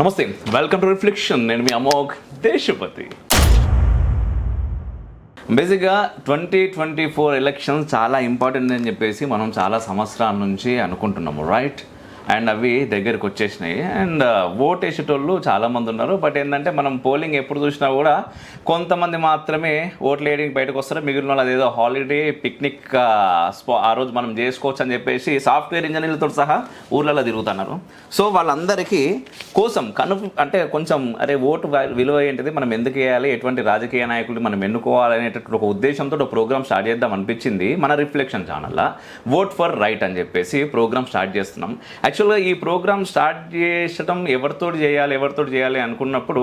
నమస్తే, welcome to reflection. నేను మీ అమోఘ్ దేశపతి. బేసిక్గా 2024 ఎలక్షన్స్ చాలా ఇంపార్టెంట్ అని చెప్పేసి మనం చాలా సంవత్సరాల నుంచి అనుకుంటున్నాము, రైట్? అండ్ అవి దగ్గరికి వచ్చేసినాయి. అండ్ ఓట్ వేసేటోళ్ళు చాలామంది ఉన్నారు. బట్ ఏంటంటే మనం పోలింగ్ ఎప్పుడు చూసినా కూడా కొంతమంది మాత్రమే ఓట్లు వేయడానికి బయటకు వస్తారు. మిగిలిన వాళ్ళు అదేదో హాలిడే పిక్నిక్ ఆ రోజు మనం చేసుకోవచ్చు అని చెప్పేసి సాఫ్ట్వేర్ ఇంజనీర్లతో సహా ఊర్లలో తిరుగుతున్నారు. సో వాళ్ళందరికీ కోసం అంటే కొంచెం అరే ఓటు విలువ ఏంటిది, మనం ఎందుకు వేయాలి, ఎటువంటి రాజకీయ నాయకులు మనం ఎన్నుకోవాలి అనేటటువంటి ఒక ఉద్దేశంతో ఒక ప్రోగ్రామ్ స్టార్ట్ చేద్దాం అనిపించింది మన రిఫ్లెక్షన్ ఛానల్లో. ఓట్ ఫర్ రైట్ అని చెప్పేసి ప్రోగ్రామ్ స్టార్ట్ చేస్తున్నాం. యాక్చువల్గా ఈ ప్రోగ్రామ్ స్టార్ట్ చేయడం ఎవరితో చేయాలి అనుకున్నప్పుడు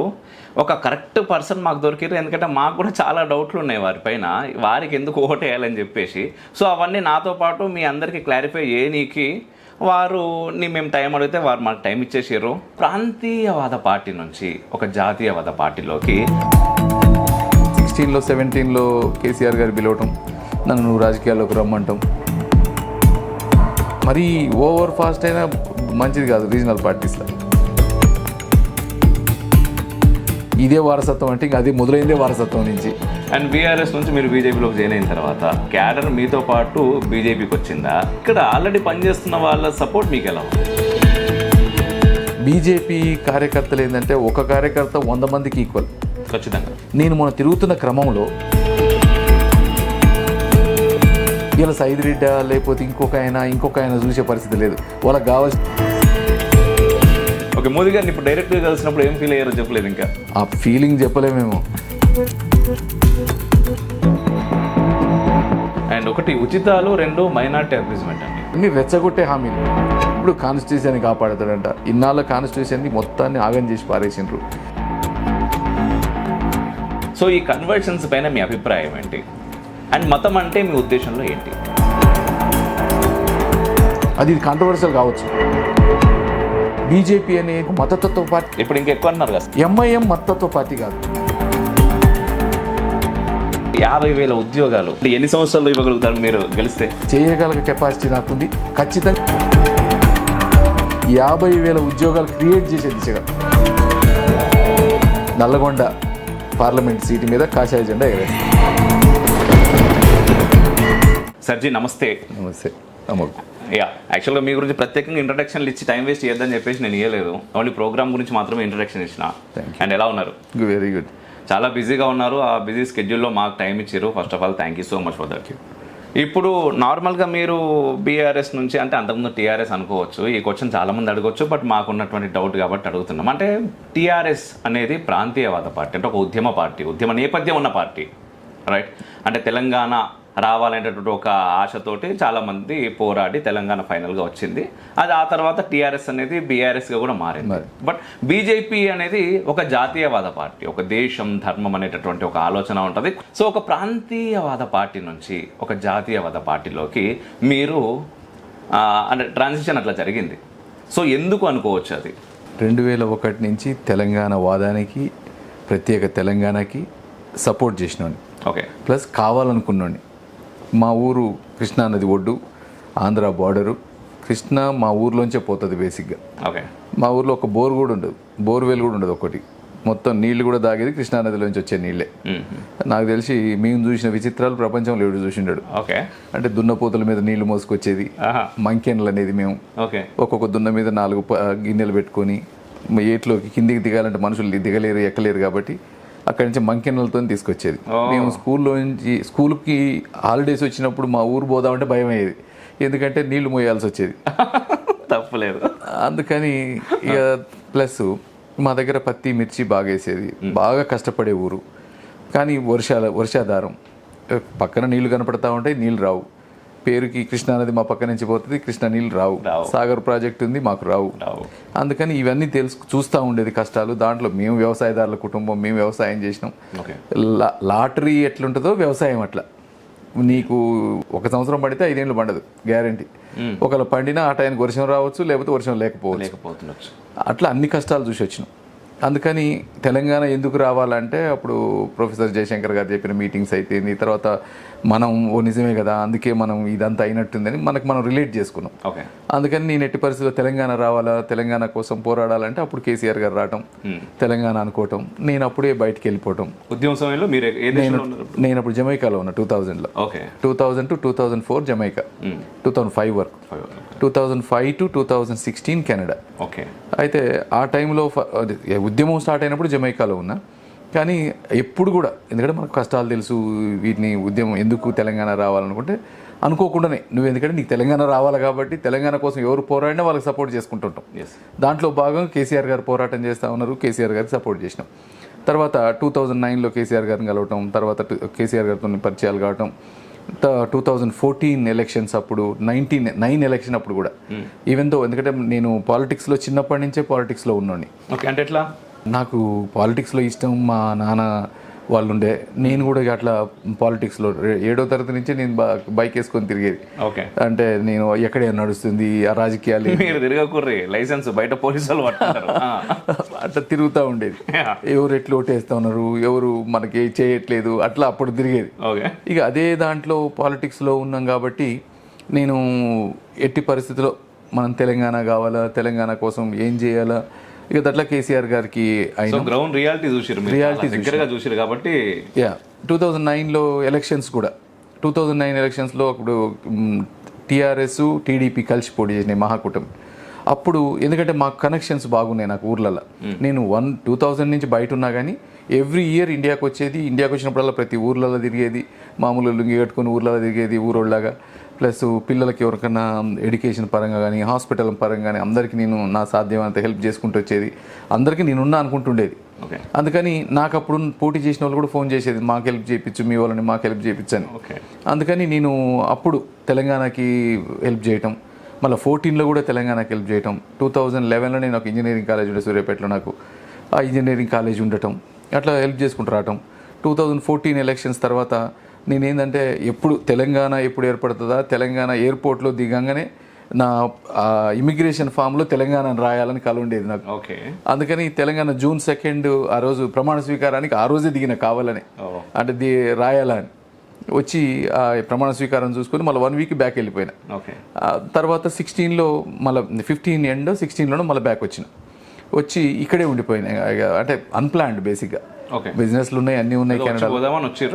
ఒక కరెక్ట్ పర్సన్ మాకు దొరికారు. ఎందుకంటే మాకు కూడా చాలా డౌట్లు ఉన్నాయి వారిపైన, వారికి ఎందుకు ఓటు వేయాలని చెప్పేసి. సో అవన్నీ నాతో పాటు మీ అందరికీ క్లారిఫై చేయనీకి మేము టైం అడిగితే వారు మాకు టైం ఇచ్చేసారు. ప్రాంతీయవాద పార్టీ నుంచి ఒక జాతీయవాద పార్టీలోకి 16లో 17లో కేసీఆర్ గారు పిలవటం, నన్ను రాజకీయాల్లోకి రమ్మంటాం. మరీ ఓవర్ ఫాస్ట్ అయినా మంచిది కాదు రీజనల్ పార్టీస్లో. ఇదే వారసత్వం అంటే ఇంకా అది మొదలైందే వారసత్వం నుంచి. అండ్ బీఆర్ఎస్ నుంచి మీరు బీజేపీలోకి జాయిన్ అయిన తర్వాత క్యాడర్ మీతో పాటు బీజేపీకి వచ్చిందా? ఇక్కడ ఆల్రెడీ పనిచేస్తున్న వాళ్ళ సపోర్ట్ మీకు ఎలా ఉంది? బీజేపీ కార్యకర్తలు ఏంటంటే ఒక కార్యకర్త 100 మందికి ఈక్వల్. ఖచ్చితంగా. నేను మొన్న తిరుగుతున్న క్రమంలో ఇలా సైదిరెడ్డి లేకపోతే ఇంకొక ఆయన చూసే పరిస్థితి లేదు. వాళ్ళకి కావాల్సిన ఓకే, మోదీ గారిని ఇప్పుడు డైరెక్ట్గా కలిసినప్పుడు ఏం ఫీల్ అయ్యారో చెప్పలేదు. ఇంకా ఆ ఫీలింగ్ చెప్పలేమేమో. అండ్ ఒకటి ఉచితాలు, 2 మైనార్టీ అగ్రిమెంట్ అండి. అన్ని రెచ్చగొట్టే హామీలు. ఇప్పుడు కాన్స్టిట్యూషన్ని కాపాడుతాడంట. ఇన్నాళ్ళ కాన్స్టిట్యూషన్ని మొత్తాన్ని ఆగం చేసి పారేసిండ్రు. సో ఈ కన్వర్షన్స్ పైన మీ అభిప్రాయం ఏంటి? అండ్ మతం అంటే మీ ఉద్దేశంలో ఏంటి? అది కాంట్రవర్షియల్ కావచ్చు. బీజేపీ అనే మతతత్వ పార్టీ ఇప్పుడు ఇంకెక్కువ అన్నారు కదా. ఎంఐఎం మతతత్వ పార్టీ కాదు. 50,000 ఉద్యోగాలు ఎన్ని సంవత్సరాలు ఇవ్వగలుగుతారు మీరు గెలిస్తే? చేయగల కెపాసిటీ నాకుంది. ఖచ్చితంగా 50,000 ఉద్యోగాలు క్రియేట్ చేసే దిశగా నల్లగొండ పార్లమెంట్ సీటు మీద కాషాయ జెండా ఎగరేస్తాం. సర్జీ నమస్తే. నమస్తే అమోఘ్. యాక్చువల్గా మీ గురించి ప్రత్యేకంగా ఇంట్రడక్షన్లు ఇచ్చి టైం వేస్ట్ చేయొద్దని చెప్పేసి నేను ఇవ్వలేదు. ఓన్లీ ప్రోగ్రామ్ గురించి మాత్రమే ఇంట్రడక్షన్ ఇచ్చిన. అండ్ ఎలా ఉన్నారు? Very good. చాలా బిజీగా ఉన్నారు. ఆ బిజీ స్కెడ్యూల్లో మాకు టైం ఇచ్చారు. First of all thank you so much for that. ఇప్పుడు నార్మల్గా మీరు బీఆర్ఎస్ నుంచి, అంటే అంతకుముందు టీఆర్ఎస్ అనుకోవచ్చు, ఈ క్వశ్చన్ చాలామంది అడగవచ్చు, బట్ మాకున్నటువంటి డౌట్ కాబట్టి అడుగుతున్నాం. అంటే టీఆర్ఎస్ అనేది ప్రాంతీయవాద పార్టీ, అంటే ఒక ఉద్యమ పార్టీ, ఉద్యమ నేపథ్యం ఉన్న పార్టీ, రైట్? అంటే తెలంగాణ రావాలనేటటువంటి ఒక ఆశతోటి చాలామంది పోరాడి తెలంగాణ ఫైనల్గా వచ్చింది. అది ఆ తర్వాత టీఆర్ఎస్ అనేది బీఆర్ఎస్గా కూడా మారింది. బట్ బీజేపీ అనేది ఒక జాతీయవాద పార్టీ, ఒక దేశం ధర్మం అనేటటువంటి ఒక ఆలోచన ఉంటుంది. సో ఒక ప్రాంతీయవాద పార్టీ నుంచి ఒక జాతీయవాద పార్టీలోకి మీరు అంటే ట్రాన్సిషన్ అట్లా జరిగింది. సో ఎందుకు అనుకోవచ్చు అది? 2001 నుంచి తెలంగాణ వాదానికి, ప్రత్యేక తెలంగాణకి సపోర్ట్ చేసినోని. ఓకే. ప్లస్ కావాలనుకున్నాండి. మా ఊరు కృష్ణానది ఒడ్డు, ఆంధ్ర బార్డరు. కృష్ణ మా ఊర్లోంచే పోతుంది బేసిక్గా. ఓకే. మా ఊర్లో ఒక బోర్ కూడా ఉండదు, బోర్వెల్ కూడా ఉండదు ఒకటి. మొత్తం నీళ్లు కూడా తాగేది కృష్ణానదిలోంచి వచ్చే నీళ్ళే. నాకు తెలిసి మేము చూసిన విచిత్రాలు ప్రపంచంలో ఎవడు చూసిండాడు. ఓకే. అంటే దున్నపోతుల మీద నీళ్లు మోసుకొచ్చేది, మంకెన్లు అనేది మేము. ఓకే. ఒక్కొక్క దున్న మీద 4 గిన్నెలు పెట్టుకొని ఏట్లోకి కిందికి దిగాలంటే మనుషులు దిగలేరు, ఎక్కలేరు కాబట్టి అక్కడి నుంచి మంకెన్నలతో తీసుకొచ్చేది. మేము స్కూల్కి హాలిడేస్ వచ్చినప్పుడు మా ఊరు పోదామంటే భయం అయ్యేది, ఎందుకంటే నీళ్లు మోయాల్సి వచ్చేది. తప్పలేదు. అందుకని ఇక ప్లస్ మా దగ్గర పత్తి, మిర్చి బాగా వేసేది. బాగా కష్టపడే ఊరు. కానీ వర్షాధారం, పక్కన నీళ్లు కనపడతా ఉంటాయి, నీళ్ళు రావు. పేరుకి కృష్ణానది మా పక్క నుంచి పోతుంది, కృష్ణా నీళ్ళు రావు. సాగర్ ప్రాజెక్ట్ ఉంది, మాకు రావు. అందుకని ఇవన్నీ చూస్తూ ఉండేది కష్టాలు. దాంట్లో మేము వ్యవసాయదారుల కుటుంబం, మేము వ్యవసాయం చేసినాం. లాటరీ ఎట్లుంటుందో వ్యవసాయం అట్లా. నీకు 1 సంవత్సరం పడితే 5 ఏళ్ళు పండదు గ్యారంటీ. ఒకవేళ పండినా ఆ టైంకి వర్షం రావచ్చు, లేకపోతే వర్షం లేకపోవచ్చు. లేకపోతుండొచ్చు. అట్లా అన్ని కష్టాలు చూసి వచ్చినాం. అందుకని తెలంగాణ ఎందుకు రావాలంటే అప్పుడు ప్రొఫెసర్ జయశంకర్ గారు చెప్పిన మీటింగ్స్ అయితేంది, తర్వాత మనం నిజమే కదా అందుకే మనం ఇదంతా అయినట్టుందని మనం రిలేట్ చేసుకున్నాం. ఓకే. అందుకని నేను ఎట్టి పరిస్థితుల్లో తెలంగాణ రావాలా, తెలంగాణ కోసం పోరాడాలంటే అప్పుడు కేసీఆర్ గారు రావటం, తెలంగాణ అనుకోవటం, నేను అప్పుడే బయటికి వెళ్ళిపోవటం. ఉద్యమ సమయంలో మీరు నేను అప్పుడు జమైకాలో ఉన్నా 2000లో. ఓకే. 2000 to 2004 జమైకా, 2005 వరకు, 2005 to 2016 కెనడా. ఓకే. అయితే ఆ టైంలో ఉద్యమం స్టార్ట్ అయినప్పుడు జమైకాలో ఉన్నా. కానీ ఎప్పుడు కూడా, ఎందుకంటే మనకు కష్టాలు తెలుసు, వీటిని ఉద్యమం ఎందుకు తెలంగాణ రావాలనుకుంటే అనుకోకుండానే ఎందుకంటే నీకు తెలంగాణ రావాలి కాబట్టి తెలంగాణ కోసం ఎవరు పోరాడినా వాళ్ళకి సపోర్ట్ చేసుకుంటుంటాం. దాంట్లో భాగంగా కేసీఆర్ గారు పోరాటం చేస్తూ ఉన్నారు, కేసీఆర్ గారికి సపోర్ట్ చేసినాం. తర్వాత 2009లో కేసీఆర్ గారిని కలవటం, తర్వాత కేసీఆర్ గారితో పరిచయాలు కావటం, 2014 ఎలక్షన్స్ అప్పుడు, 9 ఎలక్షన్ అప్పుడు కూడా, ఈవెన్ దో ఎందుకంటే నేను పాలిటిక్స్లో చిన్నప్పటి నుంచే పాలిటిక్స్లో ఉన్నాను. ఓకే. అంటే ఎట్లా? నాకు పాలిటిక్స్లో ఇష్టం, మా నాన్న వాళ్ళు ఉండే, నేను కూడా అట్లా పాలిటిక్స్లో 7వ తరగతి నుంచే నేను బైక్ వేసుకొని తిరిగేది. ఓకే. అంటే నేను ఎక్కడే నడుస్తుంది ఆ రాజకీయాలు, మీరు తిరగకుర్రి, లైసెన్స్ బయట పోలీసులు అట్లా తిరుగుతూ ఉండేది. ఎవరు ఎట్లు ఓటేస్తా ఉన్నారు, ఎవరు మనకి చేయట్లేదు, అట్లా అప్పుడు తిరిగేది. ఇక అదే దాంట్లో పాలిటిక్స్లో ఉన్నాం కాబట్టి నేను ఎట్టి పరిస్థితిలో మనం తెలంగాణ కావాలా, తెలంగాణ కోసం ఏం చేయాలా, ఇక అట్లా కేసీఆర్ గారికి గ్రౌండ్ రియాలిటీ చూసిరు కాబట్టి 2009లో ఎలక్షన్స్ కూడా, 2009 ఎలక్షన్స్లో అప్పుడు టీఆర్ఎస్ టీడీపీ కలిసి పోటీ చేసినాయి మహాకూటమి. అప్పుడు ఎందుకంటే మాకు కనెక్షన్స్ బాగున్నాయి నాకు ఊర్లలో, నేను 2000 నుంచి బయట ఉన్నా కానీ ఎవ్రీ ఇయర్ ఇండియాకి వచ్చేది, ఇండియాకి వచ్చినప్పుడల్లా ప్రతి ఊర్లలో తిరిగేది, మామూలు లుంగి కట్టుకుని ఊర్లలో తిరిగేది ఊరోళ్ళలాగా. ప్లస్ పిల్లలకి ఎవరికైనా ఎడ్యుకేషన్ పరంగా కానీ హాస్పిటల్ పరంగా కానీ అందరికీ నేను నా సాధ్యమైనంత హెల్ప్ చేసుకుంటూ వచ్చేది, అందరికీ నేనున్నా అనుకుంటుండేది. అందుకని నాకు అప్పుడు పోటీ చేసిన వాళ్ళు కూడా ఫోన్ చేసేది, మాకు హెల్ప్ చేయించు, మీ వాళ్ళని మాకు హెల్ప్ చేయించని. అందుకని నేను అప్పుడు తెలంగాణకి హెల్ప్ చేయటం, మళ్ళీ 2014లో కూడా తెలంగాణకి హెల్ప్ చేయటం. 2011లో నేను ఒక ఇంజనీరింగ్ కాలేజ్ ఉండే సూర్యాపేటలో, నాకు ఆ ఇంజనీరింగ్ కాలేజ్ ఉండటం, అట్లా హెల్ప్ చేసుకుంటూ రావటం. 2014 ఎలక్షన్స్ తర్వాత నేనేంటంటే ఎప్పుడు తెలంగాణ ఎప్పుడు ఏర్పడుతుందా, తెలంగాణ ఎయిర్పోర్ట్లో దిగంగానే నా ఇమిగ్రేషన్ ఫామ్లో తెలంగాణను రాయాలని కల ఉండేది నాకు. అందుకని తెలంగాణ June 2 ఆ రోజు ప్రమాణ స్వీకారానికి ఆ రోజే దిగిన కావాలని, అంటే రాయాలని వచ్చి ఆ ప్రమాణ స్వీకారం చూసుకొని మళ్ళీ 1 వీక్ బ్యాక్ వెళ్ళిపోయినా. తర్వాత 16లో మళ్ళీ 15 ఎండ్ 16లోనూ మళ్ళీ బ్యాక్ వచ్చి ఇక్కడే ఉండిపోయినాయి. అంటే అన్ప్లాన్డ్ బేసిక్గా, బిజినెస్లు ఉన్నాయి, అన్నీ ఉన్నాయి, కెనడా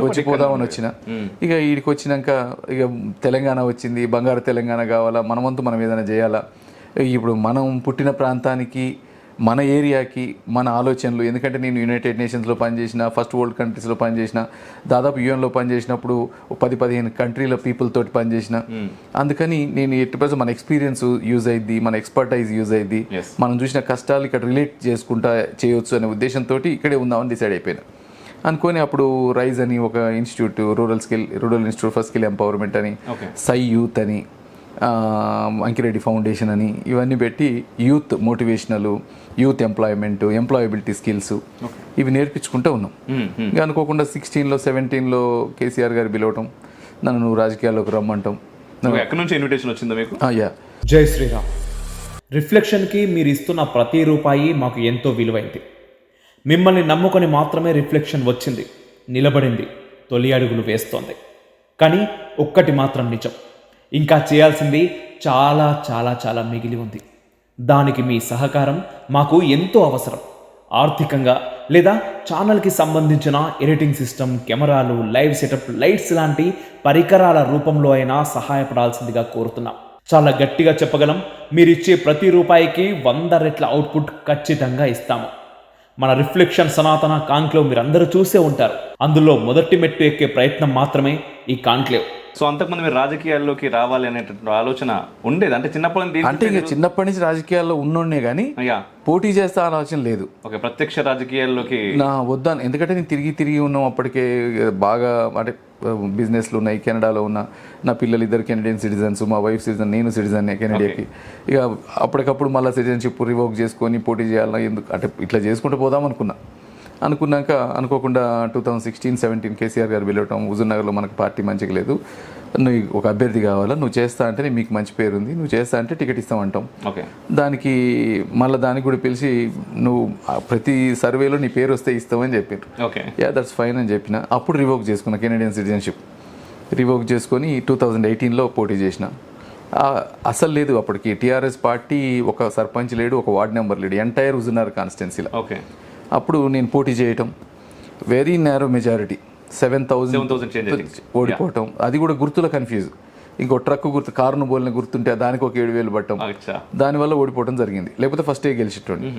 వచ్చి పోదామని వచ్చిన. ఇక వీడికి వచ్చినాక ఇక తెలంగాణ వచ్చింది, బంగారు తెలంగాణ కావాలా, మనమంతు మనం ఏదైనా చేయాలా. ఇప్పుడు మనం పుట్టిన ప్రాంతానికి, మన ఏరియాకి, మన ఆలోచనలు, ఎందుకంటే నేను యునైటెడ్ నేషన్స్లో పనిచేసిన, ఫస్ట్ వరల్డ్ కంట్రీస్లో పనిచేసిన, దాదాపు యుఎన్లో పనిచేసినప్పుడు 10-15 కంట్రీల పీపుల్ తోటి పనిచేసిన. అందుకని నేను ఎట్టి పరిస్థితి మన ఎక్స్పీరియన్స్ యూజ్ అయ్యిద్ది, మన ఎక్స్పర్టైజ్ యూజ్ అయ్యిద్ది, మనం చూసిన కష్టాలు ఇక్కడ రిలేట్ చేసుకుంటా చేయొచ్చు అనే ఉద్దేశంతో ఇక్కడే ఉందామని డిసైడ్ అయిపోయినా. అనుకొని అప్పుడు రైజ్ అని ఒక institute, rural institute for skill empowerment అని, సై యూత్ అని, అంకిరెడ్డి ఫౌండేషన్ అని, ఇవన్నీ పెట్టి youth motivational, youth employment, employability skills ఇవి నేర్పించుకుంటూ ఉన్నాం. ఇంకా అనుకోకుండా 16లో 17లో కేసీఆర్ గారు పిలవటం, నన్ను రాజకీయాల్లోకి రమ్మంటాం. ఎక్కడి నుంచి ఇన్విటేషన్ వచ్చిందా మీకు? జై శ్రీరామ్. రిఫ్లెక్షన్కి మీరు ఇస్తున్న ప్రతి రూపాయి మాకు ఎంతో విలువైంది. మిమ్మల్ని నమ్ముకొని మాత్రమే రిఫ్లెక్షన్ వచ్చింది, నిలబడింది, తొలి అడుగులు వేస్తోంది. కానీ ఒక్కటి మాత్రం నిజం, ఇంకా చేయాల్సింది చాలా చాలా చాలా మిగిలి ఉంది. దానికి మీ సహకారం మాకు ఎంతో అవసరం. ఆర్థికంగా లేదా ఛానల్కి సంబంధించిన ఎడిటింగ్ సిస్టమ్, కెమెరాలు, లైవ్ సెటప్, లైట్స్ లాంటి పరికరాల రూపంలో అయినా సహాయపడాల్సిందిగా కోరుతున్నాం. చాలా గట్టిగా చెప్పగలం, మీరిచ్చే ప్రతి రూపాయికి 100 రెట్ల అవుట్పుట్ ఖచ్చితంగా ఇస్తాము. మన రిఫ్లెక్షన్ సనాతన కాన్క్లేవ్ మీరందరూ చూసే ఉంటారు. అందులో మొదటి మెట్టు ఎక్కే ప్రయత్నం మాత్రమే ఈ కాన్క్లేవ్. సో అంతకుముందు మీరు రాజకీయాల్లోకి రావాలి అనేటువంటి ఆలోచన ఉండేది? అంటే చిన్నప్పటి నుంచి రాజకీయాల్లో ఉన్నోడే కానీ పోటీ చేస్తా ఆలోచన లేదు. ఓకే. ప్రత్యక్ష రాజకీయాల్లోకి నా వద్దాను, ఎందుకంటే నేను తిరిగి ఉన్నాం అప్పటికే బాగా. అంటే బిజినెస్లు ఉన్నాయి, కెనడాలో ఉన్న నా పిల్లలు 2 కెనడియన్ సిటిజన్స్, మా వైఫ్ సిటిజన్, నేను సిటిజన్ కెనడియాకి. ఇక అప్పటికప్పుడు మళ్ళీ సిటిజన్షిప్ రివోక్ చేసుకొని పోటీ చేయాలన్నా ఎందుకు, అంటే ఇట్లా చేసుకుంటూ పోదాం అనుకున్నా. అనుకున్నాక అనుకోకుండా 2016-17 కేసీఆర్ గారు వెళ్ళటం, హుజూర్నగర్లో మనకు పార్టీ మంచిగా లేదు, నువ్వు ఒక అభ్యర్థి కావాలా, నువ్వు చేస్తా అంటే మీకు మంచి పేరు ఉంది, నువ్వు చేస్తా అంటే టికెట్ ఇస్తామంటాం. ఓకే. దానికి మళ్ళీ దానికి కూడా పిలిచి నువ్వు ప్రతి సర్వేలో నీ పేరు వస్తే ఇస్తామని చెప్పారు. ఓకే. యా దట్స్ ఫైన్ అని చెప్పిన. అప్పుడు రివోక్ చేసుకున్నా, కెనడియన్ సిటిజన్షిప్ రివోక్ చేసుకొని 2018లో పోటీ చేసిన. అసలు లేదు అప్పటికి టీఆర్ఎస్ పార్టీ, ఒక సర్పంచ్ లేడు, ఒక వార్డ్ నెంబర్ లేడు, ఎంటైర్ హుజూర్నగర్ కాన్స్టిట్యున్సీలో. ఓకే. అప్పుడు నేను పోటీ చేయటం, వెరీ నేరో మెజారిటీ, 7,000 ఓడిపోవటం. అది కూడా గుర్తుల కన్ఫ్యూజ్. ఇంకో ట్రక్ గుర్తు, కారును బోలిన గుర్తుంటే దానికి ఒక 7,000 పట్టడం, దానివల్ల ఓడిపోవడం జరిగింది. లేకపోతే ఫస్టే గెలిచేటోండి.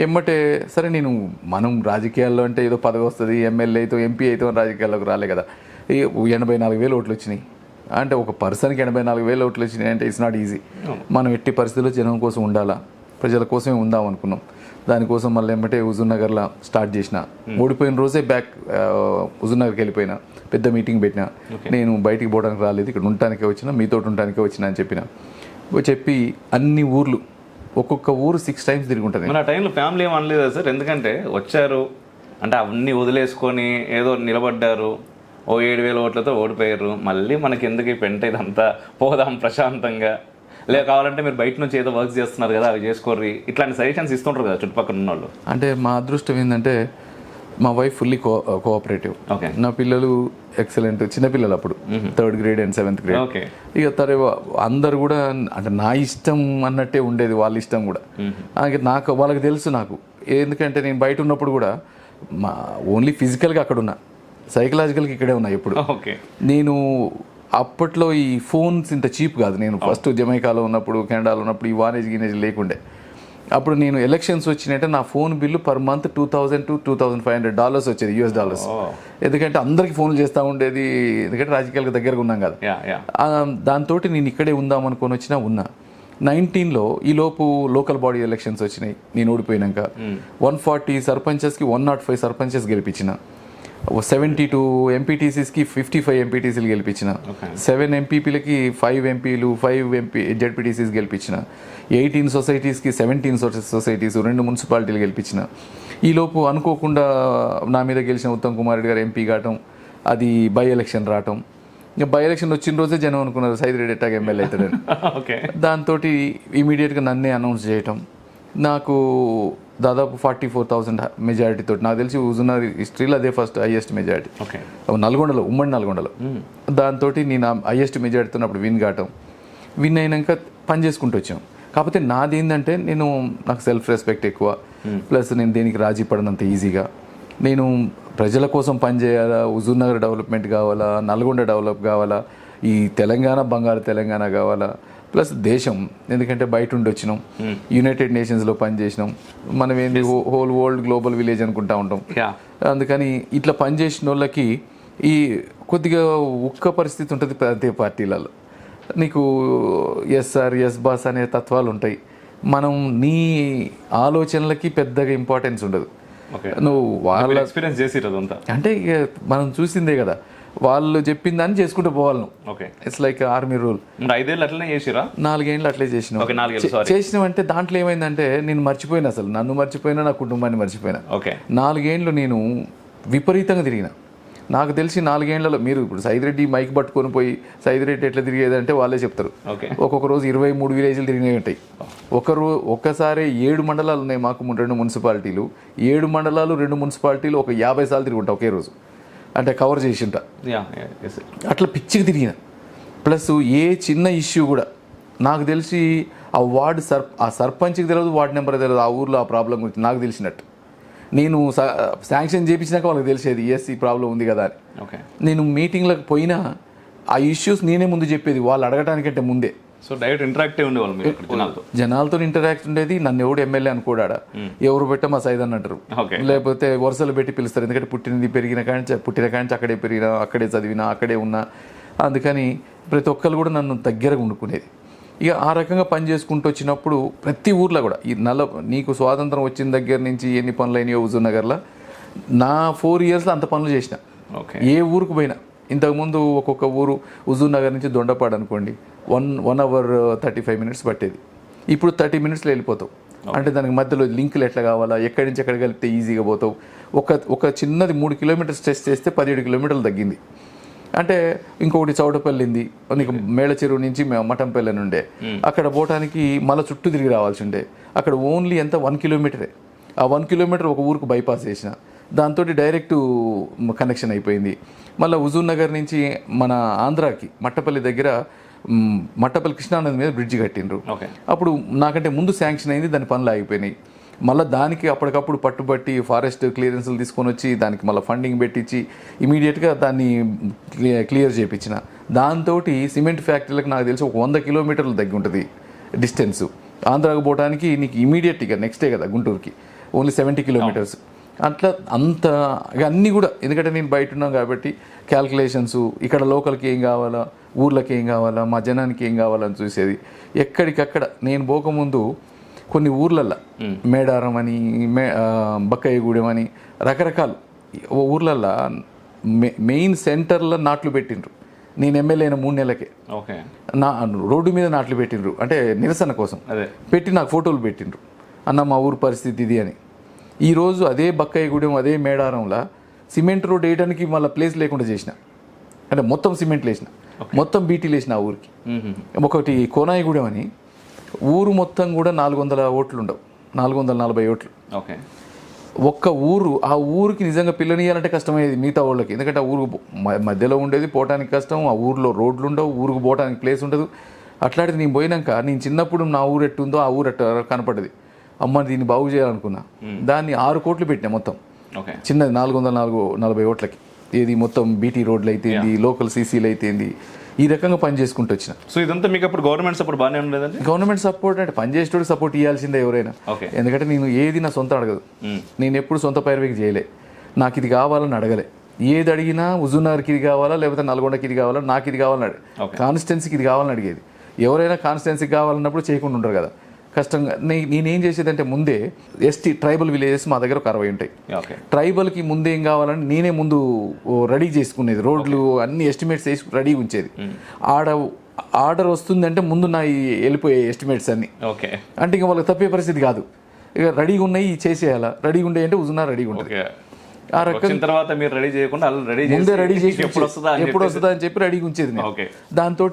ఎమ్మటే సరే నేను, మనం రాజకీయాల్లో అంటే ఏదో పదవి వస్తుంది, ఎమ్మెల్యే అయితే ఎంపీ అయితే రాజకీయాల్లోకి రాలే కదా. 84,000 ఓట్లు వచ్చినాయి అంటే, ఒక పర్సన్కి 84,000 ఓట్లు వచ్చినాయి అంటే ఇట్స్ నాట్ ఈజీ. మనం ఎట్టి పరిస్థితుల్లో జనం కోసం ఉండాలా, ప్రజల కోసమే ఉందాం అనుకున్నాం. దానికోసం మళ్ళీ ఏమంటే హుజూర్నగర్లో స్టార్ట్ చేసిన. ఓడిపోయిన రోజే బ్యాక్ హుజూర్నగర్కి వెళ్ళిపోయినా, పెద్ద మీటింగ్ పెట్టినా. నేను బయటికి పోవడానికి రాలేదు, ఇక్కడ ఉండటానికే వచ్చిన, మీతో ఉండటానికే వచ్చిన అని చెప్పి అన్ని ఊర్లు, ఒక్కొక్క ఊరు 6 times తిరుగుంటుంది. మన టైంలో ఫ్యామిలీ ఏం అనలేదా సార్? ఎందుకంటే వచ్చారు అంటే అవన్నీ వదిలేసుకొని ఏదో నిలబడ్డారు, ఓ 7,000 ఓట్లతో ఓడిపోయారు, మళ్ళీ మనకి ఎందుకు ఈ పెంట ఇదంతా, పోదాం ప్రశాంతంగా, లేదా కావాలంటే మీరు బయట నుంచి ఏదో వర్క్ చేస్తున్నారు కదా అవి చేసుకోర్రి, ఇట్లాంటి సజెషన్స్ ఇస్తుంటారు కదా చుట్టుపక్కల ఉన్న వాళ్ళు. అంటే మా అదృష్టం ఏంటంటే మా వైఫ్ ఫుల్లీ కోఆపరేటివ్. ఓకే. నా పిల్లలు ఎక్సలెంట్, చిన్నపిల్లలు అప్పుడు 3rd grade and 7th grade. Okay. ఇక అందరు కూడా అంటే నా ఇష్టం అన్నట్టే ఉండేది, వాళ్ళ ఇష్టం కూడా. నాకు వాళ్ళకి తెలుసు నాకు, ఎందుకంటే నేను బయట ఉన్నప్పుడు కూడా మా ఓన్లీ ఫిజికల్గా అక్కడ ఉన్నా, సైకలాజికల్గా ఇక్కడే ఉన్నా ఎప్పుడు. ఓకే. నేను అప్పట్లో ఈ ఫోన్స్ ఇంత చీప్ కాదు. నేను ఫస్ట్ జమైకాలో ఉన్నప్పుడు, కెనడాలో ఉన్నప్పుడు ఈ వానేజ్ గినేజ్ లేకుండే. అప్పుడు నేను ఎలక్షన్స్ వచ్చినట్టే నా phone bill per month $2,000 to $2,500 వచ్చేది, US. ఎందుకంటే అందరికి ఫోన్లు చేస్తూ ఉండేది, ఎందుకంటే రాజకీయాలకు దగ్గరగా ఉన్నాం కదా. దాంతో నేను ఇక్కడే ఉందాం అనుకొని ఉన్నా. 19లో ఈలోపు లోకల్ బాడీ ఎలక్షన్స్ వచ్చినాయి. నేను ఓడిపోయినాక 140 సర్పంచెస్కి 105 సర్పంచెస్ గెలిపించిన, 72 ఎంపీటీసీస్కి 55 ఎంపీటీసీలు గెలిపించిన, 7 ఎంపీపీలకి 5 ఎంపీలు 5 జెడ్పీటీసీస్ గెలిపించిన, 18 సొసైటీస్కి 17 సొసైటీస్, 2 మున్సిపాలిటీలు గెలిపించిన. ఈలోపు అనుకోకుండా నా మీద గెలిచిన ఉత్తమ్ కుమార్ రెడ్డి గారు ఎంపీ కావటం, అది బై ఎలక్షన్ రావటం. ఇంకా బై ఎలక్షన్ వచ్చిన రోజే జనం అనుకున్నారు సైద్ రెడ్డి ఎట్టాగా ఎమ్మెల్యే అవుతాడని. దాంతో ఇమీడియట్గా నన్నే అనౌన్స్ చేయటం. నాకు దాదాపు 44,000 మెజారిటీతో, నాకు తెలిసి హుజూర్నగర్ హిస్టరీలో అదే ఫస్ట్ హైయెస్ట్ మెజారిటీ. నల్గొండలో, ఉమ్మడి నల్గొండలో. దాంతో నేను హైయెస్ట్ మెజారిటీతో అప్పుడు విన్ అయినాక పని చేసుకుంటూ వచ్చాం. కాకపోతే నాది ఏంటంటే నాకు సెల్ఫ్ రెస్పెక్ట్ ఎక్కువ, ప్లస్ నేను దేనికి రాజీ పడనంత ఈజీగా. నేను ప్రజల కోసం పనిచేయాలా, హుజూర్నగర్ డెవలప్మెంట్ కావాలా, నల్గొండ డెవలప్ కావాలా, ఈ తెలంగాణ బంగారు తెలంగాణ కావాలా, ప్లస్ దేశం, ఎందుకంటే బయట ఉండి వచ్చినాం, యునైటెడ్ నేషన్స్లో పనిచేసినాం, మనం ఏంది హోల్ వరల్డ్ గ్లోబల్ విలేజ్ అనుకుంటా ఉంటాం. అందుకని ఇట్లా పనిచేసిన వాళ్ళకి ఈ కొద్దిగా ఉక్క పరిస్థితి ఉంటుంది ప్రతి పార్టీలలో. నీకు ఎస్ సార్ ఎస్ బాస్ అనే తత్వాలు ఉంటాయి. మనం నీ ఆలోచనలకి పెద్దగా ఇంపార్టెన్స్ ఉండదు. నువ్వు వాళ్ళ ఎక్స్పీరియన్స్ చేసి అంటే మనం చూసిందే కదా, వాళ్ళు చెప్పిన దాన్ని చేసుకుంటూ పోవాలి నువ్వు. It's like army rule. 5 ఏళ్ళు అట్లనే చేసిరా? 4 ఏళ్ళు అట్లే చేసినామంటే దాంట్లో ఏమైందంటే నేను మర్చిపోయినా, అసలు నన్ను మర్చిపోయినా, నా కుటుంబాన్ని మర్చిపోయినా. 4 ఏళ్ళు నేను విపరీతంగా తిరిగిన. నాకు తెలిసి 4 ఏళ్లలో మీరు ఇప్పుడు సైద్ రెడ్డి మైక్ పట్టుకొని పోయి సైద్ రెడ్డి ఎట్లా తిరిగేదంటే వాళ్ళే చెప్తారు. ఒక్కొక్క రోజు 23 విలేజ్లు తిరిగినవి ఉంటాయి. ఒక్కసారి 7 మండలాలు ఉన్నాయి మాకు, 2 మున్సిపాలిటీలు, 7 మండలాలు 2 మున్సిపాలిటీలు ఒక 50 సార్లు తిరుగుంటా ఒకే రోజు, అంటే కవర్ చేసి ఉంటా. అట్లా పిచ్చిగా తిరిగిన. ప్లస్ ఏ చిన్న ఇష్యూ కూడా నాకు తెలిసి ఆ సర్పంచ్కి తెలియదు, వార్డ్ నెంబర్ తెలియదు, ఆ ఊర్లో ఆ ప్రాబ్లం గురించి నాకు తెలిసినట్టు. నేను శాంక్షన్ చేయించినాక వాళ్ళకి తెలిసేది ఈ ప్రాబ్లం ఉంది కదా అని. నేను మీటింగ్లకు పోయినా ఆ ఇష్యూస్ నేనే ముందు చెప్పేది, వాళ్ళు అడగటానికంటే ముందే. సో డైరెక్ట్ ఇంటరాక్టివ్ ఉండేవాళ్ళు, జనాలతో ఇంటరాక్ట్ ఉండేది. నన్ను ఎవడు ఎమ్మెల్యే అనుకోడా, ఎవరు పెట్టా మా సైద్ అన్నట్టు, లేకపోతే వరుసలు పెట్టి పిలుస్తారు. ఎందుకంటే పుట్టిన కాంచి అక్కడే పెరిగినా, అక్కడే చదివినా, అక్కడే ఉన్నా. అందుకని ప్రతి ఒక్కరు కూడా నన్ను దగ్గరగా ఉండుకునేది. ఇక ఆ రకంగా పని చేసుకుంటూ వచ్చినప్పుడు ప్రతి ఊర్లో కూడా నీకు స్వాతంత్రం వచ్చిన దగ్గర నుంచి ఎన్ని పనులు అయినాయో హుజూర్నగర్లో, నా 4 yearsలో అంత పనులు చేసిన. ఏ ఊరికి పోయినా, ఇంతకుముందు ఒక్కొక్క ఊరు హుజూర్నగర్ నుంచి దొండపాడు అనుకోండి 1 hour 35 minutes పట్టేది, ఇప్పుడు 30 minutesలో వెళ్ళిపోతావు. అంటే దానికి మధ్యలో లింకులు ఎట్లా కావాలా, ఎక్కడి నుంచి ఎక్కడ కలిపితే ఈజీగా పోతావు. ఒక చిన్నది 3 కిలోమీటర్స్ టెస్ట్ చేస్తే 17 కిలోమీటర్లు తగ్గింది. అంటే ఇంకొకటి చౌటపల్లింది, నీకు మేళ చెరువు నుంచి మఠంపల్లి అని ఉండే, అక్కడ పోవటానికి మళ్ళీ చుట్టూ తిరిగి రావాల్సి ఉండే. అక్కడ ఓన్లీ ఎంత 1 కిలోమీటరే. ఆ 1 కిలోమీటర్ ఒక ఊరికి బైపాస్ చేసిన, దాంతో డైరెక్ట్ కనెక్షన్ అయిపోయింది. మళ్ళీ హుజూర్ నగర్ నుంచి మన ఆంధ్రాకి మట్టపల్లి దగ్గర మట్టపల్లి కృష్ణానది మీద బ్రిడ్జ్ కట్టిండ్రు. అప్పుడు నాకంటే ముందు శాంక్షన్ అయింది, దాని పనులు ఆగిపోయినాయి. మళ్ళీ దానికి అప్పటికప్పుడు పట్టుబట్టి ఫారెస్ట్ క్లియరెన్స్లు తీసుకొని వచ్చి దానికి మళ్ళీ ఫండింగ్ పెట్టించి ఇమీడియట్గా దాన్ని క్లియర్ చేయించిన. దాంతో సిమెంట్ ఫ్యాక్టరీలకు నాకు తెలిసి ఒక 100 కిలోమీటర్లు తగ్గి ఉంటుంది డిస్టెన్స్. ఆంధ్రాకు పోవడానికి నీకు ఇమీడియట్గా నెక్స్టే కదా గుంటూరుకి, ఓన్లీ 70 కిలోమీటర్స్. అట్లా అంత అన్నీ కూడా, ఎందుకంటే నేను బయట ఉన్నాను కాబట్టి క్యాల్కులేషన్స్, ఇక్కడ లోకల్కి ఏం కావాలా, ఊర్లకి ఏం కావాలా, మా జనానికి ఏం కావాలని చూసేది. ఎక్కడికక్కడ నేను పోకముందు కొన్ని ఊర్లల్లో మేడారం అని, బక్కయ్యగూడెం అని రకరకాలు ఊర్లల్లో మెయిన్ సెంటర్లో నాట్లు పెట్టిండ్రు. నేను ఎమ్మెల్యే అయిన 3 నెలలకే రోడ్డు మీద నాట్లు పెట్టిండ్రు, అంటే నిరసన కోసం పెట్టి నాకు ఫోటోలు పెట్టిండ్రు. అన్న మా ఊరు పరిస్థితి ఇది అని. ఈరోజు అదే బక్కయ్యగూడెం, అదే మేడారంలో సిమెంట్ రోడ్ వేయడానికి మళ్ళీ ప్లేస్ లేకుండా చేసిన, అంటే మొత్తం సిమెంట్లు వేసిన, మొత్తం బీటీలు వేసిన ఆ ఊరికి. ఒకటి కోనాయిగూడెం అని ఊరు మొత్తం కూడా 400 ఓట్లు ఉండవు, 440 ఓట్లు. ఒక్క ఊరు, ఆ ఊరికి నిజంగా పిల్లనియాలంటే కష్టమయ్యేది మిగతా వాళ్ళకి, ఎందుకంటే ఆ ఊరు మధ్యలో ఉండేది, పోవటానికి కష్టం, ఆ ఊరిలో రోడ్లు ఉండవు, ఊరికి పోవడానికి ప్లేస్ ఉండదు. అట్లాంటిది నేను పోయినాక నేను చిన్నప్పుడు నా ఊరు ఎట్టుందో ఆ ఊరు ఎట్ట కనపడ్డది. అమ్మ దీన్ని బాగు చేయాలనుకున్నా, దాన్ని 6 కోట్లు పెట్టినా మొత్తం, చిన్నది 440 ఓట్లకి. ఏది మొత్తం బీటీ రోడ్లు అయితేంది, లోకల్ సీసీలు అయితేంది, ఈ రకంగా పని చేసుకుంటూ వచ్చిన. సో ఇదంతా మీకు అప్పుడు గవర్నమెంట్ సపోర్ట్ బాగానే ఉండేదండి? గవర్నమెంట్ సపోర్ట్ అంటే పనిచేసేటోడికి సపోర్ట్ ఇవ్వాల్సిందే ఎవరైనా, ఎందుకంటే నేను ఏది నా సొంత అడగదు, నేను ఎప్పుడు సొంత పైరవికి చేయలే, నాకు ఇది కావాలని అడగలే. ఏది అడిగినా హుజూర్నగర్కి ఇది కావాలా, లేకపోతే నల్గొండకి ఇది కావాలా, నాకు ఇది కావాలని కాన్స్టిట్యున్సీకి ఇది కావాలని అడిగేది. ఎవరైనా కాన్స్టిట్యున్సీకి కావాలన్నప్పుడు చేయకుండా ఉండరు కదా, కష్టంగా. నేనేం చేసేదంటే ముందే ఎస్టీ ట్రైబల్ విలేజెస్ మా దగ్గర ఒక 60 ఉంటాయి. ట్రైబల్కి ముందే ఏం కావాలని నేనే ముందు రెడీ చేసుకునేది, రోడ్లు అన్ని ఎస్టిమేట్స్ వేసి రెడీ ఉంచేది. ఆర్డర్ వస్తుందంటే ముందు నా వెళ్ళిపోయే ఎస్టిమేట్స్ అన్ని, అంటే ఇంకా వాళ్ళకి తప్పే పరిస్థితి కాదు. ఇక రెడీగా ఉన్నాయి చేసేయాలా, రెడీగా ఉండే అంటే హుజూర్నగర్ రెడీగా ఉంటుంది. ఆ రకం తర్వాత మీరు రెడీ చేయకుండా ముందే రెడీ చేసి ఎప్పుడు వస్తుందా అని చెప్పి రెడీగా ఉంచేది. దాంతో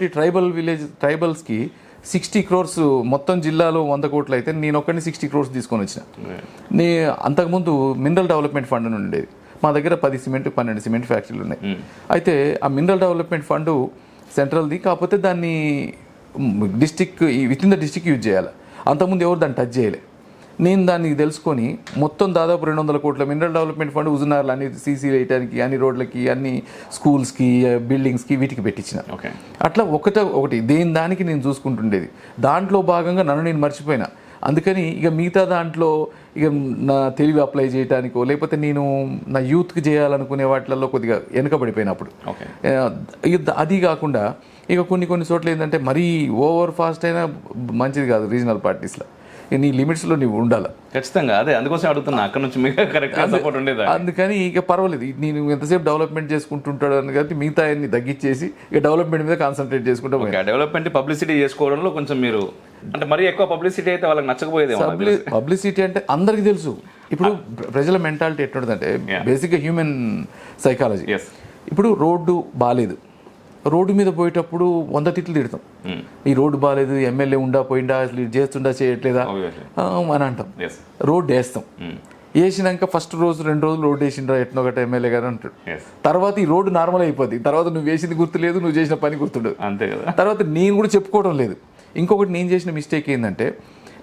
ట్రైబల్స్కి 60 crores మొత్తం జిల్లాలో 100 కోట్లు అయితే నేను ఒక్కడిని 60 crores తీసుకొని వచ్చిన. అంతకుముందు మినరల్ డెవలప్మెంట్ ఫండ్ అని ఉండేది మా దగ్గర, 12 సిమెంట్ ఫ్యాక్టరీలు ఉన్నాయి. అయితే ఆ మినరల్ డెవలప్మెంట్ ఫండ్ సెంట్రల్ది, కాకపోతే దాన్ని with in the district use చేయాలి. అంతకుముందు ఎవరు దాన్ని టచ్ చేయలే. నేను దాన్ని తెలుసుకొని మొత్తం దాదాపు 200 కోట్ల మినరల్ డెవలప్మెంట్ ఫండ్ హుజూర్నగర్లో అన్ని సీసీలు వేయడానికి, అన్ని రోడ్లకి, అన్ని స్కూల్స్కి, బిల్డింగ్స్కి, వీటికి పెట్టించిన. అట్లా ఒకటి దానికి నేను చూసుకుంటుండేది. దాంట్లో భాగంగా నన్ను నేను మర్చిపోయినా. అందుకని ఇక మిగతా దాంట్లో ఇక నా తెలివి అప్లై చేయడానికో, లేకపోతే నేను నా యూత్కి చేయాలనుకునే వాటిల్లో కొద్దిగా వెనుకబడిపోయినప్పుడు, అది కాకుండా ఇక కొన్ని చోట్ల ఏంటంటే మరీ ఓవర్ ఫాస్ట్ అయినా మంచిది కాదు. రీజనల్ పార్టీస్లో నీ లిమిట్స్లో నీవు ఉండాలి ఖచ్చితంగా. అదే అందుకోసం అడుగుతున్నా, అక్కడ నుంచి మీకు కరెక్ట్ సపోర్ట్ ఉండేది. అందుకని ఇక పర్వాలేదు, నేను ఎంతసేపు డెవలప్మెంట్ చేసుకుంటుంటాడు అని కాబట్టి మిగతా అన్ని తగ్గించేసి ఇక డెవలప్మెంట్ మీద కాన్సన్ట్రేట్ చేసుకుంటాం. డెవలప్మెంట్ పబ్లిసిటీ చేసుకోవడంలో కొంచెం మీరు అంటే మరీ ఎక్కువ పబ్లిసిటీ అయితే వాళ్ళకి నచ్చకపోయేది. పబ్లిసిటీ అంటే అందరికీ తెలుసు. ఇప్పుడు ప్రజల మెంటాలిటీ ఎట్లుంటుందంటే బేసిక్గా హ్యూమన్ సైకాలజీ. ఇప్పుడు రోడ్డు బాగాలేదు, రోడ్డు మీద పోయేటప్పుడు 100 తిట్లు తిడతాం. ఈ రోడ్డు బాగాలేదు, ఎమ్మెల్యే పోయిండా, అసలు ఇది చేస్తుండా చేయట్లేదా అని అంటాం. రోడ్డు వేస్తాం, వేసినాక ఫస్ట్ రోజు 2 రోజులు రోడ్డు వేసిండ్రా ఎట్నో ఒకటి ఎమ్మెల్యే గారు అంటాడు. తర్వాత ఈ రోడ్డు నార్మల్ అయిపోద్ది, తర్వాత నువ్వు వేసింది గుర్తులేదు, నువ్వు చేసిన పని గుర్తుండదు. అంతే కదా. తర్వాత నేను కూడా చెప్పుకోవడం లేదు. ఇంకొకటి నేను చేసిన మిస్టేక్ ఏంటంటే,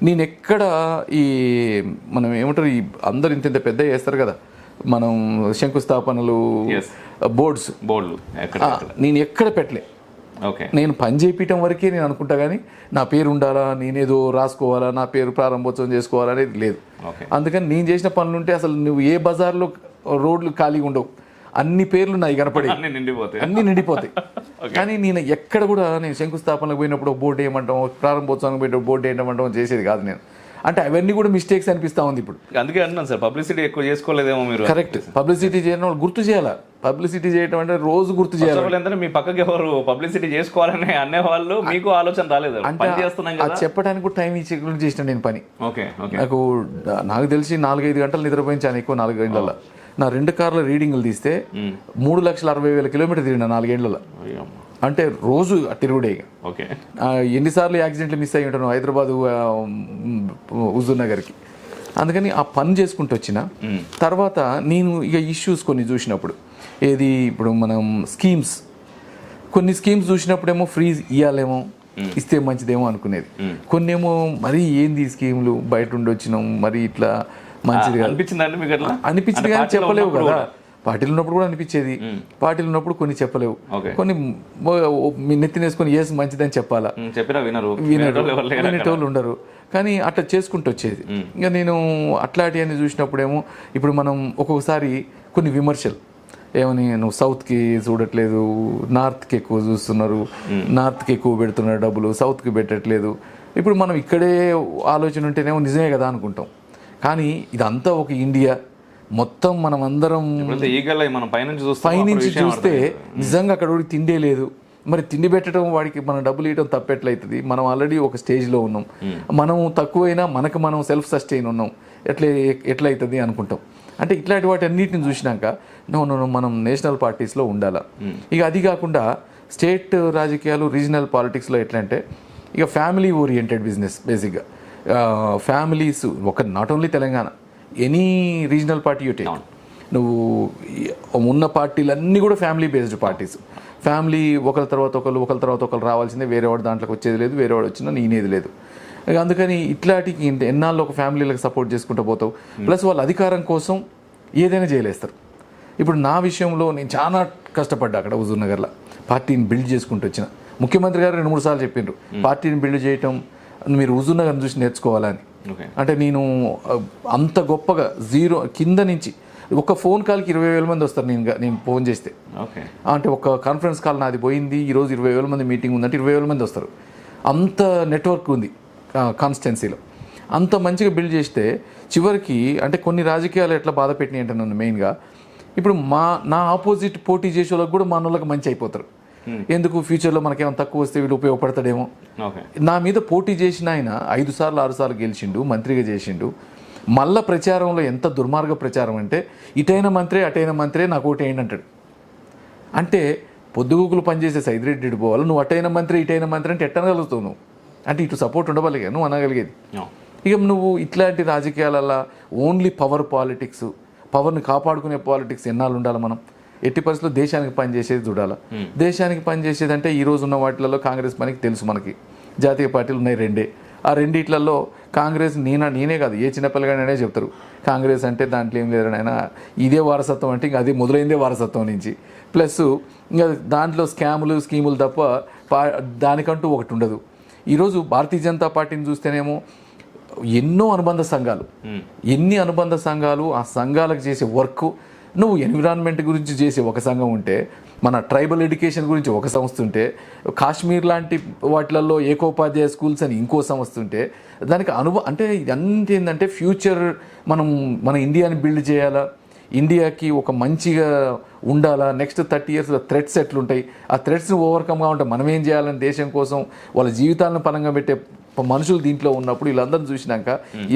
నేను ఎక్కడ ఈ మనం ఏమంటారు, ఈ అందరు ఇంత పెద్ద చేస్తారు కదా మనం శంకుస్థాపనలు, బోర్డులు నేను ఎక్కడ పెట్టలే. నేను పని చేయించడం వరకే నేను అనుకుంటా, కానీ నా పేరు ఉండాలా, నేనేదో రాసుకోవాలా, నా పేరు ప్రారంభోత్సవం చేసుకోవాలా అనేది లేదు. అందుకని నేను చేసిన పనులుంటే అసలు నువ్వు ఏ బజార్లో రోడ్లు ఖాళీగా ఉండవు, అన్ని పేర్లు నాకు కనపడే, అన్ని నిండిపోతాయి. కానీ నేను ఎక్కడ కూడా నేను శంకుస్థాపనకు పోయినప్పుడు బోర్డు వేయమంటాం, ప్రారంభోత్సవానికి పోయినప్పుడు బోర్డు వేయమంటాం చేసేది కాదు. నేను అంటే అవన్నీ కూడా మిస్టేక్స్ అనిపిస్తూ ఉంది ఇప్పుడు. అందుకే అంటున్నాను సార్, పబ్లిసిటీ ఎక్కువ చేసుకోలేదేమో మీరు. కరెక్ట్, పబ్లిసిటీ చేయడం వాళ్ళు గుర్తు చేయాలా, పబ్లిసిటీ చేయడం అంటే రోజు గుర్తు చేయాలి. ఏంటంటే మీ పక్కకి ఎవరు పబ్లిసిటీ చేసుకోవాలని అనేవాళ్ళు, మీకు ఆలోచన రాలేదు పని చేస్తున్నాం అది కదా చెప్పడానికి కూడా టైం ఇచ్చి చేసిన నేను పని. Okay okay. నాకు తెలిసి 4-5 గంటలు నిద్రపోయించాను ఎక్కువ 4 గంటల. నా 2 కార్ల రీడింగ్లు తీస్తే 3,60,000 కిలోమీటర్ తిరిగిన 4 గంటల. అంటే రోజు తిరుగుడే. ఓకే. ఎన్నిసార్లు యాక్సిడెంట్లు మిస్ అయ్యి ఉంటాను హైదరాబాద్ హుజూర్ నగర్కి. అందుకని ఆ పని చేసుకుంటూ వచ్చిన తర్వాత నేను ఇక ఇష్యూస్ కొన్ని చూసినప్పుడు, ఏది ఇప్పుడు మనం కొన్ని స్కీమ్స్ చూసినప్పుడేమో ఫ్రీ ఇవ్వాలేమో, ఇస్తే మంచిదేమో అనుకునేది. కొన్ని ఏమో మరీ ఏంది స్కీములు బయట ఉండి వచ్చినాం మరి ఇట్లా మంచిది అనిపించిందండి మీకు? అనిపించింది కానీ చెప్పలేవు కదా. పార్టీలు ఉన్నప్పుడు కూడా అనిపించేది, పార్టీలు ఉన్నప్పుడు కొన్ని చెప్పలేవు, కొన్ని నెత్తినేసుకొని ఏసు మంచిదని చెప్పాలా, వినేటోళ్ళు ఉండరు. కానీ అట్లా చేసుకుంటూ వచ్చేది. ఇంకా నేను అట్లాంటివన్నీ చూసినప్పుడేమో ఇప్పుడు మనం ఒక్కొక్కసారి కొన్ని విమర్శలు ఏమని, నువ్వు సౌత్కి చూడట్లేదు, నార్త్కి ఎక్కువ చూస్తున్నారు, నార్త్కి ఎక్కువ పెడుతున్నారు డబ్బులు, సౌత్కి పెట్టట్లేదు. ఇప్పుడు మనం ఇక్కడే ఆలోచన ఉంటేనేమో నిజమే కదా అనుకుంటాం. కానీ ఇదంతా ఒక ఇండియా మొత్తం, మనం అందరం పైనుంచి చూస్తే నిజంగా అక్కడ తిండే లేదు. మరి తిండి పెట్టడం వాడికి మనం డబ్బులు ఇవ్వడం తప్పెట్లయితుంది? మనం ఆల్రెడీ ఒక స్టేజ్లో ఉన్నాం, మనం తక్కువైనా మనకు మనం సెల్ఫ్ సస్టైన్ ఉన్నాం, ఎట్లయితుంది అనుకుంటాం. అంటే ఇట్లాంటి వాటి అన్నిటిని చూసినాక మనం నేషనల్ పార్టీస్లో ఉండాలా. ఇక అది కాకుండా స్టేట్ రాజకీయాలు, రీజనల్ పాలిటిక్స్లో ఎట్లా అంటే ఇక ఫ్యామిలీ ఓరియంటెడ్ బిజినెస్. బేసిక్గా families not only Telangana, any regional party you take, నువ్వు ఉన్న పార్టీలన్నీ కూడా ఫ్యామిలీ బేస్డ్ పార్టీస్. ఫ్యామిలీ ఒకరి తర్వాత ఒకరు రావాల్సిందే, వేరేవాడు దాంట్లోకి వచ్చేది లేదు, వేరేవాడు వచ్చినా నేనేది లేదు. అందుకని ఇట్లాంటికి ఎన్నాళ్ళు ఒక ఫ్యామిలీలకు సపోర్ట్ చేసుకుంటూ పోతావు. ప్లస్ వాళ్ళు అధికారం కోసం ఏదైనా చేయలేస్తారు. ఇప్పుడు నా విషయంలో నేను చాలా కష్టపడ్డా అక్కడ హుజూర్ నగర్లో, పార్టీని బిల్డ్ చేసుకుంటూ వచ్చిన. ముఖ్యమంత్రి గారు 2-3 సార్లు చెప్పిండ్రు పార్టీని బిల్డ్ చేయటం మీరు హుజూర్ నగర్ని చూసి నేర్చుకోవాలని. అంటే నేను అంత గొప్పగా జీరో కింద నుంచి ఒక ఫోన్ కాల్కి 20,000 మంది వస్తారు నేను ఫోన్ చేస్తే. అంటే ఒక కాన్ఫరెన్స్ కాల్ నాది పోయింది, ఈరోజు 20,000 మంది మీటింగ్ ఉందంటే 20,000 మంది వస్తారు. అంత నెట్వర్క్ ఉంది కాన్స్టిట్యున్సీలో. అంత మంచిగా బిల్డ్ చేస్తే చివరికి అంటే కొన్ని రాజకీయాలు ఎట్లా బాధ పెట్టినాయి అంటే నన్ను మెయిన్గా, ఇప్పుడు నా ఆపోజిట్ పోటీ చేసే వాళ్ళకి కూడా మన వాళ్ళకి మంచి అయిపోతారు. ఎందుకు ఫ్యూచర్లో మనకేమైనా తక్కువ వస్తే వీళ్ళు ఉపయోగపడతాడేమో. నా మీద పోటీ చేసిన ఆయన 5 సార్లు 6 సార్లు గెలిచిండు, మంత్రిగా చేసిండు. మళ్ళా ప్రచారంలో ఎంత దుర్మార్గ ప్రచారం అంటే ఇటైన మంత్రే అటైన మంత్రే నాకు ఓటు వేయండి అంటాడు. అంటే పొద్దుగూకులు పనిచేసే సైదిరెడ్డి పోవాలి, నువ్వు అటైన మంత్రి ఇటైన మంత్రి అంటే ఎట్టనగలుగుతావు నువ్వు? అంటే ఇటు సపోర్ట్ ఉండవలిగా నువ్వు అనగలిగేది. ఇక నువ్వు ఇట్లాంటి రాజకీయాలలో ఓన్లీ పవర్ పాలిటిక్స్, పవర్ని కాపాడుకునే పాలిటిక్స్ ఎన్నాళ్ళు ఉండాలి? మనం ఎట్టి పరిస్థితుల్లో దేశానికి పనిచేసేది చూడాలి. దేశానికి పనిచేసేది అంటే ఈరోజు ఉన్న వాటిలలో కాంగ్రెస్ పనికి తెలుసు, మనకి జాతీయ పార్టీలు ఉన్నాయి 2. ఆ రెండిట్లలో కాంగ్రెస్ నేనే కాదు, ఏ చిన్నపిల్లగానే చెప్తారు కాంగ్రెస్ అంటే దాంట్లో ఏం లేదని. ఆయన ఇదే వారసత్వం అంటే ఇంకా అది మొదలైందే వారసత్వం నుంచి. ప్లస్ ఇంకా దాంట్లో స్కీములు తప్ప దానికంటూ ఒకటి ఉండదు. ఈరోజు భారతీయ జనతా పార్టీని చూస్తేనేమో ఎన్నో అనుబంధ సంఘాలు, ఎన్ని అనుబంధ సంఘాలు, ఆ సంఘాలకు చేసే వర్క్. నువ్వు ఎన్విరాన్మెంట్ గురించి చేసే ఒక సంఘం ఉంటే, మన ట్రైబల్ ఎడ్యుకేషన్ గురించి ఒక సంస్థ ఉంటే, కాశ్మీర్ లాంటి వాటిలలో ఏకోపాధ్యాయ స్కూల్స్ అని ఇంకో సంస్థ ఉంటే, దానికి అంటే ఇదంతా ఏంటంటే ఫ్యూచర్ మన ఇండియాని బిల్డ్ చేయాలా, ఇండియాకి ఒక మంచిగా ఉండాలా, నెక్స్ట్ 30 years థ్రెట్స్ ఎట్లుంటాయి, ఆ థ్రెట్స్ని ఓవర్కమ్గా ఉంటే మనం ఏం చేయాలని దేశం కోసం వాళ్ళ జీవితాలను పరంగా పెట్టే మనుషులు దీంట్లో ఉన్నప్పుడు వీళ్ళందరినీ చూసినాక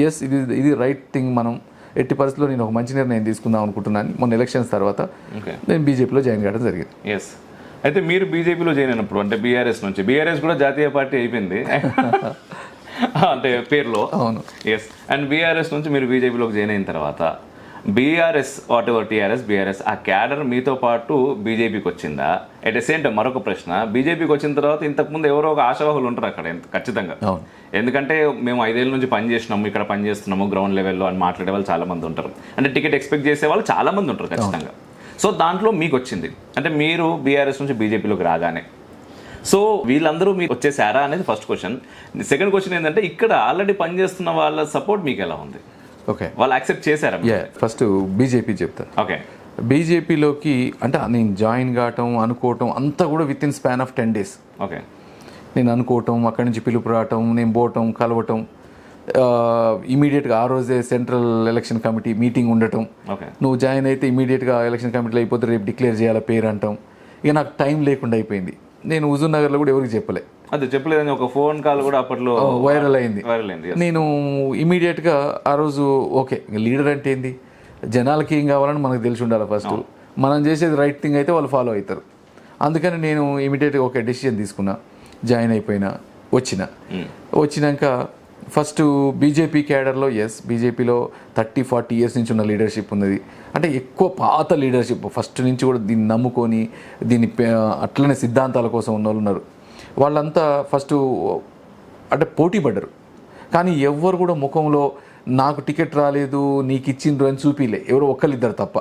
ఎస్ ఇది రైట్ థింగ్, మనం ఎట్టి పరిస్థితుల్లో నేను ఒక మంచి నిర్ణయం తీసుకుందాం అనుకుంటున్నాను. మొన్న ఎలక్షన్స్ తర్వాత నేను బీజేపీలో జాయిన్ కావడం జరిగింది. ఎస్, అయితే మీరు బీజేపీలో జాయిన్ అయినప్పుడు అంటే బీఆర్ఎస్ కూడా జాతీయ పార్టీ అయిపోయింది అంటే పేరులో. అవును. ఎస్, అండ్ బీఆర్ఎస్ నుంచి మీరు బీజేపీలోకి జాయిన్ అయిన తర్వాత BRS what ever TRS BRS ఆ క్యాడర్ మీతో పాటు బీజేపీకి వచ్చిందా? అట్ ద సేమ్ టైం మరొక ప్రశ్న, బీజేపీకి వచ్చిన తర్వాత ఇంతకుముందు ఎవరో ఒక ఆశావాహులు ఉంటారు అక్కడ ఖచ్చితంగా. ఎందుకంటే మేము 5 ఏళ్ళ నుంచి పని చేసినాము, ఇక్కడ పని చేస్తున్నాము గ్రౌండ్ లెవెల్లో అని మాట్లాడే వాళ్ళు చాలా మంది ఉంటారు, అంటే టికెట్ ఎక్స్పెక్ట్ చేసే వాళ్ళు చాలా మంది ఉంటారు ఖచ్చితంగా. సో దాంట్లో మీకు వచ్చింది అంటే మీరు బీఆర్ఎస్ నుంచి బీజేపీలోకి రాగానే సో వీళ్ళందరూ మీకు వచ్చేసారా అనేది ఫస్ట్ క్వశ్చన్. సెకండ్ క్వశ్చన్ ఏంటంటే ఇక్కడ ఆల్రెడీ పనిచేస్తున్న వాళ్ళ సపోర్ట్ మీకు ఎలా ఉంది? ఓకే, వాళ్ళు యాక్సెప్ట్ చేశారా? ఫస్ట్ బీజేపీ చెప్తాను. ఓకే, బీజేపీలోకి అంటే నేను జాయిన్ కావటం అనుకోవటం అంతా కూడా with in span of 10 days. Okay, నేను అనుకోవటం, అక్కడి నుంచి పిలుపు రావటం, నేను పోవటం, కలవటం, ఇమీడియట్గా ఆ రోజే సెంట్రల్ ఎలక్షన్ కమిటీ మీటింగ్ ఉండటం, ఓకే నువ్వు జాయిన్ అయితే ఇమీడియట్గా ఎలక్షన్ కమిటీలో అయిపోతే రేపు డిక్లేర్ చేయాలి పేరు అంటాం. ఇక నాకు టైం లేకుండా అయిపోయింది. నేను హుజూర్ నగర్లో కూడా ఎవరికి చెప్పలే, అది చెప్పలేదని ఒక ఫోన్ కాల్ కూడా అప్పట్లో వైరల్ అయింది. వైరల్ అయింది. నేను ఇమీడియట్గా ఆ రోజు ఓకే, లీడర్ అంటే ఏంది, జనాలకి ఏం కావాలని మనకు తెలిసి ఉండాలి. ఫస్ట్ మనం చేసేది రైట్ థింగ్ అయితే వాళ్ళు ఫాలో అవుతారు. అందుకని నేను ఇమీడియట్గా ఒక డెసిషన్ తీసుకున్నా, జాయిన్ అయిపోయినా, వచ్చినాక ఫస్ట్ బీజేపీ క్యాడర్లో బీజేపీలో 30-40 ఇయర్స్ నుంచి ఉన్న లీడర్షిప్ ఉన్నది. అంటే ఎక్కువ పాత లీడర్షిప్, ఫస్ట్ నుంచి కూడా దీన్ని నమ్ముకొని దీన్ని అట్లనే సిద్ధాంతాల కోసం ఉన్న వాళ్ళు ఉన్నారు. వాళ్ళంతా ఫస్ట్ అంటే పోటీ పడ్డరు, కానీ ఎవ్వరు కూడా ముఖంలో నాకు టికెట్ రాలేదు నీకు ఇచ్చిండ్రు అని చూపిలే, ఎవరో ఒక్కరిద్దరు తప్ప.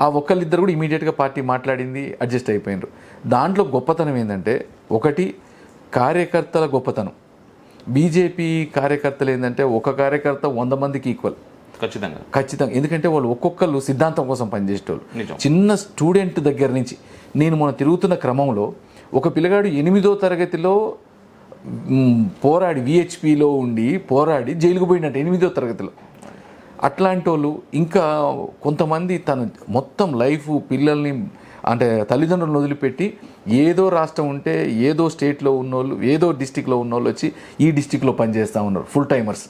ఆ ఒక్కరిద్దరు కూడా ఇమీడియట్గా పార్టీ మాట్లాడింది, అడ్జస్ట్ అయిపోయినారు. దాంట్లో గొప్పతనం ఏంటంటే, ఒకటి కార్యకర్తల గొప్పతనం. బీజేపీ కార్యకర్తలు ఏంటంటే ఒక కార్యకర్త 100 మందికి ఈక్వల్, ఖచ్చితంగా. ఎందుకంటే వాళ్ళు ఒక్కొక్కరు సిద్ధాంతం కోసం పనిచేసేటోళ్ళు. చిన్న స్టూడెంట్ దగ్గర నుంచి నేను మొన్న తిరుగుతున్న క్రమంలో ఒక పిల్లగాడు 8వ తరగతిలో పోరాడి విహెచ్పిలో ఉండి పోరాడి జైలుకు పోయినట్టు 8వ తరగతిలో. అట్లాంటి వాళ్ళు ఇంకా కొంతమంది తన మొత్తం లైఫ్ పిల్లల్ని అంటే తల్లిదండ్రులను వదిలిపెట్టి ఏదో రాష్ట్రం ఉంటే ఏదో స్టేట్లో ఉన్నోళ్ళు ఏదో డిస్టిక్లో ఉన్నోళ్ళు వచ్చి ఈ డిస్టిక్లో పనిచేస్తూ ఉన్నారు, ఫుల్ టైమర్స్.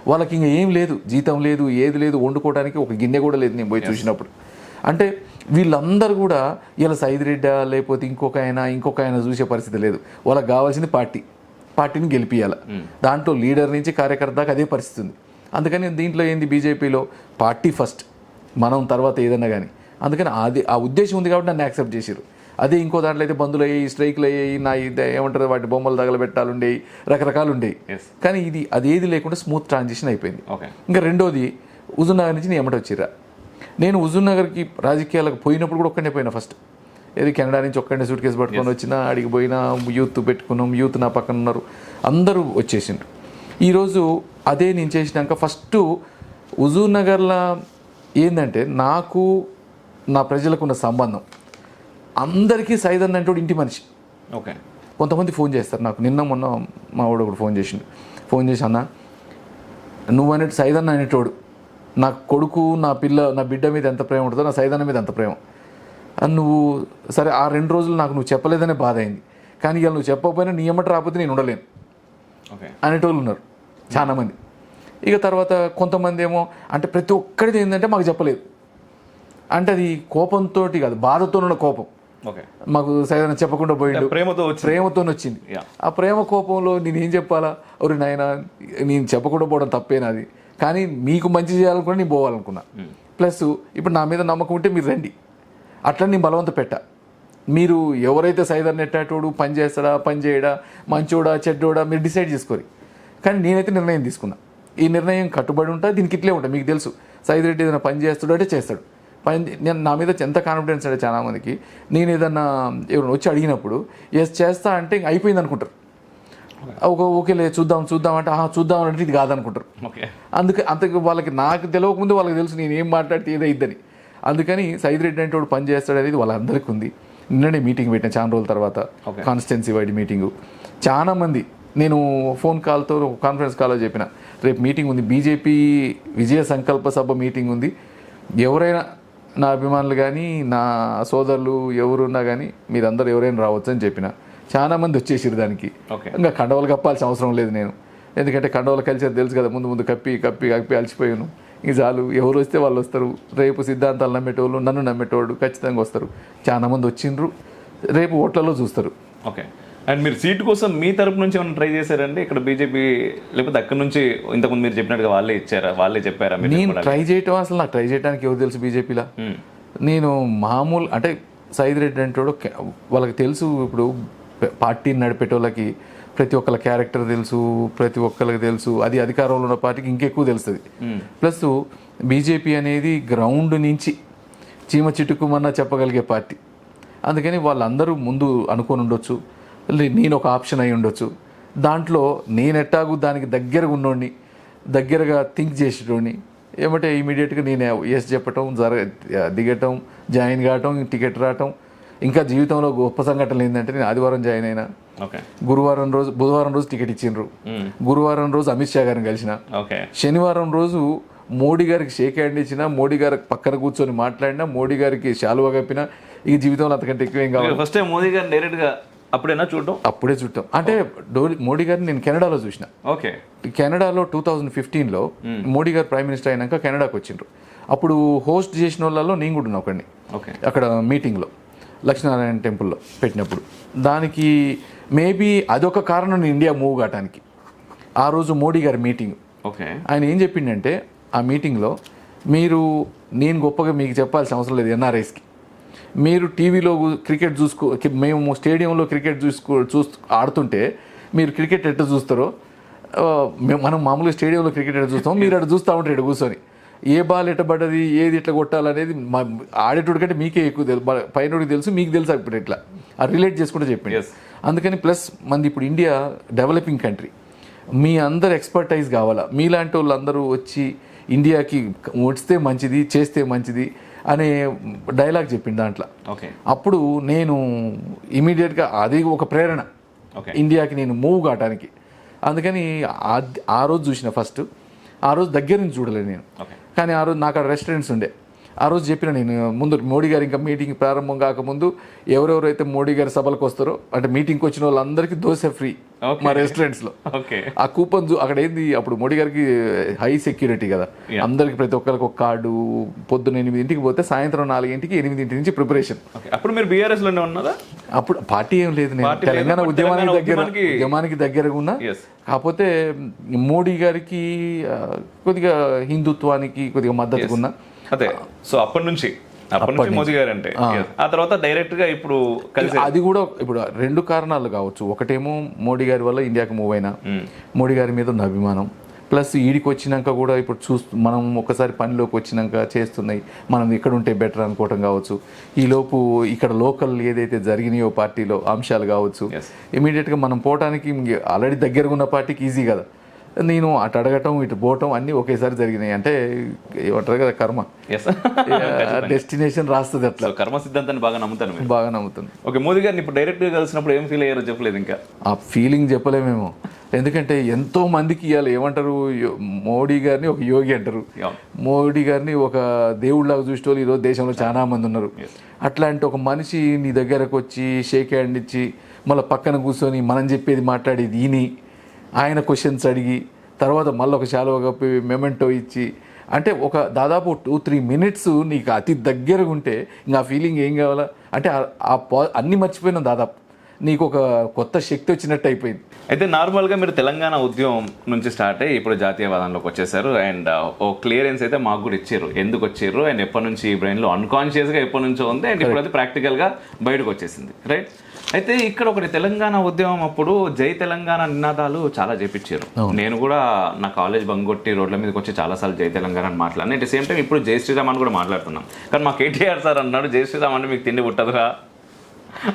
వాళ్ళకి ఇంకా ఏం లేదు, జీతం లేదు, ఏది లేదు, వండుకోవడానికి ఒక గిన్నె కూడా లేదు నేను పోయి చూసినప్పుడు. అంటే వీళ్ళందరూ కూడా ఇలా సైదిరెడ్డా లేకపోతే ఇంకొక ఆయన చూసే పరిస్థితి లేదు. వాళ్ళకి కావాల్సింది పార్టీని గెలిపియాలి. దాంట్లో లీడర్ నుంచి కార్యకర్త దాకా అదే పరిస్థితి ఉంది. అందుకని దీంట్లో ఏంది, బీజేపీలో పార్టీ ఫస్ట్, మనం తర్వాత ఏదన్నా కానీ. అందుకని ఆ ఉద్దేశం ఉంది కాబట్టి నన్ను యాక్సెప్ట్ చేశారు. అదే ఇంకో దాంట్లో అయితే బంధులు అయ్యాయి, స్ట్రైక్లు అయ్యాయి, ఏమంటారు వాటి బొమ్మలు తగలబెట్టాలు ఉండేవి, రకరకాలు ఉండేవి. కానీ అది ఏది లేకుండా స్మూత్ ట్రాన్సిషన్ అయిపోయింది. ఇంకా రెండోది, హుజూర్ నగర్ నుంచి నేను ఎమ్మటి వచ్చిర్రా. నేను హుజూర్ నగర్కి రాజకీయాలకు పోయినప్పుడు కూడా ఒక్కడే పోయినా. ఫస్ట్ ఏది కెనడా నుంచి ఒక్కడే సూట్ కేసు పట్టుకొని వచ్చినా, అడిగి పోయినా, యూత్ పెట్టుకున్నాం, యూత్ నా పక్కన ఉన్నారు, అందరూ వచ్చేసిండ్రు. ఈరోజు అదే నేను చేసినాక ఫస్ట్ హుజూర్ నగర్లో ఏంటంటే నాకు నా ప్రజలకు ఉన్న సంబంధం, అందరికీ సైదన్ అంటోడు ఇంటి మనిషి. కొంతమంది ఫోన్ చేస్తారు నాకు. మొన్న మా వాడు ఒకడు ఫోన్ చేసి అన్న నువ్వు అనేటు సైదన్న అనేటోడు, నా కొడుకు నా బిడ్డ మీద ఎంత ప్రేమ ఉంటుందో నా సైదన్న మీద అంత ప్రేమ. నువ్వు సరే ఆ 2 రోజులు నాకు నువ్వు చెప్పలేదనే బాధ అయింది, కానీ ఇవాళ నువ్వు చెప్పకపోయినా నీ ఎమ్మటి రాకపోతే నేను ఉండలేను అనేటోళ్ళు ఉన్నారు చాలామంది. ఇక తర్వాత కొంతమంది ఏమో అంటే ప్రతి ఒక్కరిది ఏంటంటే మాకు చెప్పలేదు అంటే అది కోపంతో కాదు, బాధతో ఉన్న కోపం. మాకు సైదన్న చెప్పకుండా పోయిండు, ప్రేమతో వచ్చింది. ఆ ప్రేమ కోపంలో నేనేం చెప్పాలా, ఒరి నాయన నేను చెప్పకుండా పోవడం తప్పేనాది, కానీ మీకు మంచి చేయాలనుకున్నా నేను పోవాలనుకున్నా. ప్లస్ ఇప్పుడు నా మీద నమ్మకం ఉంటే మీరు రండి, అట్లా నేను బలవంత పెట్టా. మీరు ఎవరైతే సైదన్న ఎట్టాటోడు పని చేస్తాడా పని చేయడా మంచోడా చెడ్డోడా మీరు డిసైడ్ చేసుకోరు. కానీ నేనైతే నిర్ణయం తీసుకున్నా, ఈ నిర్ణయం కట్టుబడి ఉంటా, దీనికి ఇట్లే ఉంటా. మీకు తెలుసు సైదిరెడ్డి ఏదైనా పని చేస్తాడు అంటే చేస్తాడు. నేను నా మీద ఎంత కాన్ఫిడెన్స్ అంటే చాలామందికి, నేను ఏదన్నా ఎవరైనా వచ్చి అడిగినప్పుడు చేస్తా అంటే ఇంక అయిపోయింది అనుకుంటారు. ఓకేలే చూద్దాం అంటే చూద్దాం అంటే ఇది కాదనుకుంటారు. అందుకే వాళ్ళకి నాకు తెలియకముందు వాళ్ళకి తెలుసు నేను ఏం మాట్లాడితే ఏదైద్దని. అందుకని సైదిరెడ్డి అంటే వాడు పని చేస్తాడు అనేది వాళ్ళందరికీ ఉంది. నిన్ననే మీటింగ్ పెట్టిన చాలా రోజుల తర్వాత, కాన్స్టిట్యున్సీ వైడ్ మీటింగు. చాలామంది నేను ఫోన్ కాల్తో కాన్ఫరెన్స్ కాల్లో చెప్పిన, రేపు మీటింగ్ ఉంది, బీజేపీ విజయ సంకల్ప సభ మీటింగ్ ఉంది, ఎవరైనా నా అభిమానులు కానీ నా సోదరులు ఎవరున్నా కానీ మీరందరూ ఎవరైనా రావచ్చు అని చెప్పిన. చాలామంది వచ్చేసారు దానికి. ఇంకా కండవలు కప్పాల్సిన అవసరం లేదు నేను, ఎందుకంటే కండవల కల్చర్ తెలుసు కదా, ముందు కప్పి అలసిపోయాను. ఇంక చాలు, ఎవరు వస్తే వాళ్ళు వస్తారు. రేపు సిద్ధాంతాలు నమ్మేటోళ్ళు, నన్ను నమ్మేటోళ్ళు ఖచ్చితంగా వస్తారు. చాలామంది వచ్చిండ్రు, రేపు ఓట్లలో చూస్తారు. అండ్ మీరు సీటు కోసం మీ తరపు నుంచి ఏమైనా ట్రై చేశారండి ఇక్కడ బీజేపీ, లేకపోతే అక్కడ నుంచి ఇంతకుముందు మీరు చెప్పినట్టుగా వాళ్ళే ఇచ్చారా, వాళ్ళే చెప్పారా? నేను ట్రై చేయటం అసలు నాకు ట్రై చేయడానికి ఎవరు తెలుసు బీజేపీలో. నేను మామూలు అంటే సైదిరెడ్డి అంటే వాళ్ళకి తెలుసు. ఇప్పుడు పార్టీని నడిపేటోళ్ళకి ప్రతి ఒక్కళ్ళ క్యారెక్టర్ తెలుసు, ప్రతి ఒక్కరికి తెలుసు. అది అధికారంలో ఉన్న పార్టీకి ఇంకెక్కువ తెలుస్తుంది. ప్లస్ బీజేపీ అనేది గ్రౌండ్ నుంచి చీమ చిటుకుమన్నా చెప్పగలిగే పార్టీ. అందుకని వాళ్ళందరూ ముందు అనుకొని ఉండొచ్చు, నేను ఒక ఆప్షన్ అయి ఉండొచ్చు. దాంట్లో నేను ఎట్టాగు దానికి దగ్గరగా ఉన్నోడిని, దగ్గరగా థింక్ చేసేటోడిని, ఏమంటే ఇమీడియట్గా నేను ఎస్ చెప్పటం, దిగటం, జాయిన్ కావటం, టికెట్ రావటం. ఇంకా జీవితంలో గొప్ప సంఘటనలు ఏంటంటే నేను ఆదివారం జాయిన్ అయినా, ఓకే బుధవారం రోజు టికెట్ ఇచ్చిండ్రు, గురువారం రోజు అమిత్ షా గారిని కలిసిన, ఓకే శనివారం రోజు మోడీ గారికి షేక్ హ్యాండ్ ఇచ్చిన, మోడీ గారి పక్కన కూర్చొని మాట్లాడినా, మోడీ గారికి శాలువా కప్పిన, ఈ జీవితంలో అంతకంటే ఎక్కువ ఏం కావాలి. ఫస్ట్ టైం మోదీ గారు డైరెక్ట్ గా అప్పుడైనా చూడటం? అప్పుడే చుట్టాం. అంటే మోడీ గారిని నేను కెనడాలో చూసిన. ఓకే. కెనడాలో 2015లో మోడీ గారు ప్రైమ్ మినిస్టర్ అయినాక కెనడాకి వచ్చిండ్రు. అప్పుడు హోస్ట్ చేసిన వాళ్ళలో నేను కూడా ఉన్నా ఒకడిని. ఓకే. అక్కడ మీటింగ్లో లక్ష్మీనారాయణ టెంపుల్లో పెట్టినప్పుడు దానికి మేబీ అదొక కారణం నేను ఇండియా మూవ్ కావడానికి. ఆ రోజు మోడీ గారి మీటింగ్, ఓకే, ఆయన ఏం చెప్పిండంటే ఆ మీటింగ్లో, నేను గొప్పగా మీకు చెప్పాల్సిన అవసరం లేదు ఎన్ఆర్ఐస్కి, మీరు టీవీలో క్రికెట్ మేము స్టేడియంలో క్రికెట్ ఆడుతుంటే మీరు క్రికెట్ ఎట్లా చూస్తారో, మనం మామూలుగా స్టేడియంలో క్రికెట్ ఎట్లా చూస్తాం, మీరు అటు చూస్తూ ఉంటారు ఇటు కూర్చొని, ఏ బాల్ ఎట్ట పడ్డది, ఏది ఎట్లా కొట్టాలనేది ఆడేటోడి కంటే మీకే ఎక్కువ తెలుసు, పైనోడికి తెలుసు, మీకు తెలుసు. ఇప్పుడు ఇట్లా రిలేట్ చేసుకుంటే చెప్పింది. అందుకని ప్లస్ మంది ఇప్పుడు ఇండియా డెవలపింగ్ కంట్రీ, మీ అందరు ఎక్స్పర్టైజ్ కావాలా, మీలాంటి వాళ్ళు అందరూ వచ్చి ఇండియాకి వస్తే మంచిది, చేస్తే మంచిది అనే డైలాగ్ చెప్పింది దాంట్లో. ఓకే. అప్పుడు నేను ఇమీడియట్గా అది ఒక ప్రేరణ ఇండియాకి నేను మూవ్ కావడానికి. అందుకని ఆ రోజు చూసిన ఫస్ట్. ఆ రోజు దగ్గర నుంచి చూడలేదు నేను, కానీ ఆ రోజు నాకు అక్కడ రెస్టారెంట్స్ ఉండే. ఆ రోజు చెప్పిన నేను ముందు మోడీ గారు ఇంకా మీటింగ్ ప్రారంభం కాకముందు ఎవరెవరైతే మోడీ గారి సభలకు వస్తారో, అంటే మీటింగ్కి వచ్చిన వాళ్ళందరికీ దోశ ఫ్రీ మా రెస్టారెంట్స్లో. ఆ కూపన్ అక్కడ ఏంది, అప్పుడు మోడీ గారికి హై సెక్యూరిటీ కదా, అందరికి ప్రతి ఒక్కరికి ఒక కార్డు. పొద్దున్న 8 పోతే సాయంత్రం 4 8 నుంచి ప్రిపరేషన్. అప్పుడు మీరు బీఆర్ఎస్ లోనే ఉన్నారా? అప్పుడు పార్టీ ఏం లేదు, నేను తెలంగాణ ఉద్యమానికి దగ్గరగా ఉన్నా. కాకపోతే మోడీ గారికి కొద్దిగా హిందుత్వానికి కొద్దిగా మద్దతుగా ఉన్నా. అదే. సో అప్పటి నుంచి మోదీ గారు అంటే, ఆ తర్వాత డైరెక్ట్ గా ఇప్పుడు కలిసి, అది కూడా ఇప్పుడు 2 కారణాలు కావచ్చు. ఒకటేమో మోడీ గారి వల్ల ఇండియాకి మూవ్ అయినా, మోడీ గారి మీద ఉన్న అభిమానం, ప్లస్ ఈడికి వచ్చినాక కూడా ఇప్పుడు మనం ఒకసారి పనిలోకి వచ్చినాక చేస్తున్నాయి, మనం ఇక్కడ ఉంటే బెటర్ అనుకోవటం కావచ్చు. ఈలోపు ఇక్కడ లోకల్ ఏదైతే జరిగినాయో పార్టీలో అంశాలు కావచ్చు, ఇమీడియట్గా మనం పోవటానికి ఆల్రెడీ దగ్గరగా ఉన్న పార్టీకి ఈజీ కదా. నేను అటు అడగటం ఇటు పోవటం అన్నీ ఒకేసారి జరిగినాయి. అంటే ఏమంటారు కదా, కర్మ డెస్టినేషన్ రాస్తుంది అట్లా. కర్మ సిద్ధాంతాన్ని బాగా నమ్ముతాను. బాగా నమ్ముతాను. ఓకే. మోదీ గారిని ఇప్పుడు డైరెక్ట్ గా కలిసినప్పుడు ఏం ఫీల్ అయ్యారో చెప్పలేదు ఇంకా. ఆ ఫీలింగ్ చెప్పలేమేమో, ఎందుకంటే ఎంతో మందికి ఇవాళ ఏమంటారు, మోడీ గారిని ఒక యోగి అంటారు, మోడీ గారిని ఒక దేవుడిలాగా చూసేవాళ్ళు ఈరోజు దేశంలో చాలా మంది ఉన్నారు. అట్లాంటి ఒక మనిషి నీ దగ్గరకు వచ్చి షేక్ హ్యాండ్ ఇచ్చి మళ్ళీ పక్కన కూర్చొని మనం చెప్పేది మాట్లాడేది ఈని, ఆయన క్వశ్చన్స్ అడిగి తర్వాత మళ్ళీ ఒక శాలువ కప్పి మెమెంటో ఇచ్చి, అంటే ఒక దాదాపు 2-3 minutes నీకు అతి దగ్గరగా ఉంటే ఇంకా ఆ ఫీలింగ్ ఏం కావాలా అంటే అన్నీ మర్చిపోయినాం. దాదాపు నీకు ఒక కొత్త శక్తి వచ్చినట్టు అయిపోయింది. అయితే నార్మల్గా మీరు తెలంగాణ ఉద్యమం నుంచి స్టార్ట్ అయ్యి ఇప్పుడు జాతీయవాదంలోకి వచ్చేసారు. అండ్ ఓ క్లియరెన్స్ అయితే మాకు కూడా ఇచ్చారు, ఎందుకు వచ్చారు అండ్ ఎప్పటి నుంచి ఈ బ్రెయిన్లో అన్కాన్షియస్గా ఎప్పటి నుంచో ఉంది, అండ్ ఇప్పుడు అయితే ప్రాక్టికల్గా బయటకు వచ్చేసింది, రైట్? అయితే ఇక్కడ ఒకటి తెలంగాణ ఉద్యమం అప్పుడు జై తెలంగాణ నినాదాలు చాలా చేపించారు. నేను కూడా నా కాలేజ్ బంగొట్టి రోడ్ల మీదకి వచ్చి చాలాసార్లు జై తెలంగాణ అని మాట్లాడినా. అట్ ద సేమ్ టైం ఇప్పుడు జై శ్రీరామ్ అని కూడా మాట్లాడుతున్నాం. కానీ మా కేటీఆర్ సార్ అన్నాడు జై శ్రీరామ్ అంటే మీకు తిండి పుట్టదురా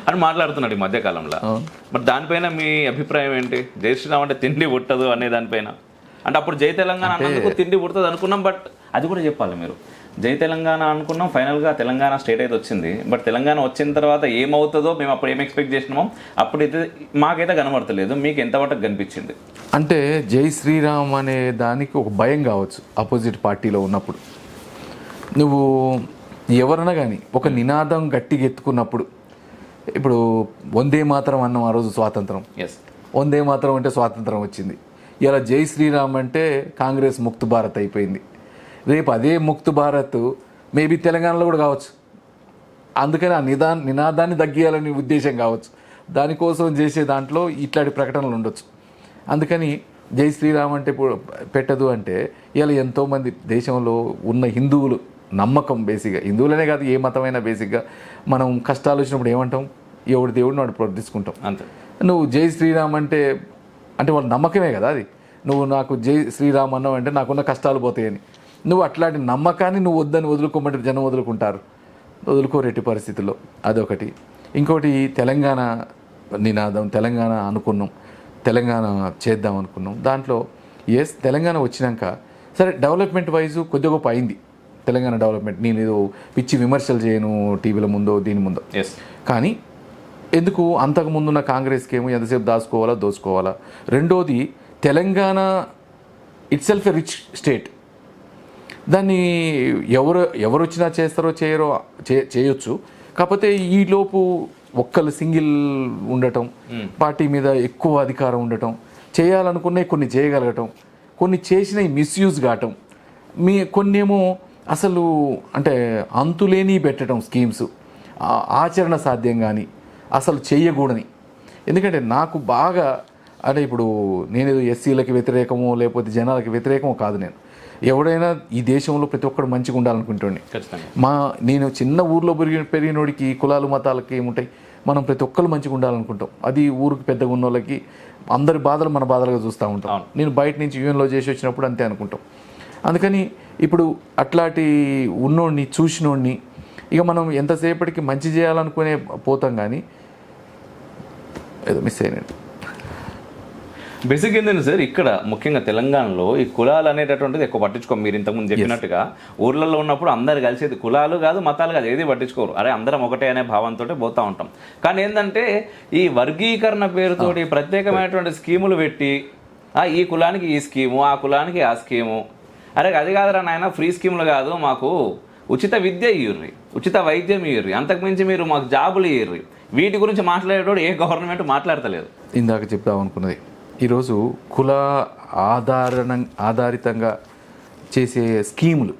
అని మాట్లాడుతున్నాడు ఈ మధ్యకాలంలో. మరి దానిపైన మీ అభిప్రాయం ఏంటి? జై శ్రీరామ్ అంటే తిండి పుట్టదు అనే దానిపైన. అంటే అప్పుడు జై తెలంగాణ అన్నందుకు తిండి పుడుతుంది అనుకున్నాం, బట్ అది కూడా చెప్పాలి మీరు. జై తెలంగాణ అనుకున్నాం, ఫైనల్గా తెలంగాణ స్టేట్ అయితే వచ్చింది. బట్ తెలంగాణ వచ్చిన తర్వాత ఏమవుతుందో మేము అప్పుడు ఏం ఎక్స్పెక్ట్ చేసినామో అప్పుడైతే మాకైతే కనబడతలేదు. మీకు ఎంతవరకు కనిపించింది? అంటే జై శ్రీరామ్ అనే దానికి ఒక భయం కావచ్చు ఆపోజిట్ పార్టీలో ఉన్నప్పుడు. నువ్వు ఎవరన్నా కానీ ఒక నినాదం గట్టిగా ఎత్తుకున్నప్పుడు, ఇప్పుడు వందే మాతరం అన్నాం ఆ రోజు స్వాతంత్రం, వందే మాతరం అంటే స్వాతంత్రం వచ్చింది. ఇలా జై శ్రీరామ్ అంటే కాంగ్రెస్ ముక్త్ భారత్ అయిపోయింది. రేపు అదే ముక్త్ భారత్ మేబీ తెలంగాణలో కూడా కావచ్చు. అందుకని ఆ నినాదాన్ని తగ్గియాలని ఉద్దేశం కావచ్చు. దానికోసం చేసే దాంట్లో ఇట్లాంటి ప్రకటనలు ఉండొచ్చు. అందుకని జై శ్రీరామ్ అంటే పెట్టదు అంటే ఇలా ఎంతోమంది దేశంలో ఉన్న హిందువులు నమ్మకం, బేసిక్గా హిందువులనే కాదు ఏ మతమైనా బేసిక్గా మనం కష్టాలు వచ్చినప్పుడు ఏమంటాం, ఎవడి దేవుడిని వాడు ప్రార్థించుకుంటాం. అంతే. నువ్వు జై శ్రీరామ్ అంటే వాళ్ళ నమ్మకమే కదా అది. నువ్వు నాకు జై శ్రీరామ్ అన్నావు అంటే నాకున్న కష్టాలు పోతాయని. నువ్వు అట్లాంటి నమ్మకాన్ని నువ్వు వద్దని వదులుకోమంటే జనం వదులుకుంటారు, వదులుకోరేటి పరిస్థితుల్లో. అదొకటి. ఇంకోటి తెలంగాణ నినాదం, తెలంగాణ అనుకున్నాం, తెలంగాణ చేద్దాం అనుకున్నాం. దాంట్లో తెలంగాణ వచ్చినాక సరే డెవలప్మెంట్ వైజు కొద్ది గొప్ప అయింది తెలంగాణ డెవలప్మెంట్. నేను ఏదో పిచ్చి విమర్శలు చేయను టీవీల ముందో దీని ముందో, కానీ ఎందుకు అంతకుముందున్న కాంగ్రెస్కి ఏమో ఎంతసేపు దాచుకోవాలా దోచుకోవాలా. రెండోది Telangana it self a rich state. దాన్ని ఎవరు వచ్చినా చేస్తారో చేయరో చేయొచ్చు. కాకపోతే ఈలోపు ఒక్కళ్ళు సింగిల్ ఉండటం, పార్టీ మీద ఎక్కువ అధికారం ఉండటం, చేయాలనుకున్నవి కొన్ని చేయగలగటం, కొన్ని చేసినవి మిస్యూజ్ కావటం, కొన్ని ఏమో అసలు అంటే అంతులేని పెట్టడం స్కీమ్స్ ఆచరణ సాధ్యం కానీ అసలు చెయ్యకూడని. ఎందుకంటే నాకు బాగా అంటే ఇప్పుడు నేనేదో ఎస్సీలకి వ్యతిరేకమో లేకపోతే జనాలకి వ్యతిరేకమో కాదు. నేను ఎవడైనా ఈ దేశంలో ప్రతి ఒక్కరు మంచిగా ఉండాలనుకుంటుండే. నేను చిన్న ఊర్లో పెరిగినోడికి కులాలు మతాలకి ఏముంటాయి, మనం ప్రతి ఒక్కరు మంచిగా ఉండాలనుకుంటాం. అది ఊరికి పెద్దగా ఉన్న వాళ్ళకి అందరి బాధలు మన బాధలుగా చూస్తూ ఉంటాం. నేను బయట నుంచి యూఎన్లో చేసి వచ్చినప్పుడు అంతే అనుకుంటాం. అందుకని ఇప్పుడు అట్లాంటి ఉన్నోడిని చూసినోడిని ఇక మనం ఎంతసేపటికి మంచి చేయాలనుకునే పోతాం, కానీ ఏదో మిస్ అయినట్టు. బేసిక్ ఏంటంటే సార్, ఇక్కడ ముఖ్యంగా తెలంగాణలో ఈ కులాలు అనేటటువంటిది ఎక్కువ పట్టించుకో. మీరు ఇంతకుముందు చెప్పినట్టుగా ఊర్లలో ఉన్నప్పుడు అందరు కలిసేది కులాలు కాదు మతాలు కాదు ఏది పట్టించుకోరు. అరే అందరం ఒకటే అనే భావంతో పోతూ ఉంటాం. కానీ ఏంటంటే ఈ వర్గీకరణ పేరుతోటి ప్రత్యేకమైనటువంటి స్కీములు పెట్టి ఈ కులానికి ఈ స్కీము, ఆ కులానికి ఆ స్కీము. అరే అది కాదురా నాయన, ఫ్రీ స్కీములు కాదు, మాకు ఉచిత విద్య ఇయ్యుర్రి, ఉచిత వైద్యం ఇయ్యుర్రి, అంతకుమించి మీరు మాకు జాబులు ఇయ్యుర్రి. వీటి గురించి మాట్లాడేటోడు ఏ గవర్నమెంట్ మాట్లాడతలేదు. ఇందాక చెప్దాం అనుకున్నది, ఈరోజు కుల ఆధారితంగా చేసే స్కీములు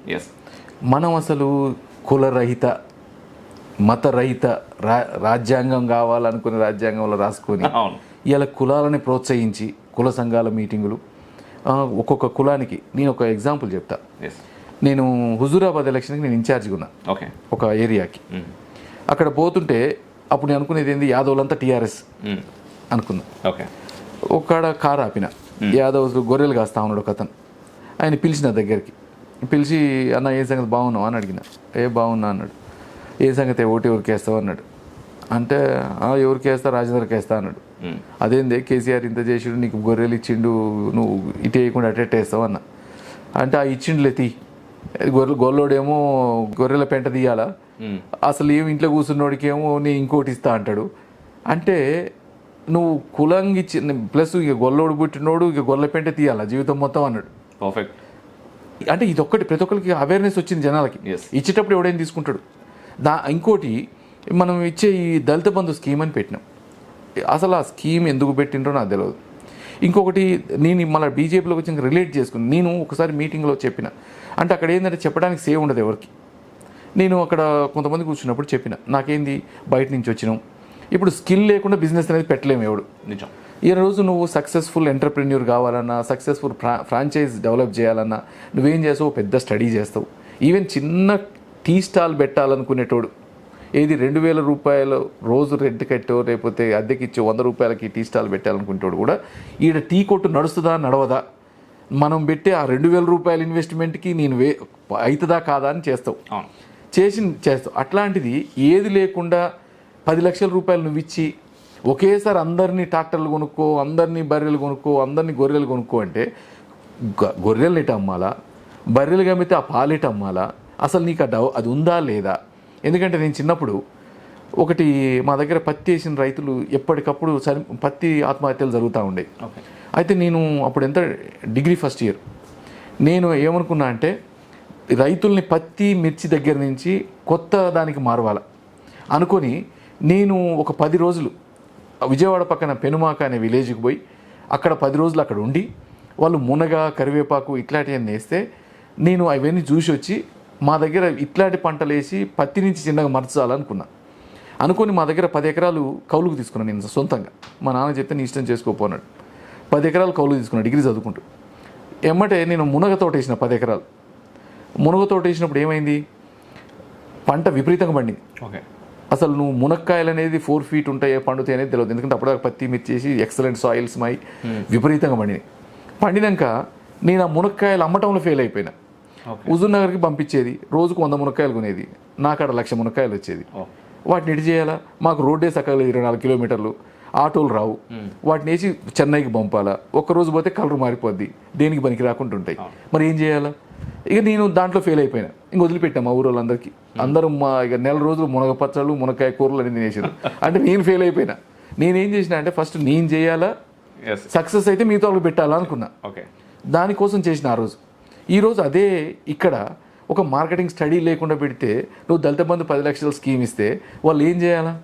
మనం అసలు కులరహిత మతరహిత రాజ్యాంగం కావాలనుకునే రాజ్యాంగంలో రాసుకొని ఇలా కులాలని ప్రోత్సహించి కుల సంఘాల మీటింగులు ఒక్కొక్క కులానికి. నేను ఒక ఎగ్జాంపుల్ చెప్తా. నేను హుజూరాబాద్ ఎలక్షన్కి నేను ఇన్ఛార్జ్గా ఉన్నా ఒక ఏరియాకి. అక్కడ పోతుంటే అప్పుడు నేను అనుకునేది ఏంది, యాదవులంతా టీఆర్ఎస్ అనుకున్నా. ఒక్కడ కారు ఆపిన, యాదవ్ గొర్రెలు కాస్తా ఉన్నాడు ఒక అతను. ఆయన పిలిచిన దగ్గరికి పిలిచి, అన్న ఏ సంగతి బాగున్నావు అని అడిగిన. బాగున్నా అన్నాడు. ఏ సంగతి ఓటు ఎవరికి వేస్తావు అన్నాడు. అంటే ఎవరికి వేస్తా, రాజేంద్రకి వేస్తా అన్నాడు. అదేందే కేసీఆర్ ఇంత చేసిండు, నీకు గొర్రెలు ఇచ్చిండు, నువ్వు ఇటు వేయకుండా అటెట్ వేస్తావు అన్న. అంటే ఇచ్చిండులే తీ, గొల్లోడేమో గొర్రెల పెంట తీయాలా, అసలు ఏమి ఇంట్లో కూర్చున్నోడికి ఏమో నేను ఇంకోటి ఇస్తా అంటాడు. అంటే నువ్వు కులంగి ఇచ్చి ప్లస్ ఇక గొల్లోడు పుట్టినోడు ఇక గొర్రెల పెంట తీయాలా జీవితం మొత్తం అన్నాడు. పర్ఫెక్ట్. అంటే ఇది ఒక్కటి ప్రతి ఒక్కరికి అవేర్నెస్ వచ్చింది జనాలకి. ఇచ్చేటప్పుడు ఎవడైనా తీసుకుంటాడు. ఇంకోటి మనం ఇచ్చే ఈ దళిత బంధు స్కీమ్ అని పెట్టినాం. అసలు ఆ స్కీమ్ ఎందుకు పెట్టినరో నాకు తెలియదు. ఇంకొకటి నేను మళ్ళీ బీజేపీలోకి వచ్చి రిలేట్ చేసుకుని నేను ఒకసారి మీటింగ్లో చెప్పిన. అంటే అక్కడ ఏంటంటే చెప్పడానికి సేవ్ ఉండదు ఎవరికి. నేను అక్కడ కొంతమంది కూర్చున్నప్పుడు చెప్పిన, నాకేంది బయట నుంచి వచ్చినాం, ఇప్పుడు స్కిల్ లేకుండా బిజినెస్ అనేది పెట్టలేము ఎవడు. నిజం. ఈ రోజు నువ్వు సక్సెస్ఫుల్ ఎంటర్ప్రెన్యూర్ కావాలన్నా, సక్సెస్ఫుల్ ఫ్రాంచైజ్ డెవలప్ చేయాలన్నా నువ్వేం చేస్తావు, పెద్ద స్టడీ చేస్తావు. ఈవెన్ చిన్న టీ స్టాల్ పెట్టాలనుకునేటోడు ఏది 2000 రూపాయలు రోజు రెంట్ కట్టో లేకపోతే అద్దెకిచ్చో 100 రూపాయలకి టీ స్టాల్ పెట్టాలనుకుంటాడు కూడా ఈడ టీ కొట్టు నడుస్తుందా నడవదా, మనం పెట్టే ఆ 2000 రూపాయల ఇన్వెస్ట్మెంట్కి నేను అవుతుందా కాదా అని చేస్తావు. చేస్తావు. అట్లాంటిది ఏది లేకుండా 10 లక్షల రూపాయలు నువ్వు ఇచ్చి ఒకేసారి అందరినీ ట్రాక్టర్లు కొనుక్కో, అందరినీ బర్రెలు కొనుక్కో, అందరినీ గొర్రెలు కొనుక్కో అంటే గొర్రెలు ఎటు అమ్మాలా, బర్రెలు కమ్మితే ఆ పాలెటు అమ్మాలా, అసలు నీకు అది ఉందా లేదా? ఎందుకంటే నేను చిన్నప్పుడు ఒకటి మా దగ్గర పత్తి వేసిన రైతులు ఎప్పటికప్పుడు పత్తి ఆత్మహత్యలు జరుగుతూ ఉండేవి. అయితే నేను అప్పుడు ఎంత డిగ్రీ ఫస్ట్ ఇయర్, నేను ఏమనుకున్నా అంటే రైతుల్ని పత్తి మిర్చి దగ్గర నుంచి కొత్త దానికి మారవాల అనుకొని నేను ఒక 10 రోజులు విజయవాడ పక్కన పెనుమాక అనే విలేజ్కి పోయి అక్కడ 10 రోజులు అక్కడ ఉండి వాళ్ళు మునగ కరివేపాకు ఇట్లాంటివన్నీ వేస్తే నేను అవన్నీ చూసి వచ్చి మా దగ్గర ఇట్లాంటి పంటలు వేసి పత్తి నుంచి చిన్నగా మర్చాలనుకున్నా. అనుకొని మా దగ్గర 10 ఎకరాలు కౌలుకు తీసుకున్నాను నేను సొంతంగా. మా నాన్న చెప్తే నీ ఇష్టం చేసుకోపోన్నాడు. 10 ఎకరాలు కౌలుకు తీసుకున్నాను డిగ్రీ చదువుకుంటూ. ఎమ్మటే నేను మునగ తోట వేసిన 10 ఎకరాలు. మునగ తోట వేసినప్పుడు ఏమైంది, పంట విపరీతంగా పండింది. అసలు నువ్వు మునక్కాయలు అనేది 4 ఫీట్ ఉంటాయో పండుతాయి అనేది తెలియదు. ఎందుకంటే అప్పుడు పత్తి మిర్చేసి ఎక్సలెంట్ సాయిల్స్ మై విపరీతంగా పండినాయి. పండినాక నేను ఆ మునక్కాయలు అమ్మటంలో ఫెయిల్ అయిపోయినా. హుజూర్ నగర్కి పంపించేది, రోజుకు 100 మునక్కాయలు కొనేది, నాకాడ 1,00,000 మునక్కాయలు వచ్చేది. వాటిని ఎటు చేయాలా, మాకు రోడ్డే సక్కగా 24 కిలోమీటర్లు, ఆటోలు రావు, వాటిని వేసి చెన్నైకి పంపాలా, ఒక్కరోజు పోతే కలర్ మారిపోద్ది, దేనికి పనికి రాకుండా ఉంటాయి. మరి ఏం చేయాలా? ఇక నేను దాంట్లో ఫెయిల్ అయిపోయినా, ఇంక వదిలిపెట్టాం మా ఊరు వాళ్ళందరికీ. అందరూ ఇక నెల రోజులు మునగ పచ్చళ్ళు మునక్కాయ కూరలు అని తినేసారు. అంటే నేను ఫెయిల్ అయిపోయినా. నేనేం చేసిన అంటే ఫస్ట్ నేను చేయాలా, సక్సెస్ అయితే మీతో వాళ్ళకి పెట్టాలా అనుకున్నా. ఓకే, దానికోసం చేసిన ఆ రోజు. ఈరోజు అదే ఇక్కడ ఒక మార్కెటింగ్ స్టడీ లేకుండా పెడితే, నువ్వు దళిత బంధు 10 లక్షల స్కీమ్ ఇస్తే వాళ్ళు ఏం చేయాలా?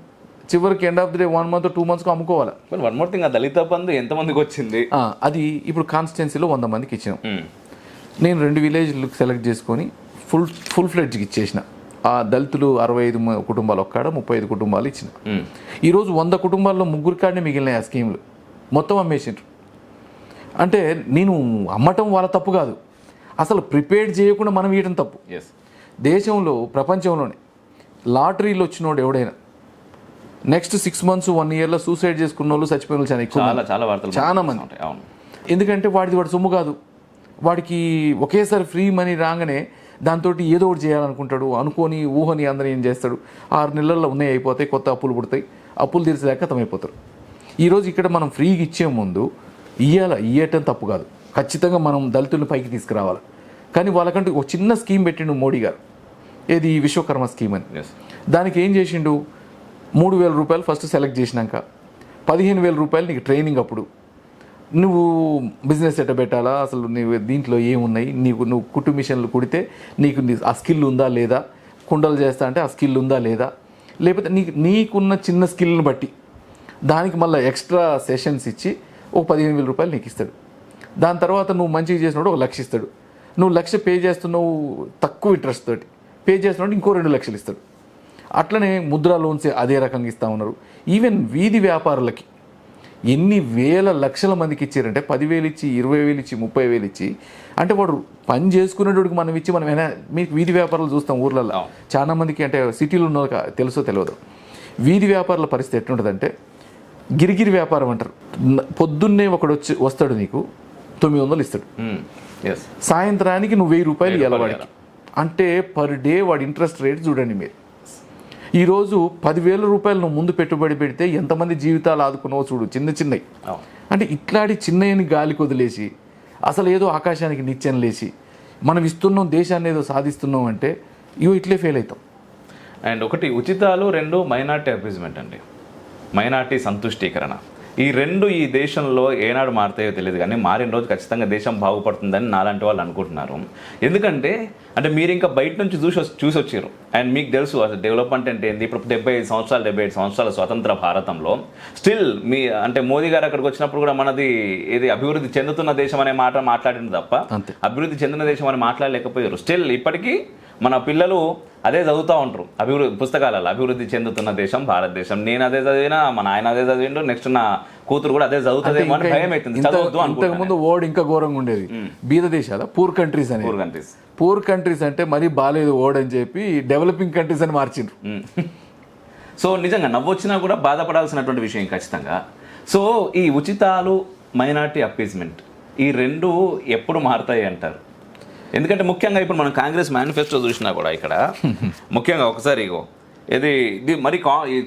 చివరికి end of the day 1 month 2 months అమ్ముకోవాలా. వన్ మోర్ థింగ్, ఆ దళిత బంధు ఎంతమందికి వచ్చింది? అది ఇప్పుడు కాన్స్టిట్యున్సీలో 100 మందికి ఇచ్చినాం. నేను 2 విలేజ్లు సెలెక్ట్ చేసుకొని ఫుల్ ఫ్లెడ్జ్కి ఇచ్చేసిన. ఆ దళితులు 65 కుటుంబాలు ఒక్కడ 35 కుటుంబాలు ఇచ్చిన. ఈరోజు 100 కుటుంబాల్లో 3 కాడనే మిగిలినాయి ఆ స్కీమ్లు, మొత్తం అమ్మేసిండ్రు. అంటే నేను అమ్మటం వాళ్ళ తప్పు కాదు, అసలు ప్రిపేర్ చేయకుండా మనం ఇవ్వడం తప్పు. దేశంలో ప్రపంచంలోనే లాటరీలు వచ్చినోడు ఎవడైనా నెక్స్ట్ 6 months 1 yearలో సూసైడ్ చేసుకున్న వాళ్ళు చచ్చిపోయిన వాళ్ళు చాలా ఎక్కువ, చాలా మంది. ఎందుకంటే వాడి సొమ్ము కాదు, వాడికి ఒకేసారి ఫ్రీ మనీ రాగానే దాంతో ఏదో ఒకటి చేయాలనుకుంటాడు, అనుకోని ఊహని అందరూ ఏం చేస్తాడు, 6 నెలల్లో ఉన్నాయి అయిపోతాయి, కొత్త అప్పులు పుడతాయి, అప్పులు తీర్చలేక ఖతమైపోతారు. ఈరోజు ఇక్కడ మనం ఫ్రీగా ఇచ్చే ముందు ఇయ్యటం తప్పు కాదు, ఖచ్చితంగా మనం దళితులను పైకి తీసుకురావాలి. కానీ వాళ్ళకంటూ ఒక చిన్న స్కీమ్ పెట్టిండు మోడీ గారు, ఏది విశ్వకర్మ స్కీమ్ అని. దానికి ఏం చేసిండు, 3,000 రూపాయలు ఫస్ట్ సెలెక్ట్ చేసినాక 15,000 రూపాయలు నీకు ట్రైనింగ్. అప్పుడు నువ్వు బిజినెస్ ఎట్ట పెట్టాలా, అసలు నువ్వు దీంట్లో ఏమున్నాయి, నువ్వు కుట్టు మిషన్లు కుడితే నీకు ఆ స్కిల్ ఉందా లేదా, కుండలు చేస్తా అంటే ఆ స్కిల్ ఉందా లేదా, లేకపోతే నీకున్న చిన్న స్కిల్ని బట్టి దానికి మళ్ళీ ఎక్స్ట్రా సెషన్స్ ఇచ్చి ఒక 15,000 రూపాయలు నీకు ఇస్తాడు. దాని తర్వాత నువ్వు మంచిగా చేసినప్పుడు 1 లక్ష ఇస్తాడు. నువ్వు 1 లక్ష పే చేస్తున్నావు తక్కువ ఇంట్రెస్ట్ తోటి, పే చేస్తున్నాడు ఇంకో 2 లక్షలు ఇస్తాడు. అట్లనే ముద్రా లోన్స్ అదే రకంగా ఇస్తూ ఉన్నారు. ఈవెన్ వీధి వ్యాపారులకి ఎన్ని వేల లక్షల మందికి ఇచ్చారంటే 10,000 ఇచ్చి, 20,000 ఇచ్చి, 30,000 ఇచ్చి. అంటే వాడు పని చేసుకునేటోడికి మనం ఇచ్చి మనం మీకు వీధి వ్యాపారాలు చూస్తాం ఊర్లలో చాలా మందికి, అంటే సిటీలో ఉన్న తెలుసో తెలియదు. వీధి వ్యాపారాల పరిస్థితి ఎట్లుంటుందంటే గిరిగిరి వ్యాపారం అంటారు. పొద్దున్నే ఒకడు వస్తాడు నీకు 900 ఇస్తాడు, సాయంత్రానికి నువ్వు 1,000 రూపాయలు ఇవ్వాలి వాడికి. అంటే పర్ డే వాడి ఇంట్రెస్ట్ రేట్ చూడండి మీరు. ఈరోజు 10,000 రూపాయలు నువ్వు ముందు పెట్టుబడి పెడితే ఎంతమంది జీవితాలు ఆదుకున్నావో చూడు, చిన్నవి. అంటే ఇట్లాంటి చిన్నయని గాలికి వదిలేసి అసలు ఏదో ఆకాశానికి నిత్యం లేచి మనం ఇస్తున్నాం, దేశాన్ని ఏదో సాధిస్తున్నాం అంటే ఇట్లే ఫెయిల్ అవుతాం. అండ్ ఒకటి ఉచితాలు, 2 మైనార్టీ అపీజ్మెంట్ అండి, మైనార్టీ సంతుష్టీకరణ. ఈ 2 ఈ దేశంలో ఏనాడు మారుతాయో తెలియదు, కానీ మారిన రోజు ఖచ్చితంగా దేశం బాగుపడుతుందని నాలాంటి వాళ్ళు అనుకుంటున్నారు. ఎందుకంటే అంటే మీరు ఇంకా బయట నుంచి చూసి వచ్చారు, అండ్ మీకు తెలుసు అసలు డెవలప్మెంట్ అంటే ఏంటి. ఇప్పుడు 75 సంవత్సరాల స్వతంత్ర భారతంలో స్టిల్ అంటే మోదీ గారు అక్కడికి వచ్చినప్పుడు కూడా మనది ఇది అభివృద్ధి చెందుతున్న దేశం అనే మాట మాట్లాడింది తప్ప అభివృద్ధి చెందిన దేశం అని మాట్లాడలేకపోయారు. స్టిల్ ఇప్పటికీ మన పిల్లలు అదే చదువుతూ ఉంటారు పుస్తకాలలో, అభివృద్ధి చెందుతున్న దేశం భారతదేశం. నేను అదే చదివినా, మా నాయన అదే చదివిండు, నెక్స్ట్ నా కూతురు కూడా అదే చదువుతుందేమో అని భయం అవుతుంది. ఇంతకుముందు వర్డ్ ఇంకా ఘోరంగా ఉండేది, బీద దేశాల పూర్ కంట్రీస్ అని. పూర్ కంట్రీస్ అంటే మరీ బాగాలేదు వర్డ్ అని చెప్పి డెవలపింగ్ కంట్రీస్ అని మార్చిండ్రు. సో నిజంగా నవ్వొచ్చినా కూడా బాధపడాల్సినటువంటి విషయం ఖచ్చితంగా. సో ఈ ఉచితాలు, మైనార్టీ అపీజ్మెంట్, ఈ 2 ఎప్పుడు మారుతాయి అంటారు? ఎందుకంటే ముఖ్యంగా ఇప్పుడు మనం కాంగ్రెస్ మేనిఫెస్టో చూసినా కూడా ఇక్కడ ముఖ్యంగా ఒకసారి ఇది మరి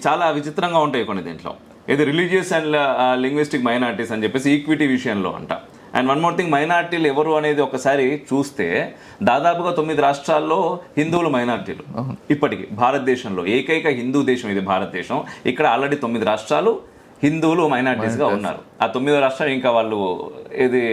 చాలా విచిత్రంగా ఉంటాయి కొన్ని. దీంట్లో ఇది రిలీజియస్ అండ్ లింగ్విస్టిక్ మైనారిటీస్ అని చెప్పేసి ఈక్విటీ విషయంలో అంట. అండ్ వన్ మోర్ థింగ్, మైనార్టీలు ఎవరు అనేది ఒకసారి చూస్తే దాదాపుగా 9 రాష్ట్రాల్లో హిందువులు మైనార్టీలు. ఇప్పటికీ భారతదేశంలో ఏకైక హిందూ దేశం ఇది భారతదేశం. ఇక్కడ ఆల్రెడీ 9 రాష్ట్రాలు హిందువులు మైనార్టీస్గా ఉన్నారు. ఆ 9వ రాష్ట్రం ఇంకా వాళ్ళు ఇది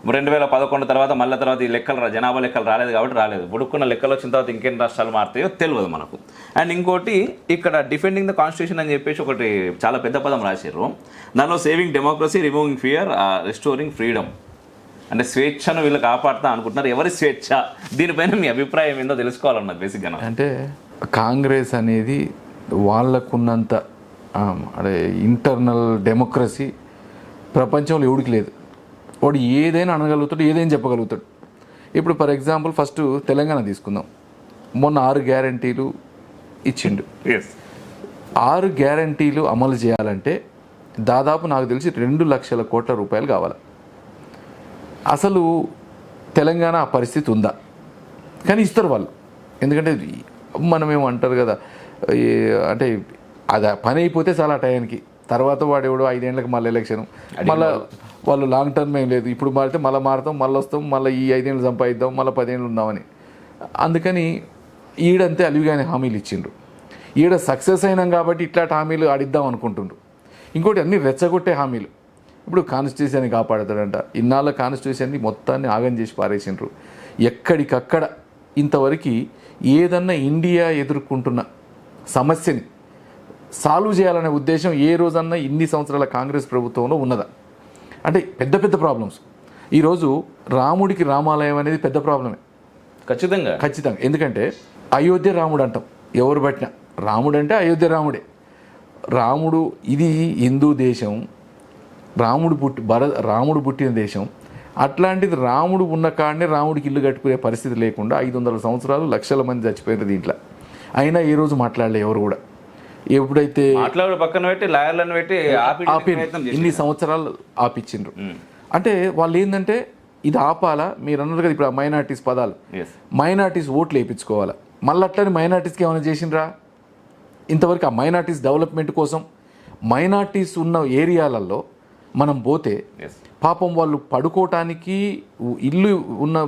2011 తర్వాత మళ్ళీ తర్వాత ఈ జనాభా లెక్కలు రాలేదు కాబట్టి రాలేదు. బుడుక్కున్న లెక్కలు వచ్చిన తర్వాత ఇంకెన్ని రాష్ట్రాలు మారుతాయో తెలియదు మనకు. అండ్ ఇంకోటి ఇక్కడ డిఫెండింగ్ ద కాన్స్టిట్యూషన్ అని చెప్పేసి ఒకటి చాలా పెద్ద పదం రాశారు. దానిలో saving democracy, removing fear, restoring freedom. అంటే స్వేచ్ఛను వీళ్ళు కాపాడుతా అనుకుంటున్నారు. ఎవరి స్వేచ్ఛ? దీనిపైన మీ అభిప్రాయం ఏందో తెలుసుకోవాలన్నది బేసిక్గా. అంటే కాంగ్రెస్ అనేది వాళ్ళకున్నంత అంటే ఇంటర్నల్ డెమోక్రసీ ప్రపంచంలో ఎవడికి లేదు. వాడు ఏదైనా అనగలుగుతాడు, ఏదైనా చెప్పగలుగుతాడు. ఇప్పుడు ఫర్ ఎగ్జాంపుల్ ఫస్ట్ తెలంగాణ తీసుకుందాం. మొన్న 6 గ్యారంటీలు ఇచ్చిండు. 6 గ్యారంటీలు అమలు చేయాలంటే దాదాపు నాకు తెలిసి 2 లక్షల కోట్ల రూపాయలు కావాలి. అసలు తెలంగాణ ఆ పరిస్థితి ఉందా? కానీ ఇస్తారు వాళ్ళు. ఎందుకంటే మనమేమో అంటారు కదా, అంటే అది పని అయిపోతే చాలా టయానికి తర్వాత వాడు ఎవడో 5 ఏళ్ళకి మళ్ళీ ఎలక్షన్, మళ్ళీ వాళ్ళు లాంగ్ టర్మ్ ఏం లేదు, ఇప్పుడు మారితే మళ్ళీ మారుతాం, మళ్ళీ వస్తాం, మళ్ళీ ఈ 5 ఏళ్ళు సంపాదిద్దాం, మళ్ళీ 10 ఏళ్ళు ఉందామని. అందుకని ఈడంతే అలివిగానే హామీలు ఇచ్చిండ్రు. ఈడ సక్సెస్ అయినాం కాబట్టి ఇట్లాంటి హామీలు ఆడిద్దాం అనుకుంటుండ్రు. ఇంకోటి అన్ని రెచ్చగొట్టే హామీలు. ఇప్పుడు కాన్స్టిట్యూషన్ని కాపాడుతాడంట, ఇన్నాళ్ళ కాన్స్టిట్యూషన్ని మొత్తాన్ని ఆగం చేసి పారేసిండ్రు. ఎక్కడికక్కడ ఇంతవరకు ఏదన్నా ఇండియా ఎదుర్కొంటున్న సమస్యని సాల్వ్ చేయాలనే ఉద్దేశం ఏ రోజన్నా ఇన్ని సంవత్సరాల కాంగ్రెస్ ప్రభుత్వంలో ఉన్నదా? అంటే పెద్ద పెద్ద ప్రాబ్లమ్స్. ఈరోజు రాముడికి రామాలయం అనేది పెద్ద ప్రాబ్లమే ఖచ్చితంగా. ఎందుకంటే అయోధ్య రాముడు అంటాం ఎవరు పట్టినా, రాముడు అంటే అయోధ్య రాముడే. రాముడు ఇది హిందూ దేశం, రాముడు పుట్టిన దేశం. అట్లాంటిది రాముడు ఉన్న కాడనే రాముడికి ఇల్లు కట్టుకునే పరిస్థితి లేకుండా 500 సంవత్సరాలు లక్షల మంది చచ్చిపోయారు దీంట్లో. అయినా ఈ రోజు మాట్లాడలే ఎవరు కూడా. ఎప్పుడైతే పక్కన పెట్టి లాయర్లను పెట్టి ఇన్ని సంవత్సరాలు ఆపిచ్చిండ్రు. అంటే వాళ్ళు ఏంటంటే ఇది ఆపాలా, మీరు అన్నారు కదా ఇప్పుడు మైనార్టీస్ పదాలు, మైనార్టీస్ ఓట్లు వేయించుకోవాలా. మళ్ళీ అట్లని మైనార్టీస్కి ఏమైనా చేసిండ్రా? ఇంతవరకు ఆ మైనార్టీస్ డెవలప్మెంట్ కోసం మైనార్టీస్ ఉన్న ఏరియాలలో మనం పోతే పాపం వాళ్ళు పడుకోవటానికి ఇల్లు ఉన్న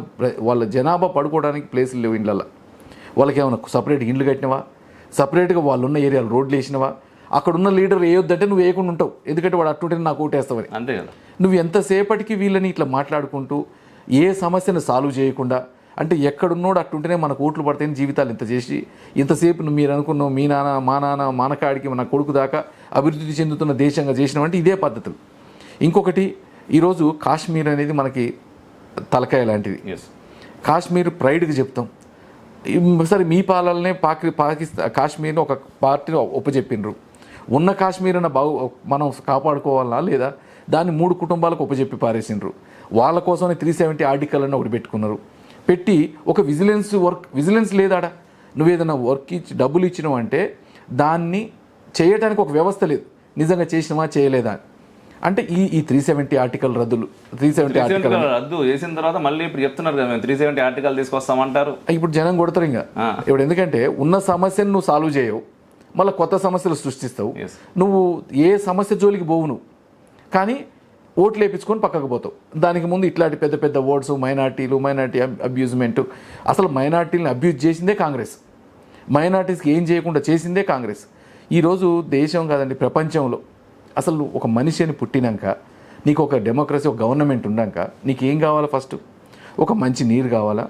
వాళ్ళ జనాభా పడుకోవడానికి ప్లేసులు లేవు ఇళ్ళల్లో. వాళ్ళకి ఏమైనా సపరేట్గా ఇండ్లు కట్టినవా? సపరేట్గా వాళ్ళు ఉన్న ఏరియాలో రోడ్లు వేసినవా? అక్కడున్న లీడర్ వేయొద్దంటే నువ్వు వేయకుండా ఉంటావు, ఎందుకంటే వాడు అట్టుంటే నాకు ఓటేస్తావని. అంతే కదా. నువ్వు ఎంతసేపటికి వీళ్ళని ఇట్లా మాట్లాడుకుంటూ ఏ సమస్యను సాల్వ్ చేయకుండా, అంటే ఎక్కడున్నోడు అట్టుంటేనే మనకు ఓట్లు పడతాయని జీవితాలు ఇంత చేసి ఇంతసేపు మీరు అనుకున్నావు మీ నాన్న మా నాన్న మానకాడికి మన కొడుకు దాకా అభివృద్ధి చెందుతున్న దేశంగా చేసినామంటే ఇదే పద్ధతులు. ఇంకొకటి, ఈరోజు కాశ్మీర్ అనేది మనకి తలకాయ లాంటిది. కాశ్మీర్ ప్రైడ్కి చెప్తాం. సరే మీ పాలనే కాశ్మీర్ని ఒక పార్టీని ఒప్పచెప్పినరు. ఉన్న కాశ్మీర్ అన్న మనం కాపాడుకోవాలా లేదా? దాన్ని 3 కుటుంబాలకు ఒప్పచెప్పి పారేసిండ్రు. వాళ్ళ కోసమే 370 ఆర్టికల్ అని ఒకటి పెట్టుకున్నారు. పెట్టి ఒక విజిలెన్స్ లేదాడా? నువ్వు ఏదైనా వర్క్ ఇచ్చి డబ్బులు ఇచ్చినావు అంటే దాన్ని చేయడానికి ఒక వ్యవస్థ లేదు. నిజంగా చేసినావా చేయలేదా అంటే ఈ 370 ఆర్టికల్ రద్దు చేసిన తర్వాత మళ్ళీ ఇప్పుడు చెప్తున్నారు కదా మేము 370 ఆర్టికల్ తీసుకొస్తామంటారు. ఇప్పుడు జనం కొడతారు ఇంకా. ఇప్పుడు ఎందుకంటే ఉన్న సమస్యను నువ్వు సాల్వ్ చేయవు, మళ్ళీ కొత్త సమస్యలు సృష్టిస్తావు. నువ్వు ఏ సమస్య జోలికి పోవు నువ్వు, కానీ ఓట్లు వేయించుకొని పక్కకు పోతావు. దానికి ముందు ఇట్లాంటి పెద్ద పెద్ద వర్డ్స్ మైనార్టీ అబ్యూజ్మెంట్. అసలు మైనార్టీలను అబ్యూజ్ చేసిందే కాంగ్రెస్, మైనార్టీస్కి ఏం చేయకుండా చేసిందే కాంగ్రెస్. ఈరోజు దేశం కాదండి ప్రపంచంలో అసలు ఒక మనిషిని పుట్టినాక నీకు ఒక డెమోక్రసీ ఒక గవర్నమెంట్ ఉన్నాక నీకు ఏం కావాలా? ఫస్ట్ ఒక మంచి నీరు కావాలా,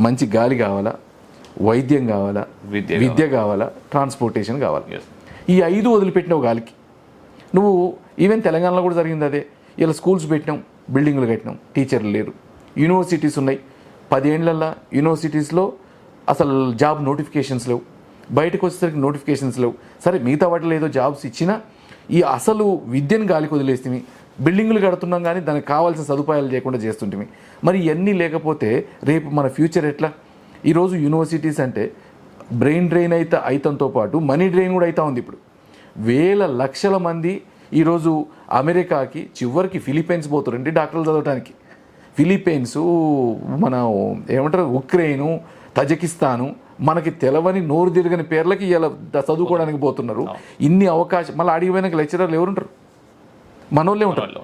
మంచి గాలి కావాలా, వైద్యం కావాలా, విద్య కావాలా, ట్రాన్స్పోర్టేషన్ కావాలా. ఈ 5 వదిలిపెట్టినావు గాలికి. నువ్వు ఈవెన్ తెలంగాణలో కూడా జరిగింది అదే. ఇలా స్కూల్స్ పెట్టినాం, బిల్డింగ్లు కట్టినాం, టీచర్లు లేరు. యూనివర్సిటీస్ ఉన్నాయి, 10 ఏళ్లల్లో యూనివర్సిటీస్లో అసలు జాబ్ నోటిఫికేషన్స్ లేవు. బయటకు వచ్చేసరికి నోటిఫికేషన్స్ లేవు. సరే మిగతా వాటిలో ఏదో జాబ్స్ ఇచ్చినా ఈ అసలు విద్యను గాలికి వదిలేస్తే బిల్డింగులు కడుతున్నాం కానీ దానికి కావాల్సిన సదుపాయాలు చేయకుండా చేస్తుంటే మరి ఇవన్నీ లేకపోతే రేపు మన ఫ్యూచర్ ఎట్లా? ఈరోజు యూనివర్సిటీస్ అంటే బ్రెయిన్ డ్రైన్ అయితంతో పాటు మనీ డ్రైన్ కూడా అవుతా ఉంది. ఇప్పుడు వేల లక్షల మంది ఈరోజు అమెరికాకి, చివరికి ఫిలిప్పైన్స్ పోతారండి డాక్టర్లు చదవడానికి. ఫిలిప్పైన్స్, మన ఏమంటారు ఉక్రెయిను, తజకిస్తాను, మనకి తెలవని నోరు తిరగని పేర్లకి ఇలా చదువుకోవడానికి పోతున్నారు. ఇన్ని అవకాశం మళ్ళీ అడిగిపోయినాక లెక్చరర్లు ఎవరుంటారు? మనోళ్ళే ఉంటారు.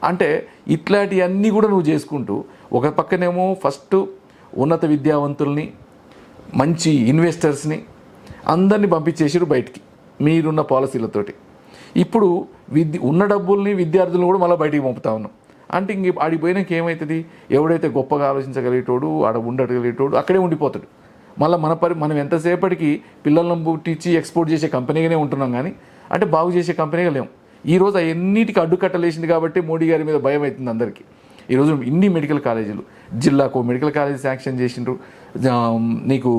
అంటే ఇట్లాంటివన్నీ కూడా నువ్వు చేసుకుంటూ ఒక పక్కనేమో ఫస్ట్ ఉన్నత విద్యావంతుల్ని, మంచి ఇన్వెస్టర్స్ని అందరినీ పంపించేసారు బయటికి మీరున్న పాలసీలతోటి. ఇప్పుడు ఉన్న డబ్బుల్ని విద్యార్థులను కూడా మళ్ళీ బయటికి పంపుతా ఉన్నాం. అంటే ఇంక ఆడిపోయినాక ఏమవుతుంది? ఎవడైతే గొప్పగా ఆలోచించగలిగేటోడు, ఆడ ఉండగలిగేటోడు అక్కడే ఉండిపోతాడు. మళ్ళీ మనం ఎంతసేపటికి పిల్లలను పుట్టించి ఎక్స్పోర్ట్ చేసే కంపెనీగానే ఉంటున్నాం, కానీ అంటే బాగు చేసే కంపెనీగా లేము. ఈరోజు అన్నిటికీ అడ్డుకట్టలేసింది కాబట్టి మోడీ గారి మీద భయం అవుతుంది అందరికీ. ఈరోజు ఇన్ని మెడికల్ కాలేజీలు, జిల్లాకు మెడికల్ కాలేజీ శాంక్షన్ చేసిండ్రు. నీకు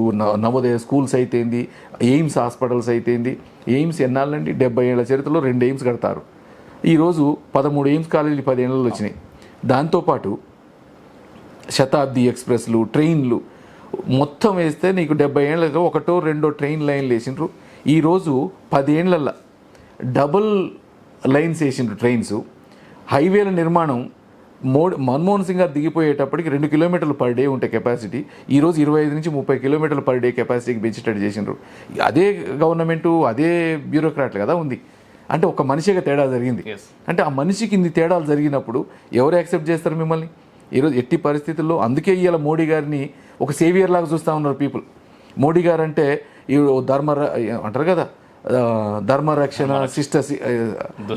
నవోదయ స్కూల్స్ అయితేంది, ఎయిమ్స్ హాస్పిటల్స్ అయితేంది. ఎయిమ్స్ ఎన్నాళ్ళండి? 70 ఏళ్ల చరిత్రలో 2 ఎయిమ్స్ కడతారు. ఈరోజు 13 ఎయిమ్స్ కాలేజీలు 10 ఏళ్ళలో వచ్చినాయి. దాంతోపాటు శతాబ్ది ఎక్స్ప్రెస్లు, ట్రైన్లు మొత్తం వేస్తే నీకు 70 ఏళ్ళలో 1, 2 ట్రైన్ లైన్లు వేసిండ్రు. ఈరోజు 10 ఏళ్లలో డబుల్ లైన్స్ వేసిండ్రు ట్రైన్స్. హైవేల నిర్మాణం మన్మోహన్ సింగ్ గారు దిగిపోయేటప్పటికి 2 కిలోమీటర్లు పర్ డే ఉంటే కెపాసిటీ ఈరోజు 25 నుంచి 30 కిలోమీటర్లు పర్ డే కెపాసిటీకి పెంచేటట్టు చేసిండ్రు. అదే గవర్నమెంటు, అదే బ్యూరోక్రాట్లు కదా ఉంది. అంటే ఒక మనిషిగా తేడా జరిగింది. Yes. అంటే ఆ మనిషికి ఇన్ని తేడాలు జరిగినప్పుడు ఎవరు యాక్సెప్ట్ చేస్తారు మిమ్మల్ని? ఈరోజు ఎట్టి పరిస్థితుల్లో అందుకే ఇవాళ మోడీ గారిని ఒక సేవియర్ లాగా చూస్తూ ఉన్నారు పీపుల్. మోడీ గారు అంటే ఈ అంటారు కదా, ధర్మరక్షణ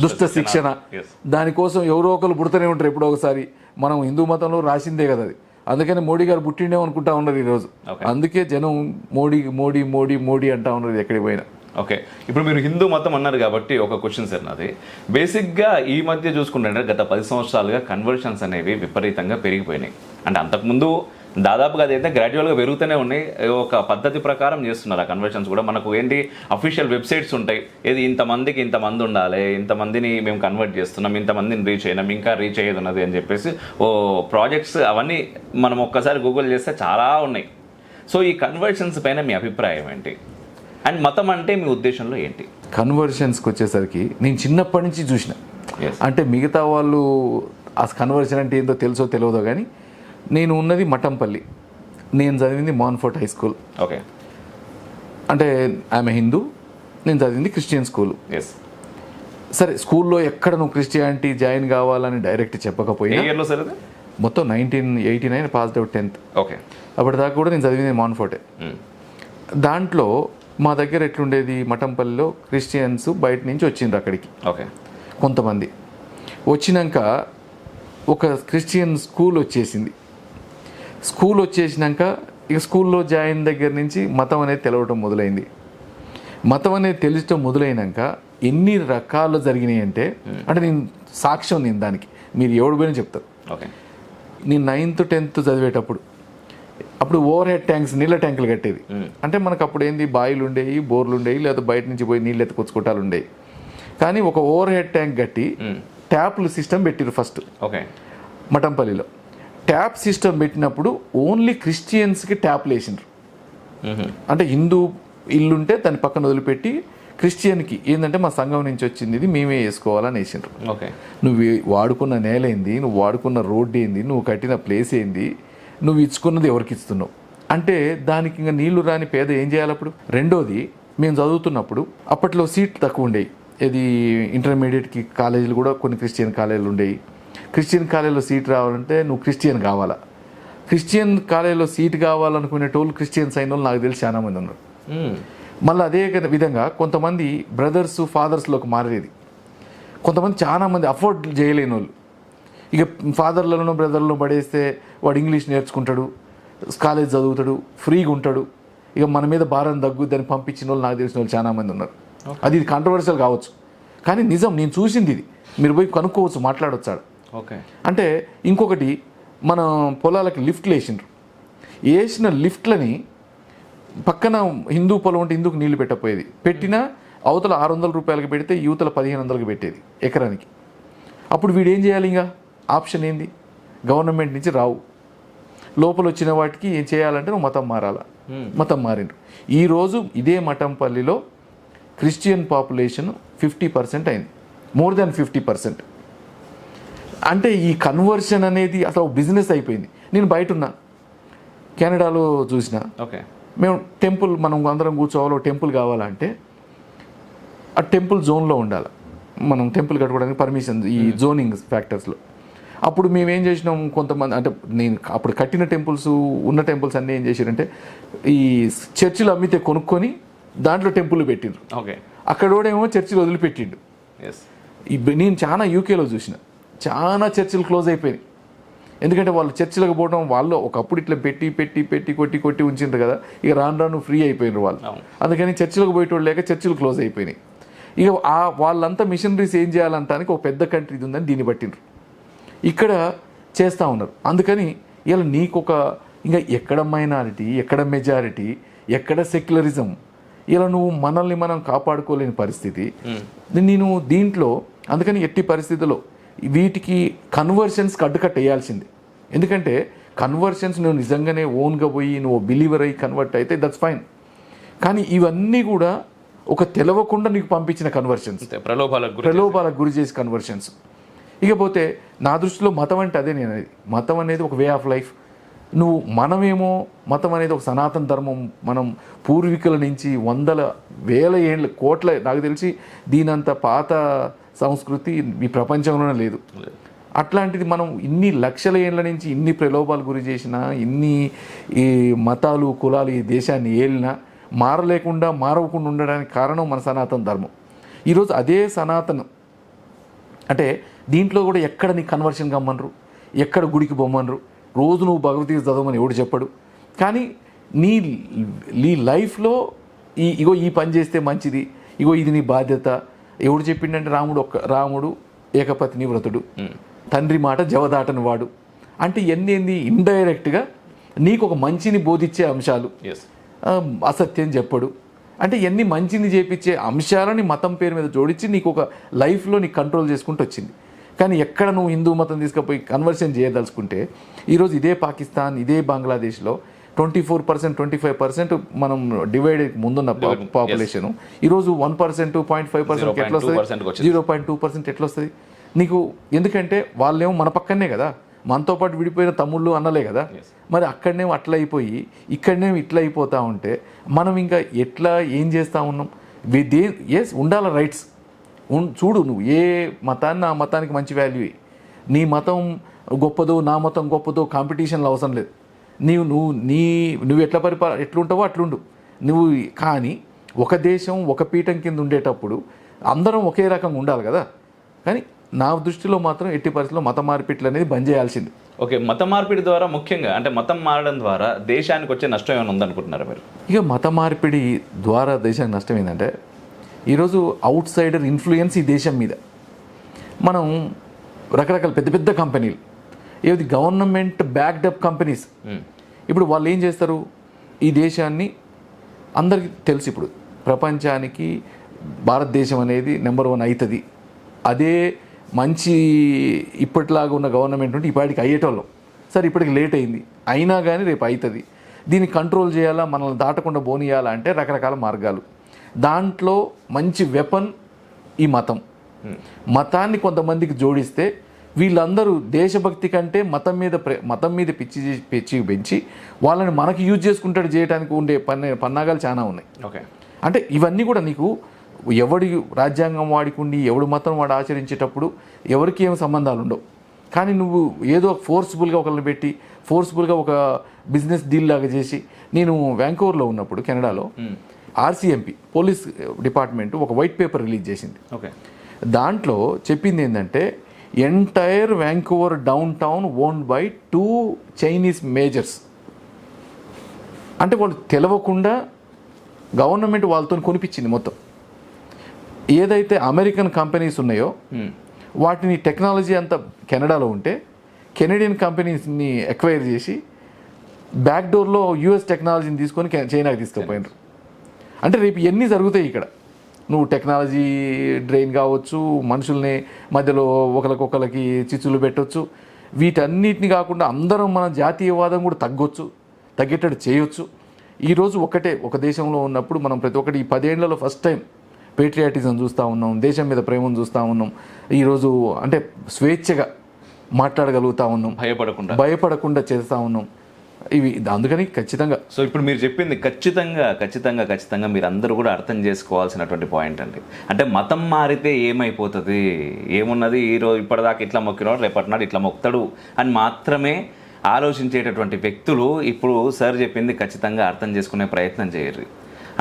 దుష్ట శిక్షణ, Yes. దానికోసం ఎవరో ఒకరు పుడుతూనే ఉంటారు ఎప్పుడో ఒకసారి. మనం హిందూ మతంలో రాసిందే కదా అది. అందుకని మోడీ గారు పుట్టిండే అనుకుంటా ఉన్నారు ఈరోజు. అందుకే జనం మోడీ మోడీ మోడీ మోడీ అంటా ఉన్నారు ఎక్కడికి పోయినా. ఓకే, ఇప్పుడు మీరు హిందూ మతం అన్నారు కాబట్టి ఒక క్వశ్చన్ సార్ నాది. బేసిక్గా ఈ మధ్య చూసుకుంటే గత 10 సంవత్సరాలుగా కన్వర్షన్స్ అనేవి విపరీతంగా పెరిగిపోయినాయి. అంటే అంతకుముందు దాదాపుగా అదైతే గ్రాడ్యువల్గా పెరుగుతూనే ఉన్నాయి. ఒక పద్ధతి ప్రకారం చేస్తున్నారు ఆ కన్వర్షన్స్ కూడా. మనకు ఏంటి అఫీషియల్ వెబ్సైట్స్ ఉంటాయి, ఏది ఇంతమందికి ఇంతమంది ఉండాలి, ఇంతమందిని మేము కన్వర్ట్ చేస్తున్నాం, ఇంతమందిని రీచ్ అయినాం, ఇంకా రీచ్ అయ్యేది ఉన్నది అని చెప్పేసి ఓ ప్రాజెక్ట్స్ అవన్నీ మనం ఒక్కసారి గూగుల్ చేస్తే చాలా ఉన్నాయి. సో ఈ కన్వర్షన్స్ పైన మీ అభిప్రాయం ఏంటి? అండ్ మతం అంటే మీ ఉద్దేశంలో ఏంటి? కన్వర్షన్స్కి వచ్చేసరికి నేను చిన్నప్పటి నుంచి చూసిన. Yes. అంటే మిగతా వాళ్ళు ఆ కన్వర్షన్ అంటే ఏందో తెలుసో తెలియదో కానీ నేను ఉన్నది మఠంపల్లి, నేను చదివింది మాన్ఫోర్ట్ హై స్కూల్. ఓకే, అంటే ఆమె హిందూ, నేను చదివింది క్రిస్టియన్ స్కూల్. ఎస్. సరే, స్కూల్లో ఎక్కడ నువ్వు క్రిస్టియానిటీ జాయిన్ కావాలని డైరెక్ట్ చెప్పకపోయినా, ఏ ఇయర్లో సార్ అది? మొత్తం 1989 పాస్డ్ అవుట్ 10th. ఓకే, అప్పటిదాకా కూడా నేను చదివింది మాన్ఫోర్టే. దాంట్లో మా దగ్గర ఎట్లుండేది, మఠంపల్లిలో క్రిస్టియన్స్ బయట నుంచి వచ్చిండ్రు అక్కడికి. ఓకే, కొంతమంది వచ్చినాక ఒక క్రిస్టియన్ స్కూల్ వచ్చేసింది. స్కూల్ వచ్చేసినాక ఇక స్కూల్లో జాయిన్ దగ్గర నుంచి మతం అనేది తెలవటం మొదలైంది. మతం అనేది తెలియటం మొదలైనాక ఎన్ని రకాలు జరిగినాయి అంటే నేను సాక్ష్యం, నేను దానికి మీరు ఎవడు పోయినా చెప్తారు. ఓకే, నేను 9th 10th చదివేటప్పుడు అప్పుడు ఓవర్ హెడ్ ట్యాంక్స్, నీళ్ళ ట్యాంకులు కట్టేది. అంటే మనకు అప్పుడు ఏంది, బాయిలు ఉండేవి, బోర్లు ఉండేవి, లేదా బయట నుంచి పోయి నీళ్ళు ఎత్తుకొచ్చుకోవటాలు ఉండేవి. కానీ ఒక ఓవర్ హెడ్ ట్యాంక్ కట్టి ట్యాప్లు సిస్టమ్ పెట్టిరు ఫస్ట్. ఓకే, మఠంపల్లిలో ట్యాప్ సిస్టమ్ పెట్టినప్పుడు ఓన్లీ క్రిస్టియన్స్కి ట్యాప్లు వేసిండ్రు. అంటే హిందూ ఇల్లుంటే దాని పక్కన వదిలిపెట్టి క్రిస్టియన్కి ఏంటంటే మా సంఘం నుంచి వచ్చింది, ఇది మేమే వేసుకోవాలని వేసిండ్రు. ఓకే, నువ్వు వాడుకున్న నేల ఏంది, నువ్వు వాడుకున్న రోడ్డు ఏంది, నువ్వు కట్టిన ప్లేస్ ఏంది, నువ్వు ఇచ్చుకున్నది ఎవరికి ఇస్తున్నావు అంటే దానికి ఇంకా నీళ్లు రాని పేద ఏం చేయాలి అప్పుడు? రెండోది, మేము చదువుతున్నప్పుడు అప్పట్లో సీట్లు తక్కువ ఉండేవి. ఇది ఇంటర్మీడియట్కి కాలేజీలు కూడా కొన్ని క్రిస్టియన్ కాలేజీలు ఉండేవి. క్రిస్టియన్ కాలేజీలో సీట్ రావాలంటే నువ్వు క్రిస్టియన్ కావాలా. క్రిస్టియన్ కాలేజీలో సీట్ కావాలనుకునేటోళ్ళు క్రిస్టియన్స్ అయిన వాళ్ళు నాకు తెలిసి చాలా మంది ఉన్నారు. మళ్ళీ అదే విధంగా కొంతమంది బ్రదర్స్ ఫాదర్స్లోకి మారేది. కొంతమంది చాలామంది అఫోర్డ్ చేయలేని వాళ్ళు, ఇక ఫాదర్లను బ్రదర్లను పడేస్తే వాడు ఇంగ్లీష్ నేర్చుకుంటాడు, కాలేజ్ చదువుతాడు, ఫ్రీగా ఉంటాడు, ఇక మన మీద భారం తగ్గుద్దని పంపించిన వాళ్ళు నాకు తెలిసిన వాళ్ళు చాలామంది ఉన్నారు. అది కాంట్రవర్షియల్ కావచ్చు, కానీ నిజం, నేను చూసింది ఇది. మీరు పోయి కనుక్కోవచ్చు, మాట్లాడవచ్చు. ఓకే, అంటే ఇంకొకటి, మన పొలాలకి లిఫ్ట్లు వేసిండ్రు. వేసిన లిఫ్ట్లని పక్కన హిందూ పొలం ఉంటే హిందూకు నీళ్లు పెట్టకపోయేది, పెట్టినా అవతల 600 రూపాయలకి పెడితే యువతల 1500కి పెట్టేది ఎకరానికి. అప్పుడు వీడు ఏం చేయాలి? ఇంకా ఆప్షన్ ఏంది? గవర్నమెంట్ నుంచి రావు. లోపల వచ్చిన వాటికి ఏం చేయాలంటే నువ్వు మతం మారాలా. మతం మారిండ్రు. ఈరోజు ఇదే మఠంపల్లిలో క్రిస్టియన్ పాపులేషన్ 50% అయింది, మోర్ దాన్ 50%. అంటే ఈ కన్వర్షన్ అనేది అసలు బిజినెస్ అయిపోయింది. నేను బయట ఉన్నా, కెనడాలో చూసిన. ఓకే, మేము టెంపుల్, మనం అందరం కూర్చోవాలో టెంపుల్ కావాలంటే ఆ టెంపుల్ జోన్లో ఉండాలి. మనం టెంపుల్ కట్టుకోవడానికి పర్మిషన్ ఈ జోనింగ్ ఫ్యాక్టర్స్లో. అప్పుడు మేము ఏం చేసినాం, కొంతమంది అంటే నేను అప్పుడు కట్టిన టెంపుల్స్ ఉన్న టెంపుల్స్ అన్నీ ఏం చేశారంటే ఈ చర్చిలు అమ్మితే కొనుక్కొని దాంట్లో టెంపుల్ పెట్టిండ్రు. ఓకే, అక్కడోడేమో చర్చిలు వదిలిపెట్టిండు. ఎస్. నేను చాలా యూకేలో చూసిన, చాలా చర్చిలు క్లోజ్ అయిపోయినాయి. ఎందుకంటే వాళ్ళు చర్చిలకు పోవడం, వాళ్ళు ఒకప్పుడు ఇట్లా పెట్టి పెట్టి పెట్టి కొట్టి కొట్టి ఉంచిండ్రు కదా, ఇక రాను రాను ఫ్రీ అయిపోయినారు వాళ్ళు. అందుకని చర్చిలకు పోయేటోళ్ళు లేక చర్చిలు క్లోజ్ అయిపోయినాయి. ఇక వాళ్ళంతా మిషనరీస్ ఏం చేయాలంటానికి ఒక పెద్ద కంట్రీ ఉందని దీన్ని పట్టిండ్రు, ఇక్కడ చేస్తూ ఉన్నారు. అందుకని ఇలా నీకు ఒక ఇంకా ఎక్కడ మైనారిటీ, ఎక్కడ మెజారిటీ, ఎక్కడ సెక్యులరిజం, ఇలా నువ్వు మనల్ని మనం కాపాడుకోలేని పరిస్థితి. నేను దీంట్లో అందుకని ఎట్టి పరిస్థితుల్లో వీటికి కన్వర్షన్స్కి అడ్డుకట్ట వేయాల్సిందే. ఎందుకంటే కన్వర్షన్స్ నువ్వు నిజంగానే ఓన్గా పోయి నువ్వు బిలీవర్ అయ్యి కన్వర్ట్ అయితే దట్స్ ఫైన్. కానీ ఇవన్నీ కూడా ఒక తెలవకుండా నీకు పంపించిన కన్వర్షన్స్, ప్రలోభాలకు గురి చేసి కన్వర్షన్స్. ఇకపోతే నా దృష్టిలో మతం అంటే అదే, నేను అనేది మతం అనేది ఒక వే ఆఫ్ లైఫ్. మనమేమో మతం అనేది ఒక సనాతన ధర్మం, మనం పూర్వీకుల నుంచి వందల వేల ఏళ్ళ కోట్ల, నాకు తెలిసి దీనంత పాత సంస్కృతి ఈ ప్రపంచంలోనే లేదు. అట్లాంటిది మనం ఇన్ని లక్షల ఏళ్ళ నుంచి ఇన్ని ప్రలోభాలు గురి చేసినా, ఇన్ని ఈ మతాలు కులాలు ఈ దేశాన్ని ఏలినా మారకుండా ఉండడానికి కారణం మన సనాతన ధర్మం. ఈరోజు అదే సనాతనం అంటే దీంట్లో కూడా ఎక్కడ నీ కన్వర్షన్ కమ్మనరు, ఎక్కడ గుడికి బొమ్మనరు, రోజు నువ్వు భగవద్గీత చదవమని ఎవడు చెప్పడు. కానీ నీ లైఫ్లో ఇగో ఈ పని చేస్తే మంచిది, ఇగో ఇది నీ బాధ్యత ఎవడు చెప్పిండంటే రాముడు ఏకపత్ని వ్రతుడు, తండ్రి మాట జవదాటని వాడు అంటే ఏంది ఇండైరెక్ట్గా నీకు ఒక మంచిని బోధించే అంశాలు, అసత్యం చెప్పడు అంటే ఎన్ని మంచిని చేపించే అంశాలని మతం పేరు మీద జోడించి నీకు ఒక లైఫ్లో నీకు కంట్రోల్ చేసుకుంటూ వచ్చింది. కానీ ఎక్కడ నువ్వు హిందూ మతం తీసుకుపోయి కన్వర్షన్ చేయదలుచుకుంటే ఈరోజు ఇదే పాకిస్తాన్, ఇదే బంగ్లాదేశ్లో 24%, 25% మనం డివైడ్ ముందున్న పాపులేషన్ ఈరోజు 1%, 2.5% ఎట్లా వస్తుంది, 0.2% ఎట్లా వస్తుంది నీకు? ఎందుకంటే వాళ్ళేమో మన పక్కనే కదా, మనతో పాటు విడిపోయిన తమ్ముళ్ళు అన్నలే కదా. మరి అక్కడనేమో అట్లా అయిపోయి ఇక్కడనేమో ఇట్లా అయిపోతూ ఉంటే మనం ఇంకా ఎట్లా ఏం చేస్తూ ఉన్నాం? ఉండాల రైట్స్ చూడు, నువ్వు ఏ మతాన్ని ఆ మతానికి మంచి వాల్యూ. నీ మతం గొప్పదో నా మతం గొప్పదో కాంపిటీషన్లో అవసరం లేదు. నువ్వు ఎట్లుంటావో అట్లుండు నువ్వు. కానీ ఒక దేశం ఒక పీఠం కింద ఉండేటప్పుడు అందరం ఒకే రకంగా ఉండాలి కదా. కానీ నా దృష్టిలో మాత్రం ఎట్టి పరిస్థితుల్లో మత మార్పిట్లు అనేది బంద్ చేయాల్సింది. ఓకే, మత మార్పిడి ద్వారా ముఖ్యంగా అంటే మతం మారడం ద్వారా దేశానికి వచ్చే నష్టం ఏమైనా ఉందనుకుంటున్నారా మీరు? ఇక మత మార్పిడి ద్వారా దేశానికి నష్టం ఏంటంటే ఈరోజు అవుట్ సైడర్ ఇన్ఫ్లుయెన్స్ ఈ దేశం మీద. మనం రకరకాల పెద్ద పెద్ద కంపెనీలు, ఏది గవర్నమెంట్ బ్యాక్డప్ కంపెనీస్, ఇప్పుడు వాళ్ళు ఏం చేస్తారు? ఈ దేశాన్ని అందరికీ తెలుసు, ఇప్పుడు ప్రపంచానికి భారతదేశం అనేది నెంబర్ 1 అవుతుంది. అదే మంచి ఇప్పటిలాగా ఉన్న గవర్నమెంట్ ఉంటే ఇప్పటికి అయ్యేటోళ్ళం. సరే ఇప్పటికి లేట్ అయింది, అయినా కానీ రేపు అవుతుంది. దీన్ని కంట్రోల్ చేయాలా, మనల్ని దాటకుండా పోనీయాలా అంటే రకరకాల మార్గాలు. దాంట్లో మంచి వెపన్ ఈ మతం. మతాన్ని కొంతమందికి జోడిస్తే వీళ్ళందరూ దేశభక్తి కంటే మతం మీద పిచ్చి పెంచి వాళ్ళని మనకి యూజ్ చేసుకుంటాడు చేయడానికి ఉండే పన్నాగాలు చాలా ఉన్నాయి. ఓకే, అంటే ఇవన్నీ కూడా నీకు ఎవడి రాజ్యాంగం వాడికుండి ఎవడు మతం వాడు ఆచరించేటప్పుడు ఎవరికి ఏమి సంబంధాలు ఉండవు. కానీ నువ్వు ఏదో ఫోర్స్ఫుల్గా ఒకరిని పెట్టి ఫోర్స్ఫుల్గా ఒక బిజినెస్ డీల్ లాగా చేసి, నేను వ్యాంకోవర్లో ఉన్నప్పుడు కెనడాలో RCMP పోలీస్ డిపార్ట్మెంట్ ఒక వైట్ పేపర్ రిలీజ్ చేసింది. ఓకే, దాంట్లో చెప్పింది ఏంటంటే entire Vancouver downtown owned by 2 Chinese majors. అంటే వాళ్ళు తెలవకుండా గవర్నమెంట్ వాళ్ళతో కొనిపించింది మొత్తం. ఏదైతే అమెరికన్ కంపెనీస్ ఉన్నాయో వాటిని టెక్నాలజీ అంతా కెనడాలో ఉంటే కెనడియన్ కంపెనీస్ని ఎక్వైర్ చేసి బ్యాక్డోర్లో US టెక్నాలజీని తీసుకొని చైనాకి తీసుకుపోయినారు. అంటే రేపు ఎన్ని జరుగుతాయి ఇక్కడ. నువ్వు టెక్నాలజీ డ్రైన్ కావచ్చు, మనుషుల్ని మధ్యలో ఒకరికొకరికి చిచ్చులు పెట్టవచ్చు. వీటన్నిటిని కాకుండా అందరం మన జాతీయవాదం కూడా తగ్గేటట్టు చేయొచ్చు. ఈరోజు ఒక దేశంలో ఉన్నప్పుడు మనం ప్రతి ఒక్కటి ఈ 10 ఏళ్లలో ఫస్ట్ టైం పేట్రియాటిజం చూస్తూ ఉన్నాం, దేశం మీద ప్రేమను చూస్తూ ఉన్నాం. ఈరోజు అంటే స్వేచ్ఛగా మాట్లాడగలుగుతూ ఉన్నాం, భయపడకుండా చేస్తూ ఉన్నాం. ఇవి అందుకని ఖచ్చితంగా. సో ఇప్పుడు మీరు చెప్పింది ఖచ్చితంగా మీరు అందరూ కూడా అర్థం చేసుకోవాల్సినటువంటి పాయింట్ అండి. అంటే మతం మారితే ఏమైపోతుంది, ఏమున్నది, ఈరోజు ఇప్పటిదాకా ఇట్లా మొక్కినాడు రేపటి నాడు ఇట్లా మొక్కుతాడు అని మాత్రమే ఆలోచించేటటువంటి వ్యక్తులు ఇప్పుడు సార్ చెప్పింది ఖచ్చితంగా అర్థం చేసుకునే ప్రయత్నం చేయరు.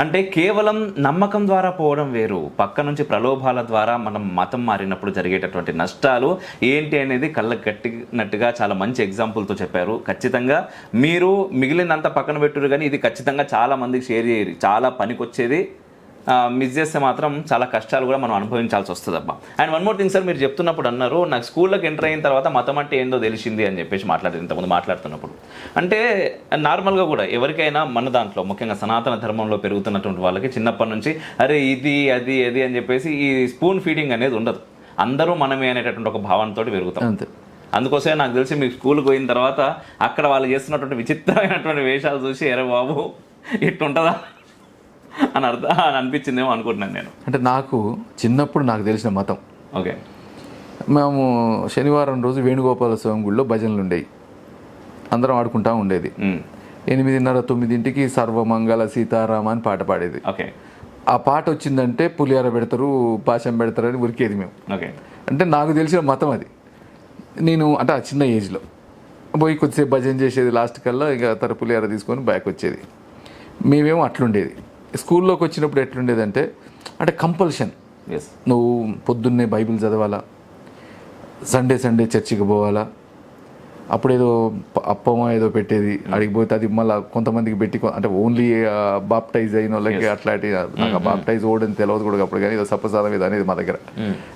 అంటే కేవలం నమ్మకం ద్వారా పోవడం వేరు, పక్క నుంచి ప్రలోభాల ద్వారా మనం మతం మారినప్పుడు జరిగేటటువంటి నష్టాలు ఏంటి అనేది కళ్ళకు కట్టినట్టుగా చాలా మంచి ఎగ్జాంపుల్తో చెప్పారు. ఖచ్చితంగా మీరు మిగిలినంత పక్కన పెట్టురు, కానీ ఇది ఖచ్చితంగా చాలా మందికి షేర్ చేయరు. చాలా పనికొచ్చేది, మిస్ చేస్తే మాత్రం చాలా కష్టాలు కూడా మనం అనుభవించాల్సి వస్తుంది అబ్బా. And one more thing sir, మీరు చెప్తున్నప్పుడు అన్నారు నాకు స్కూల్లోకి ఎంటర్ అయిన తర్వాత మతం అంటే ఏందో తెలిసింది అని చెప్పేసి ఇంతకుముందు మాట్లాడుతున్నప్పుడు. అంటే నార్మల్గా కూడా ఎవరికైనా మన దాంట్లో ముఖ్యంగా సనాతన ధర్మంలో పెరుగుతున్నటువంటి వాళ్ళకి చిన్నప్పటి నుంచి అరే ఇది అది అది అని చెప్పేసి ఈ స్పూన్ ఫీడింగ్ అనేది ఉండదు. అందరూ మనమే అనేటటువంటి ఒక భావనతో పెరుగుతాం. అందుకోసమే నాకు తెలిసి మీకు స్కూల్కి పోయిన తర్వాత అక్కడ వాళ్ళు చేస్తున్నటువంటి విచిత్రమైనటువంటి వేషాలు చూసి ఎరే బాబు ఇట్టుంటుందా అని అనిపించిందేమో అనుకుంటున్నాను నేను. అంటే నాకు చిన్నప్పుడు నాకు తెలిసిన మతం, ఓకే, మేము శనివారం రోజు వేణుగోపాల స్వామి గుడిలో భజనలు ఉండేవి. అందరం ఆడుకుంటా ఉండేది. 8:30, 9ంటికి సర్వమంగళ సీతారామ అని పాట పాడేది. ఓకే. ఆ పాట వచ్చిందంటే పులిహార పెడతారు, పాశం పెడతారు అని ఉరికేది మేము. ఓకే. అంటే నాకు తెలిసిన మతం అది. నేను అంటే ఆ చిన్న ఏజ్లో పోయి కొద్దిసేపు భజన చేసేది, లాస్ట్ కల్లా ఇక పులిహార తీసుకొని బ్యాక్ వచ్చేది. మేమేమో అట్లుండేది. స్కూల్లోకి వచ్చినప్పుడు ఎట్లుండేదంటే అంటే కంపల్షన్, నువ్వు పొద్దున్నే బైబిల్ చదవాలా, సండే చర్చికి పోవాలా. అప్పుడేదో అప్పమో ఏదో పెట్టేది, అడిగిపోతే అది మళ్ళీ కొంతమందికి పెట్టి అంటే ఓన్లీ బాప్టైజ్ అయిన వాళ్ళకి అట్లాంటి, నాకు బాప్టైజ్ ఓడని తెలియదు కూడా అప్పుడు, కానీ ఏదో సప్పసాదం ఇది అనేది మా దగ్గర.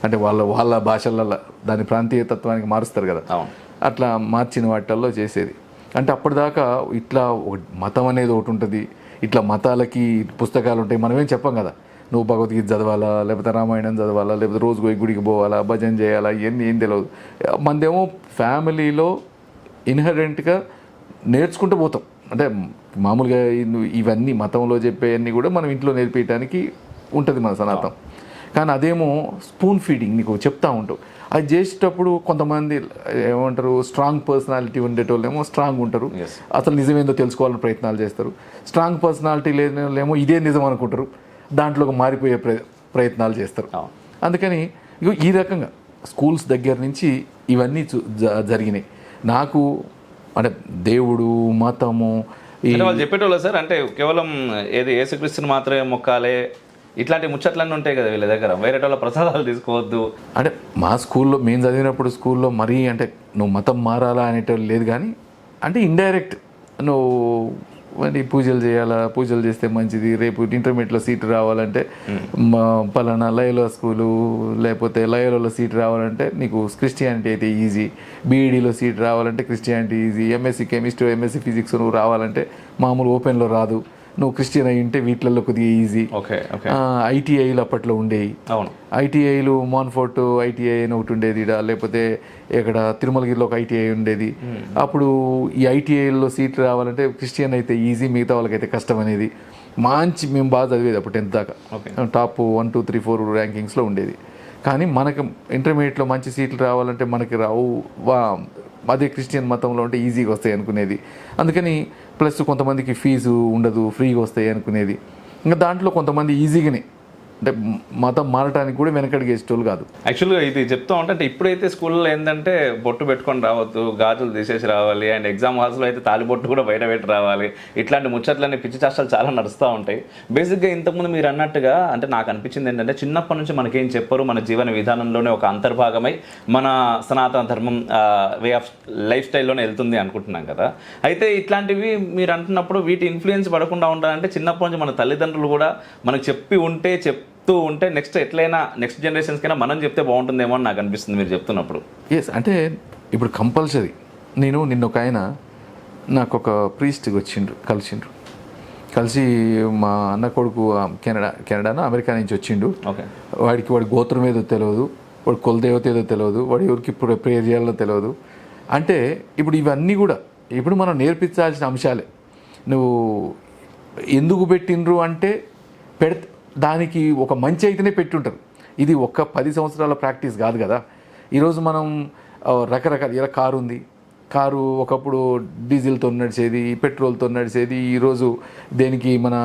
అంటే వాళ్ళ భాషలలో దాని ప్రాంతీయ తత్వానికి మారుస్తారు కదా, అట్లా మార్చిన వాటిల్లో చేసేది. అంటే అప్పటిదాకా ఇట్లా మతం అనేది ఒకటి ఉంటుంది, ఇట్లా మతాలకి పుస్తకాలు ఉంటాయి, మనమేం చెప్పం కదా, నువ్వు భగవద్గీత చదవాలా, లేకపోతే రామాయణం చదవాలా, లేకపోతే రోజు పోయి గుడికి పోవాలా, భజన చేయాలా, ఇవన్నీ ఏం తెలియదు. మనదేమో ఫ్యామిలీలో ఇన్హరెంట్గా నేర్చుకుంటూ పోతాం. అంటే మామూలుగా ఇవన్నీ మతంలో చెప్పేవన్నీ కూడా మనం ఇంట్లో నేర్పించడానికి ఉంటుంది మన సనాతనం. కానీ అదేమో స్పూన్ ఫీడింగ్, నీకు చెప్తా ఉంటావు. అది చేసేటప్పుడు కొంతమంది ఏమంటారు, స్ట్రాంగ్ పర్సనాలిటీ ఉండేటోళ్ళేమో స్ట్రాంగ్ ఉంటారు, అసలు నిజమేందో తెలుసుకోవాలని ప్రయత్నాలు చేస్తారు. స్ట్రాంగ్ పర్సనాలిటీ లేని వాళ్ళేమో ఇదే నిజం అనుకుంటారు, దాంట్లోకి మారిపోయే ప్రయత్నాలు చేస్తారు. అందుకని ఈ రకంగా స్కూల్స్ దగ్గర నుంచి ఇవన్నీ జరిగినాయి. నాకు అంటే దేవుడు, మతము వాళ్ళు చెప్పేటోళ్ళు సార్, అంటే కేవలం ఏది యేసుక్రీస్తుని మాత్రమే మొక్కాలే, ఇట్లాంటి ముచ్చట్లన్నీ ఉంటాయి కదా వీళ్ళ దగ్గర, వేరే వాళ్ళ ప్రసాదాలు తీసుకోవద్దు. అంటే మా స్కూల్లో మేము చదివినప్పుడు స్కూల్లో మరీ అంటే నువ్వు మతం మారాలా అనేటోళ్ళు లేదు, కానీ అంటే ఇండైరెక్ట్ నువ్వు మరి పూజలు చేయాలా, పూజలు చేస్తే మంచిది, రేపు ఇంటర్మీడియట్లో సీట్ రావాలంటే పలానా లయోలా స్కూలు లేకపోతే లయోలాలో సీట్ రావాలంటే నీకు క్రిస్టియానిటీ అయితే ఈజీ, బీఈడీలో సీట్ రావాలంటే Christianity easy, MSc chemistry, MSc physics నువ్వు రావాలంటే మామూలు ఓపెన్లో రాదు, నువ్వు క్రిస్టియన్ అయి ఉంటే వీటిల్లో కొద్దిగా ఈజీ. ఐటీఐలు అప్పట్లో ఉండేవి. ఐటీఐలు మాన్ఫోర్ట్ ఐటీఐ అని ఒకటి ఉండేది, లేకపోతే ఇక్కడ తిరుమలగిరిలో ఒక ఐటీఐ ఉండేది. అప్పుడు ఈ ఐటీఐలో సీట్లు రావాలంటే క్రిస్టియన్ అయితే ఈజీ, మిగతా వాళ్ళకైతే కష్టం అనేది. మేము బాగా చదివేది అప్పుడు 10th దాకా, టాప్ 1, 2, 3, 4 ర్యాంకింగ్స్లో ఉండేది. కానీ మనకు ఇంటర్మీడియట్లో మంచి సీట్లు రావాలంటే మనకి రావు, అదే క్రిస్టియన్ మతంలో ఉంటే ఈజీగా వస్తాయి అనుకునేది. అందుకని ప్లస్ కొంతమందికి ఫీజు ఉండదు, ఫ్రీగా వస్తాయి అనుకునేది. ఇంకా దాంట్లో కొంతమంది ఈజీగానే అంటే మతం మారటానికి కూడా వెనకడిగేసేటోళ్ళు కాదు. యాక్చువల్గా ఇది చెప్తా అంటే ఇప్పుడైతే స్కూల్లో ఏంటంటే బొట్టు పెట్టుకొని రావద్దు, గాజులు తీసేసి రావాలి, అండ్ ఎగ్జామ్ హాల్స్లో అయితే తాలిబొట్టు కూడా బయట పెట్టి రావాలి, ఇట్లాంటి ముచ్చట్లన్నీ పిచ్చి చాష్టాలు చాలా నడుస్తూ ఉంటాయి. బేసిక్గా ఇంతకుముందు మీరు అన్నట్టుగా అంటే నాకు అనిపించింది ఏంటంటే చిన్నప్పటి నుంచి మనకేం చెప్పరు, మన జీవన విధానంలోనే ఒక అంతర్భాగమై మన సనాతన ధర్మం వే ఆఫ్ లైఫ్ స్టైల్లోనే వెళ్తుంది అనుకుంటున్నాం కదా. అయితే ఇట్లాంటివి మీరు అంటున్నప్పుడు వీటి ఇన్ఫ్లుయెన్స్ పడకుండా ఉండాలంటే చిన్నప్పటి నుంచి మన తల్లిదండ్రులు కూడా మనకు చెప్పి ఉంటే ఉంటే నెక్స్ట్ ఎట్లయినా నెక్స్ట్ జనరేషన్స్కైనా మనం చెప్తే బాగుంటుందేమో అని నాకు అనిపిస్తుంది మీరు చెప్తున్నప్పుడు. ఎస్, అంటే ఇప్పుడు కంపల్సరీ నిన్న ఒక ఆయన నాకు ఒక ప్రీస్ట్ కలిసి మా అన్న కొడుకు కెనడానో అమెరికా నుంచి వచ్చిండు. వాడి గోత్రం ఏదో తెలియదు, వాడి కులదేవత ఏదో తెలియదు, వాడి ఎవరికి ఇప్పుడు ప్రేయర్ చేయాలో తెలియదు. అంటే ఇప్పుడు ఇవన్నీ కూడా ఇప్పుడు మనం నేర్పించాల్సిన అంశాలే. నువ్వు ఎందుకు పెట్టిండ్రు అంటే దానికి ఒక మంచి అయితేనే పెట్టుంటారు. ఇది ఒక్క 10 సంవత్సరాల ప్రాక్టీస్ కాదు కదా. ఈరోజు మనం రకరకాల ఇలా కారు ఉంది, కారు ఒకప్పుడు డీజిల్తో నడిచేది, పెట్రోల్తో నడిచేది, ఈరోజు దేనికి మన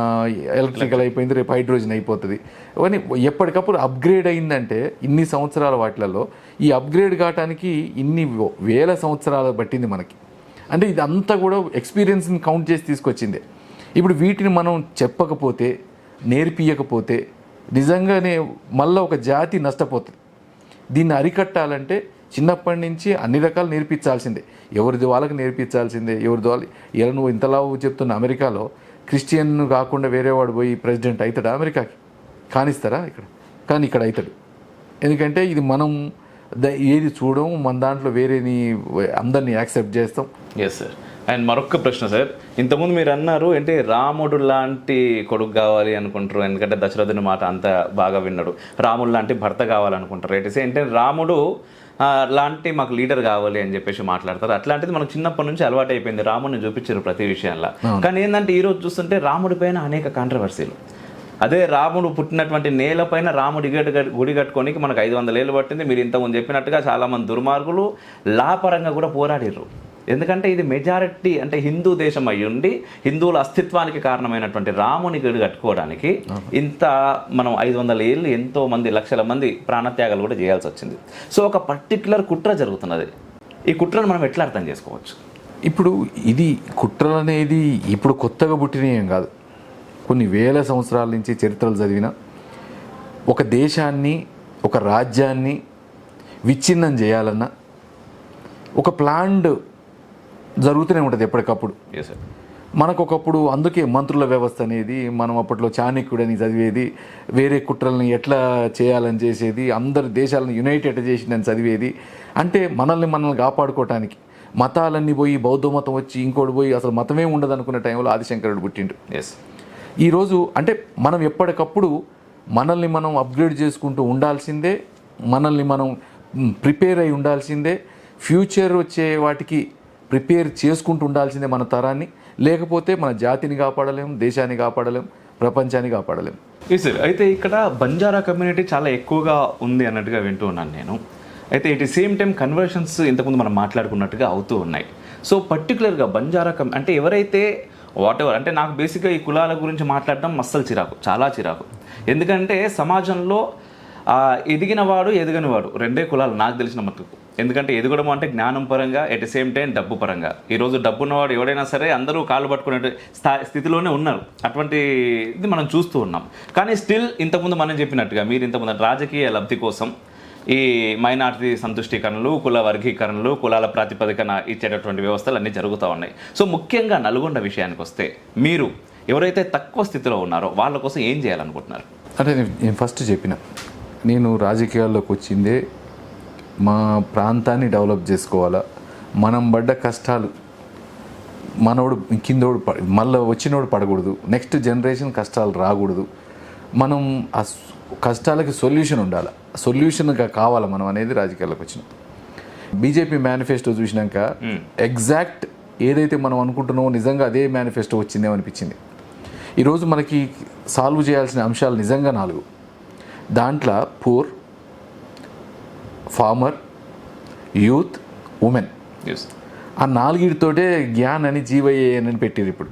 ఎలక్ట్రికల్ అయిపోయింది, రేపు హైడ్రోజన్ అయిపోతుంది. అవన్నీ ఎప్పటికప్పుడు అప్గ్రేడ్ అయిందంటే ఇన్ని సంవత్సరాల వాటిలలో ఈ అప్గ్రేడ్ కావటానికి ఇన్ని వేల సంవత్సరాలు పట్టింది మనకి. అంటే ఇదంతా కూడా ఎక్స్పీరియన్స్ని కౌంట్ చేసి తీసుకొచ్చిందే. ఇప్పుడు వీటిని మనం చెప్పకపోతే, నేర్పియకపోతే నిజంగానే మళ్ళీ ఒక జాతి నష్టపోతుంది. దీన్ని అరికట్టాలంటే చిన్నప్పటి నుంచి అన్ని రకాలు నేర్పించాల్సిందే, ఎవరిది వాళ్ళకి నేర్పించాల్సిందే. ఎవరిది వాళ్ళు ఇలా నువ్వు ఇంతలా చెప్తున్న అమెరికాలో క్రిస్టియన్ కాకుండా వేరేవాడు పోయి ప్రెసిడెంట్ అవుతాడా? అమెరికాకి కానిస్తారా? కానీ ఇక్కడ అవుతాడు. ఎందుకంటే ఇది మనం ఏది చూడము, మన దాంట్లో వేరేని అందరినీ యాక్సెప్ట్ చేస్తాం. Yes sir. అండ్ మరొక ప్రశ్న సార్, ఇంతకుముందు మీరు అన్నారు అంటే రాముడు లాంటి కొడుకు కావాలి అనుకుంటారు, ఎందుకంటే దశరథుని మాట అంత బాగా విన్నాడు, రాముడు లాంటి భర్త కావాలనుకుంటారు. అంటే రాముడు లాంటి మాకు లీడర్ కావాలి అని చెప్పేసి మాట్లాడతారు. అట్లాంటిది మనకు చిన్నప్పటి నుంచి అలవాటు అయిపోయింది, రాముడిని చూపించారు ప్రతి విషయంలో. కానీ ఏంటంటే ఈరోజు చూస్తుంటే రాముడి పైన అనేక కాంట్రవర్సీలు. అదే రాముడు పుట్టినటువంటి నేలపైన రాముడి గుడి కట్టుకోనికి మనకు 500 ఏళ్ళు పట్టింది. మీరు ఇంతకుముందు చెప్పినట్టుగా చాలామంది దుర్మార్గులు లాపరంగా కూడా పోరాడిర్రు. ఎందుకంటే ఇది మెజారిటీ అంటే హిందూ దేశం అయి ఉండి హిందువుల అస్తిత్వానికి కారణమైనటువంటి రాముని గుడి కట్టుకోవడానికి ఇంత మనం 500 ఏళ్ళు ఎంతో మంది లక్షల మంది ప్రాణత్యాగాలు కూడా చేయాల్సి వచ్చింది. సో ఒక పర్టికులర్ కుట్ర జరుగుతున్నది. ఈ కుట్రను మనం ఎట్లా అర్థం చేసుకోవచ్చు? ఇప్పుడు ఇది కుట్రలు అనేది ఇప్పుడు కొత్తగా పుట్టినయేం కాదు. కొన్ని వేల సంవత్సరాల నుంచి చరిత్రలు చదివిన ఒక దేశాన్ని ఒక రాజ్యాన్ని విచ్ఛిన్నం చేయాలన్నా ఒక ప్లాన్డ్ జరుగుతూనే ఉంటుంది ఎప్పటికప్పుడు. మనకు ఒకప్పుడు అందుకే మంత్రుల వ్యవస్థ అనేది మనం అప్పట్లో చాణక్యుడని చదివేది, వేరే కుట్రల్ని ఎట్లా చేయాలని చేసేది, అందరి దేశాలను యునైట్ ఎట్లా చేసిందని చదివేది. అంటే మనల్ని కాపాడుకోవటానికి మతాలన్నీ పోయి బౌద్ధ మతం వచ్చి ఇంకోటి పోయి అసలు మతమే ఉండదు అనుకునే టైంలో ఆదిశంకరుడు పుట్టిండు. ఈరోజు అంటే మనం ఎప్పటికప్పుడు మనల్ని మనం అప్గ్రేడ్ చేసుకుంటూ ఉండాల్సిందే, మనల్ని మనం ప్రిపేర్ అయి ఉండాల్సిందే, ఫ్యూచర్ వచ్చే వాటికి ప్రిపేర్ చేసుకుంటూ ఉండాల్సిందే మన తరాన్ని. లేకపోతే మన జాతిని కాపాడలేం, దేశాన్ని కాపాడలేం, ప్రపంచాన్ని కాపాడలేం. సార్, అయితే ఇక్కడ బంజారా కమ్యూనిటీ చాలా ఎక్కువగా ఉంది అన్నట్టుగా వింటూ ఉన్నాను నేను. అయితే ఇట్ సేమ్ టైం కన్వర్షన్స్ ఇంతకుముందు మనం మాట్లాడుకున్నట్టుగా అవుతూ ఉన్నాయి. సో పర్టికులర్గా బంజారా అంటే ఎవరైతే వాటెవర్ అంటే నాకు బేసిక్గా ఈ కులాల గురించి మాట్లాడడం అస్సలు చిరాకు, చాలా చిరాకు. ఎందుకంటే సమాజంలో ఎదిగినవాడు ఎదగనివాడు రెండే కులాలు నాకు తెలిసిన మట్టుకు. ఎందుకంటే ఎదగడం అంటే జ్ఞానం పరంగా, ఎట్ సేమ్ టైం డబ్బు పరంగా. ఈరోజు డబ్బు ఉన్నవాడు ఎవడైనా సరే అందరూ కాళ్ళు పట్టుకునే స్థితిలోనే ఉన్నారు. అటువంటి ఇది మనం చూస్తూ ఉన్నాం. కానీ స్టిల్ ఇంతకుముందు మనం చెప్పినట్టుగా మీరు ఇంతకుముందు రాజకీయ లబ్ధి కోసం ఈ మైనార్టీ సంతుష్టీకరణలు, కుల వర్గీకరణలు, కులాల ప్రాతిపదికన ఇచ్చేటటువంటి వ్యవస్థలు అన్నీ జరుగుతూ ఉన్నాయి. సో ముఖ్యంగా నల్గొండ విషయానికి వస్తే మీరు ఎవరైతే తక్కువ స్థితిలో ఉన్నారో వాళ్ళ కోసం ఏం చేయాలనుకుంటున్నారు? అంటే నేను ఫస్ట్ చెప్పిన, నేను రాజకీయాల్లోకి వచ్చిందే మా ప్రాంతాన్ని డెవలప్ చేసుకోవాలా. మనం పడ్డ కష్టాలు మనోడు కిందోడు మళ్ళీ వచ్చినోడు పడకూడదు, నెక్స్ట్ జనరేషన్ కష్టాలు రాకూడదు. మనం ఆ కష్టాలకి సొల్యూషన్ ఉండాలి, సొల్యూషన్గా కావాలి మనం అనేది రాజకీయాల్లోకి వచ్చినాం. బీజేపీ మేనిఫెస్టో చూసినాక ఎగ్జాక్ట్ ఏదైతే మనం అనుకుంటున్నామో నిజంగా అదే మేనిఫెస్టో వచ్చిందేమో అనిపించింది. ఈరోజు మనకి సాల్వ్ చేయాల్సిన అంశాలు నిజంగా 4. దాంట్లో పూర్, ఫార్మర్, యూత్, ఉమెన్, ఆ 4తోటే జ్ఞాన్ అని జీవయ్యన్ అని పెట్టారు. ఇప్పుడు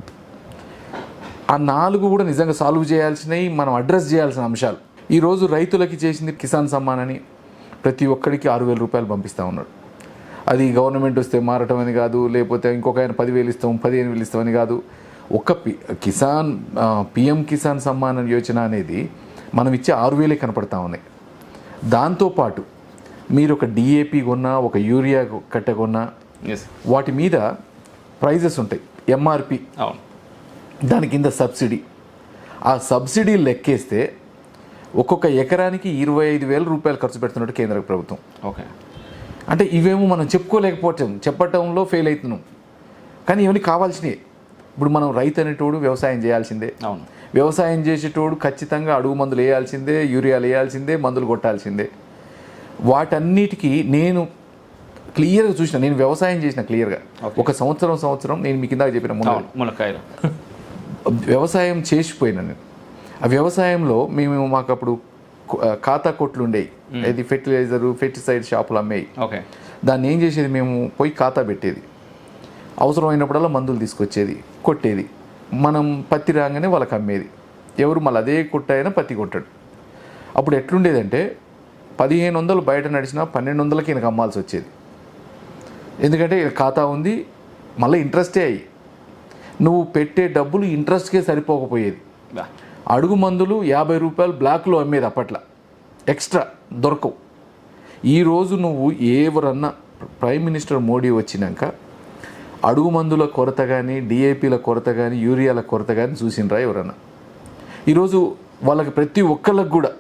ఆ 4 కూడా నిజంగా సాల్వ్ చేయాల్సినవి, మనం అడ్రస్ చేయాల్సిన అంశాలు. ఈరోజు రైతులకి చేసింది కిసాన్ సమ్మాన్ అని ప్రతి ఒక్కడికి 6,000 రూపాయలు పంపిస్తూ ఉన్నాడు. అది గవర్నమెంట్ వస్తే మారటం అని కాదు, లేకపోతే ఇంకొక ఆయన 10,000 ఇస్తాం 15,000 ఇస్తామని కాదు. ఒక్క పిఎం కిసాన్ సమ్మాన్ యోజన అనేది మనం ఇచ్చే 6,000 కనపడతా ఉన్నాయి. దాంతోపాటు మీరు ఒక డిఏపి కొన్నా, ఒక యూరియా కట్ట కొన్నా, వాటి మీద ప్రైజెస్ ఉంటాయి, ఎంఆర్పి, దాని కింద సబ్సిడీ. ఆ సబ్సిడీ లెక్కేస్తే ఒక్కొక్క ఎకరానికి 25,000 రూపాయలు ఖర్చు పెడుతున్నట్టు కేంద్ర ప్రభుత్వం. ఓకే, అంటే ఇవేమో మనం చెప్పుకోలేకపోవటం, చెప్పటంలో ఫెయిల్ అవుతున్నాం. కానీ ఇవన్నీ కావాల్సినవి. ఇప్పుడు మనం రైతు అనేటోడు వ్యవసాయం చేయాల్సిందే. అవును, వ్యవసాయం చేసేటోడు ఖచ్చితంగా అడుగు మందులు వేయాల్సిందే, యూరియాలు వేయాల్సిందే, మందులు కొట్టాల్సిందే. వాటన్నిటికీ నేను క్లియర్గా చూసిన, నేను వ్యవసాయం చేసిన క్లియర్గా. ఒక సంవత్సరం నేను మీకు ఇందాక చెప్పిన మునక్కాయలు వ్యవసాయం చేసిపోయినా నేను. ఆ వ్యవసాయంలో మాకు అప్పుడు ఖాతా కొట్లు ఉండేవి, ఇది ఫెర్టిలైజరు, పెస్టిసైడ్ షాపులు అమ్మేవి. ఓకే, దాన్ని ఏం చేసేది, మేము పోయి ఖాతా పెట్టేది, అవసరమైనప్పుడల్లా మందులు తీసుకొచ్చేది, కొట్టేది. మనం పత్తి రాగానే వాళ్ళకి అమ్మేది. ఎవరు మళ్ళీ అదే కొట్టాయన పత్తి కొట్టాడు. అప్పుడు ఎట్లుండేదంటే 1,500 బయట నడిచినా 1,200కి ఈయనకు అమ్మాల్సి వచ్చేది. ఎందుకంటే ఖాతా ఉంది, మళ్ళీ ఇంట్రెస్టే అయ్యి నువ్వు పెట్టే డబ్బులు ఇంట్రెస్ట్కే సరిపోకపోయేది. అడుగు మందులు 50 రూపాయలు బ్లాక్లో అమ్మేది అప్పట్లో, ఎక్స్ట్రా దొరకవు. ఈరోజు నువ్వు ఎవరన్నా ప్రైమ్ మినిస్టర్ మోడీ వచ్చినాక అడుగు మందుల కొరత కానీ, డిఏపీల కొరత కానీ, యూరియాల కొరత కానీ చూసినరా ఎవరన్నా? ఈరోజు వాళ్ళకి ప్రతి ఒక్కళ్ళకి కూడా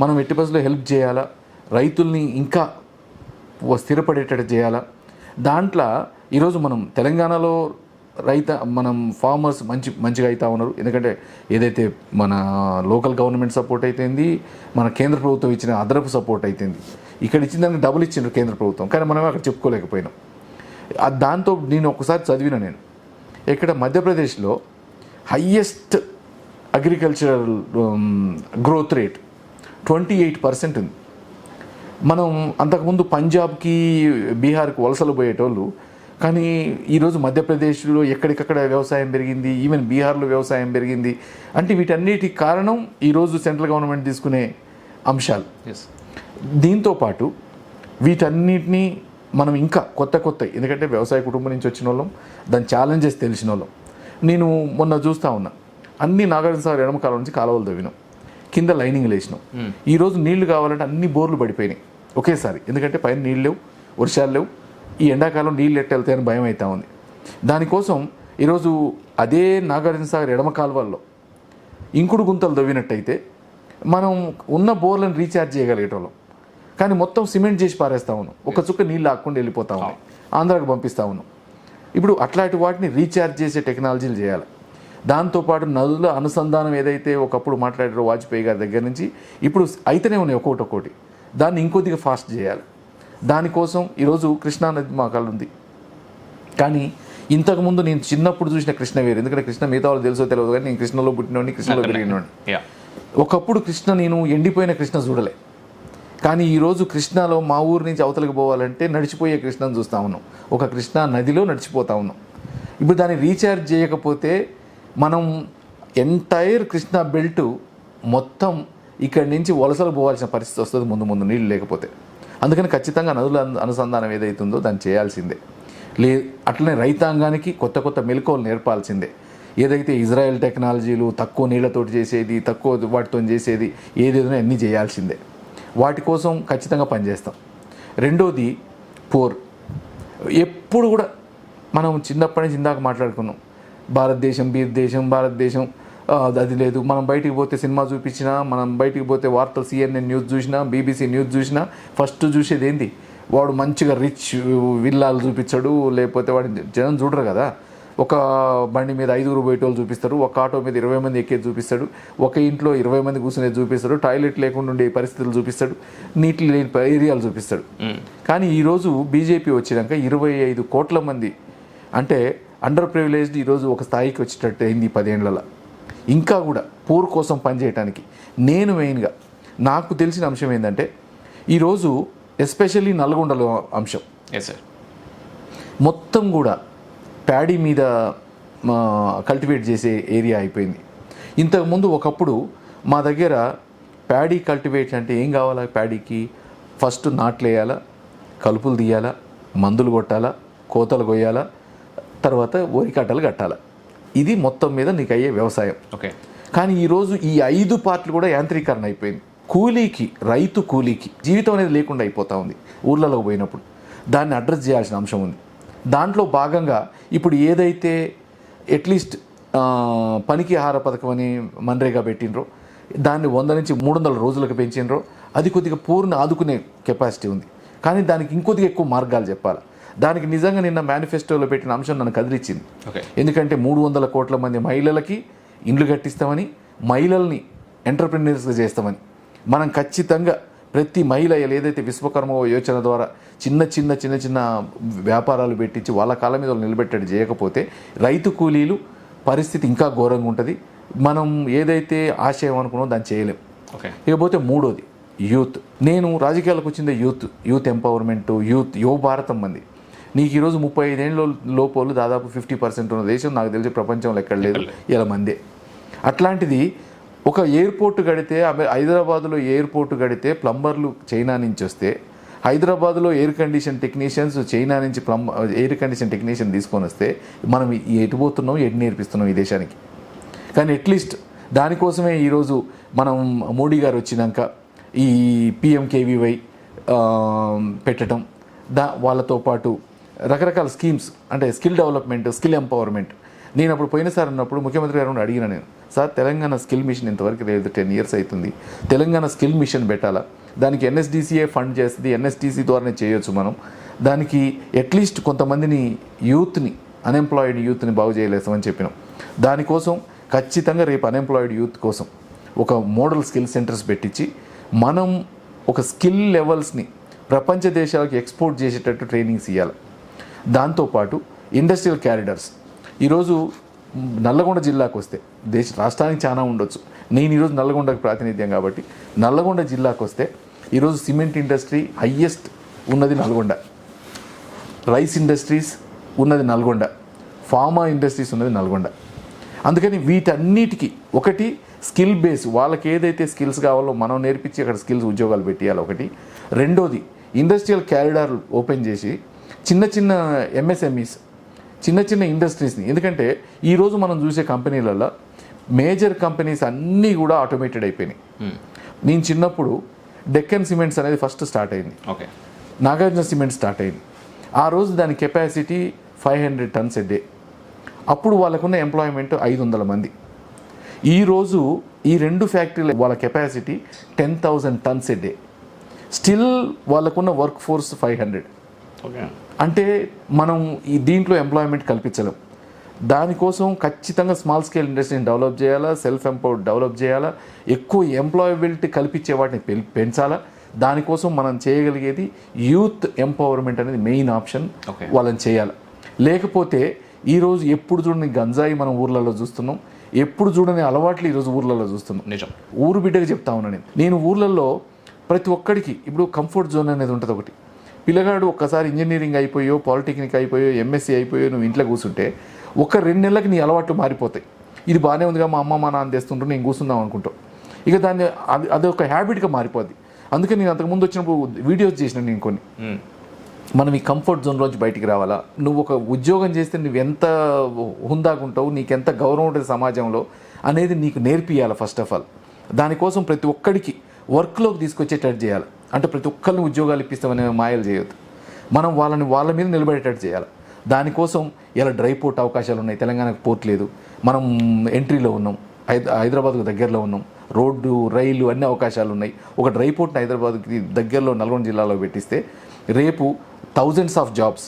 మనం ఎట్టి పరిస్థితుల్లో హెల్ప్ చేయాలా, రైతుల్ని ఇంకా స్థిరపడేటట్టు చేయాలా. దాంట్లో ఈరోజు మనం తెలంగాణలో మనం ఫార్మర్స్ మంచిగా అవుతా ఉన్నారు. ఎందుకంటే ఏదైతే మన లోకల్ గవర్నమెంట్ సపోర్ట్ అయిపోయింది, మన కేంద్ర ప్రభుత్వం ఇచ్చిన అదనపు సపోర్ట్ అయిపోయింది. ఇక్కడ ఇచ్చిన దానికి డబుల్ ఇచ్చిండ్రు కేంద్ర ప్రభుత్వం, కానీ మనం అక్కడ చెప్పుకోలేకపోయినాం. దాంతో నేను ఒకసారి చదివిన, నేను ఇక్కడ మధ్యప్రదేశ్లో హయ్యెస్ట్ అగ్రికల్చరల్ గ్రోత్ రేట్ 28% ఉంది. మనం అంతకుముందు పంజాబ్కి, బీహార్కి వలసలు పోయేటోళ్ళు కానీ ఈరోజు మధ్యప్రదేశ్లో ఎక్కడికక్కడ వ్యవసాయం పెరిగింది, ఈవెన్ బీహార్లో వ్యవసాయం పెరిగింది. అంటే వీటన్నిటికి కారణం ఈరోజు సెంట్రల్ గవర్నమెంట్ తీసుకునే అంశాలు. దీంతో పాటు వీటన్నిటినీ మనం ఇంకా కొత్త ఎందుకంటే వ్యవసాయ కుటుంబం నుంచి వచ్చిన వాళ్ళం, దాని ఛాలెంజెస్ తెలిసిన వాళ్ళం. నేను మొన్న చూస్తూ ఉన్నా, అన్ని నాగార్జున సాగర్ ఎడమ కాలం నుంచి కాలువలు తవ్వినాం, కింద లైనింగ్ వేసినాం. ఈరోజు నీళ్లు కావాలంటే అన్ని బోర్లు పడిపోయినాయి ఒకేసారి, ఎందుకంటే పైన నీళ్ళు లేవు, వర్షాలు లేవు. ఈ ఎండాకాలం నీళ్ళు ఎట్టెళ్తాయని భయం అవుతా ఉంది. దానికోసం ఈరోజు అదే నాగార్జున సాగర్ ఎడమ కాలువల్లో ఇంకుడు గుంతలు తవ్వినట్టయితే మనం ఉన్న బోర్లను రీఛార్జ్ చేయగలిగేటోళ్ళం. కానీ మొత్తం సిమెంట్ చేసి పారేస్తూ ఉన్నాం, ఒక చుక్క నీళ్ళు ఆకుండా వెళ్ళిపోతా ఉన్నాం, ఆంధ్రాకి పంపిస్తూ ఉన్నాం. ఇప్పుడు అట్లాంటి వాటిని రీఛార్జ్ చేసే టెక్నాలజీలు చేయాలి. దాంతోపాటు నదుల అనుసంధానం ఏదైతే ఒకప్పుడు మాట్లాడారో వాజ్పేయి గారి దగ్గర నుంచి, ఇప్పుడు అయితేనే ఉన్నాయి ఒక్కొక్కటి, దాన్ని ఇంకొద్దిగా ఫాస్ట్ చేయాలి. దానికోసం ఈరోజు కృష్ణానది మా కళ్ళు ఉంది. కానీ ఇంతకుముందు నేను చిన్నప్పుడు చూసిన కృష్ణ వేరు, ఎందుకంటే కృష్ణ మిగతా వాళ్ళు తెలుసో తెలియదు, కానీ నేను కృష్ణలో పుట్టినోడిని, కృష్ణలో పెరిగినోడిని. ఒకప్పుడు కృష్ణ నేను ఎండిపోయిన కృష్ణ చూడలే, కానీ ఈరోజు కృష్ణలో మా ఊరు నుంచి అవతలకి పోవాలంటే నడిచిపోయే కృష్ణను చూస్తూ ఉన్నాం, ఒక కృష్ణా నదిలో నడిచిపోతూ ఉన్నాం. ఇప్పుడు దాన్ని రీఛార్జ్ చేయకపోతే మనం ఎంటైర్ కృష్ణా బెల్ట్ మొత్తం ఇక్కడి నుంచి వలసలు పోవాల్సిన పరిస్థితి వస్తుంది ముందు నీళ్ళు లేకపోతే. అందుకని ఖచ్చితంగా నదుల అనుసంధానం ఏదైతుందో దాన్ని చేయాల్సిందే. అట్లనే రైతాంగానికి కొత్త మెలకువలు నేర్పాల్సిందే. ఏదైతే ఇజ్రాయెల్ టెక్నాలజీలు తక్కువ నీళ్లతోటి చేసేది, తక్కువ వాటితో చేసేది ఏదేదో అన్నీ చేయాల్సిందే. వాటి కోసం ఖచ్చితంగా పనిచేస్తాం. రెండోది పోర్. ఎప్పుడు కూడా మనం చిన్నప్పటి నుంచి ఇందాక మాట్లాడుకున్నాం, భారతదేశం అది లేదు. మనం బయటికి పోతే సినిమా చూపించినా, మనం బయటికి పోతే వార్తలు CNN న్యూస్ చూసినా, BBC న్యూస్ చూసినా ఫస్ట్ చూసేది ఏంది? వాడు మంచిగా రిచ్ విల్లాలు చూపించాడు, లేకపోతే వాడు జనం చూడరు కదా. ఒక బండి మీద 5 పోయేటోళ్ళు చూపిస్తారు, ఒక ఆటో మీద 20 మంది ఎక్కేది చూపిస్తాడు, ఒక ఇంట్లో 20 మంది కూర్చునేది చూపిస్తాడు, టాయిలెట్ లేకుండా ఉండే పరిస్థితులు చూపిస్తాడు, నీటి లేని ఏరియాలు చూపిస్తాడు. కానీ ఈరోజు బీజేపీ వచ్చినాక 25 కోట్ల మంది అంటే అండర్ ప్రివిలేజ్డ్ ఈరోజు ఒక స్థాయికి వచ్చేటట్టు అయింది 10 ఏళ్లలో. ఇంకా కూడా పూర్ కోసం పనిచేయడానికి నేను మెయిన్గా నాకు తెలిసిన అంశం ఏంటంటే, ఈరోజు ఎస్పెషల్లీ నల్గొండలో అంశం మొత్తం కూడా ప్యాడీ మీద కల్టివేట్ చేసే ఏరియా అయిపోయింది. ఇంతకుముందు ఒకప్పుడు మా దగ్గర ప్యాడీ కల్టివేట్ అంటే ఏం కావాలా? ప్యాడీకి ఫస్ట్ నాట్లు వేయాలా, కలుపులు తీయాలా, మందులు కొట్టాలా, కోతలు కొయ్యాలా, తర్వాత వరి కట్టలు కట్టాలా. ఇది మొత్తం మీద నీకు అయ్యే వ్యవసాయం. కానీ ఈరోజు ఈ 5 పార్ట్లు కూడా యాంత్రీకరణ అయిపోయింది. రైతు కూలీకి జీవితం అనేది లేకుండా అయిపోతూ ఉంది ఊర్లలోకి పోయినప్పుడు. దాన్ని అడ్రస్ చేయాల్సిన అంశం ఉంది. దాంట్లో భాగంగా ఇప్పుడు ఏదైతే అట్లీస్ట్ పనికి ఆహార పథకం అని మన్రేగా పెట్టినరో, దాన్ని 100 నుంచి 300 రోజులకు పెంచినరో, అది కొద్దిగా పూర్ణ ఆదుకునే కెపాసిటీ ఉంది. కానీ దానికి ఇంకొద్దిగా ఎక్కువ మార్గాలు చెప్పాలి. దానికి నిజంగా నిన్న మేనిఫెస్టోలో పెట్టిన అంశం నన్ను కదిలిచ్చింది. ఎందుకంటే 300 కోట్ల మంది మహిళలకి ఇండ్లు కట్టిస్తామని, మహిళల్ని ఎంటర్ప్రెన్యూర్స్గా చేస్తామని. మనం ఖచ్చితంగా ప్రతి మహిళ ఏదైతే విశ్వకర్మ యోచన ద్వారా చిన్న వ్యాపారాలు పెట్టించి వాళ్ళ కాళ్ళ మీద నిలబెట్టడం చేయకపోతే రైతు కూలీలు పరిస్థితి ఇంకా ఘోరంగా ఉంటుంది. మనం ఏదైతే ఆశయం అనుకున్నామో దాన్ని చేయలేం. ఇకపోతే మూడోది యూత్. నేను రాజకీయాలకు వచ్చిందే యూత్ ఎంపవర్మెంట్, యువ భారతం మంది. నీకు ఈరోజు 35 ఏళ్ళ లోపల దాదాపు 50% ఉన్న దేశం నాకు తెలిసి ప్రపంచంలో ఎక్కడ లేదు, ఇలా మందే. అట్లాంటిది ఒక ఎయిర్పోర్ట్ గడితే, హైదరాబాద్లో ఎయిర్పోర్ట్ గడితే ప్లంబర్లు చైనా నుంచి వస్తే, హైదరాబాద్లో ఎయిర్ కండిషన్ టెక్నీషియన్స్ చైనా నుంచి ఎయిర్ కండిషన్ టెక్నీషియన్ తీసుకొని వస్తే మనం ఎటు పోతున్నాం, ఎటు నేర్పిస్తున్నాం ఈ దేశానికి. కానీ అట్లీస్ట్ దానికోసమే ఈరోజు మనం మోడీ గారు వచ్చినాక ఈ PMKVY పెట్టడం, వాళ్ళతో పాటు రకరకాల స్కీమ్స్ అంటే స్కిల్ డెవలప్మెంట్, స్కిల్ ఎంపవర్మెంట్. నేను అప్పుడు పోయినసారి ఉన్నప్పుడు ముఖ్యమంత్రి గారు అడిగిన, నేను సార్ తెలంగాణ స్కిల్ మిషన్ ఇంతవరకు లేదు, 10 years అవుతుంది, తెలంగాణ స్కిల్ మిషన్ పెట్టాలా, దానికి NSDCA ఫండ్ చేస్తుంది, NSTC ద్వారానే చేయొచ్చు మనం, దానికి అట్లీస్ట్ కొంతమందిని అన్ఎంప్లాయిడ్ యూత్ని బాగు చేయలేస్తామని చెప్పినాం. దానికోసం ఖచ్చితంగా రేపు అన్ఎంప్లాయిడ్ యూత్ కోసం ఒక మోడల్ స్కిల్ సెంటర్స్ పెట్టించి మనం ఒక స్కిల్ లెవెల్స్ని ప్రపంచ దేశాలకు ఎక్స్పోర్ట్ చేసేటట్టు ట్రైనింగ్స్ ఇవ్వాలి. దాంతోపాటు ఇండస్ట్రియల్ క్యారిడర్స్. ఈరోజు నల్లగొండ జిల్లాకు వస్తే రాష్ట్రానికి చాలా ఉండొచ్చు, నేను ఈరోజు నల్లగొండకు ప్రాతినిధ్యం కాబట్టి నల్లగొండ జిల్లాకు వస్తే ఈరోజు సిమెంట్ ఇండస్ట్రీ హయ్యెస్ట్ ఉన్నది నల్గొండ, రైస్ ఇండస్ట్రీస్ ఉన్నది నల్గొండ, ఫార్మా ఇండస్ట్రీస్ ఉన్నది నల్గొండ. అందుకని వీటన్నిటికీ ఒకటి స్కిల్ బేస్, వాళ్ళకి ఏదైతే స్కిల్స్ కావాలో మనం నేర్పించి అక్కడ స్కిల్స్ ఉద్యోగాలు పెట్టేయాలి ఒకటి. రెండోది ఇండస్ట్రియల్ క్యారిడార్ ఓపెన్ చేసి చిన్న చిన్న ఎంఎస్ఎంఈస్, చిన్న చిన్న ఇండస్ట్రీస్ని, ఎందుకంటే ఈరోజు మనం చూసే కంపెనీలలో మేజర్ కంపెనీస్ అన్నీ కూడా ఆటోమేటెడ్ అయిపోయినాయి. నేను చిన్నప్పుడు డెక్కన్ సిమెంట్స్ అనేది ఫస్ట్ స్టార్ట్ అయింది, ఓకే, నాగార్జున సిమెంట్ స్టార్ట్ అయింది. ఆ రోజు దాని కెపాసిటీ 500 tons a డే. అప్పుడు వాళ్ళకున్న ఎంప్లాయ్మెంట్ 500 మంది. ఈరోజు ఈ రెండు ఫ్యాక్టరీల వాళ్ళ capacity 10,000 tons a day. Still వాళ్ళకున్న వర్క్ ఫోర్స్ 500. ఓకే, అంటే మనం ఈ దీంట్లో ఎంప్లాయ్మెంట్ కల్పించలేం. దానికోసం ఖచ్చితంగా స్మాల్ స్కేల్ ఇండస్ట్రీని డెవలప్ చేయాలా, సెల్ఫ్ ఎంపవర్డ్ డెవలప్ చేయాలా, ఎక్కువ ఎంప్లాయబిలిటీ కల్పించే వాటిని పెంచాలా. దానికోసం మనం చేయగలిగేది యూత్ ఎంపవర్మెంట్ అనేది మెయిన్ ఆప్షన్. వాళ్ళని చేయాలి. లేకపోతే ఈరోజు ఎప్పుడు చూడని గంజాయి మనం ఊర్లలో చూస్తున్నాం, ఎప్పుడు చూడని అలవాట్లు ఈరోజు ఊర్లలో చూస్తున్నాం. నిజం. ఊరు బిడ్డగా చెప్తా ఉన్నాను నేను ఊర్లలో ప్రతి ఒక్కడికి ఇప్పుడు కంఫర్ట్ జోన్ అనేది ఉంటుంది ఒకటి. పిల్లగాడు ఒక్కసారి ఇంజనీరింగ్ అయిపోయో, పాలిటెక్నిక్ అయిపోయో, ఎంఎస్సీ అయిపోయో నువ్వు ఇంట్లో కూర్చుంటే ఒక 2 నెలలకు నీ అలవాట్లు మారిపోతాయి. ఇది బాగానే ఉందిగా, మా అమ్మ మా నాన్న తెస్తుంటారు, నేను కూర్చుందాం అనుకుంటాం. ఇక దాన్ని అది ఒక హ్యాబిట్గా మారిపోద్ది. అందుకే నేను అంతకుముందు వచ్చినప్పుడు వీడియోస్ చేసిన నేను కొన్ని. మనం ఈ కంఫర్ట్ జోన్లోంచి బయటికి రావాలా. నువ్వు ఒక ఉద్యోగం చేస్తే నువ్వు ఎంత హుందాగుంటావు, నీకెంత గౌరవం ఉంటుంది సమాజంలో అనేది నీకు నేర్పియాలి ఫస్ట్ ఆఫ్ ఆల్. దానికోసం ప్రతి ఒక్కడికి వర్క్లోకి తీసుకొచ్చేటట్టు చేయాలి. అంటే ప్రతి ఒక్కరిని ఉద్యోగాలు ఇప్పిస్తామనే మాయలు చేయొద్దు. మనం వాళ్ళ మీద నిలబడేటట్టు చేయాలి. దానికోసం ఇలా డ్రై పోర్ట్ అవకాశాలు ఉన్నాయి. తెలంగాణకు పోర్ట్ లేదు, మనం ఎంట్రీలో ఉన్నాం, హైదరాబాద్కు దగ్గరలో ఉన్నాం, రోడ్డు రైలు అన్ని అవకాశాలు ఉన్నాయి. ఒక డ్రై పోర్ట్ని హైదరాబాద్కి దగ్గరలో నల్గొండ జిల్లాలో పెట్టిస్తే రేపు thousands of jobs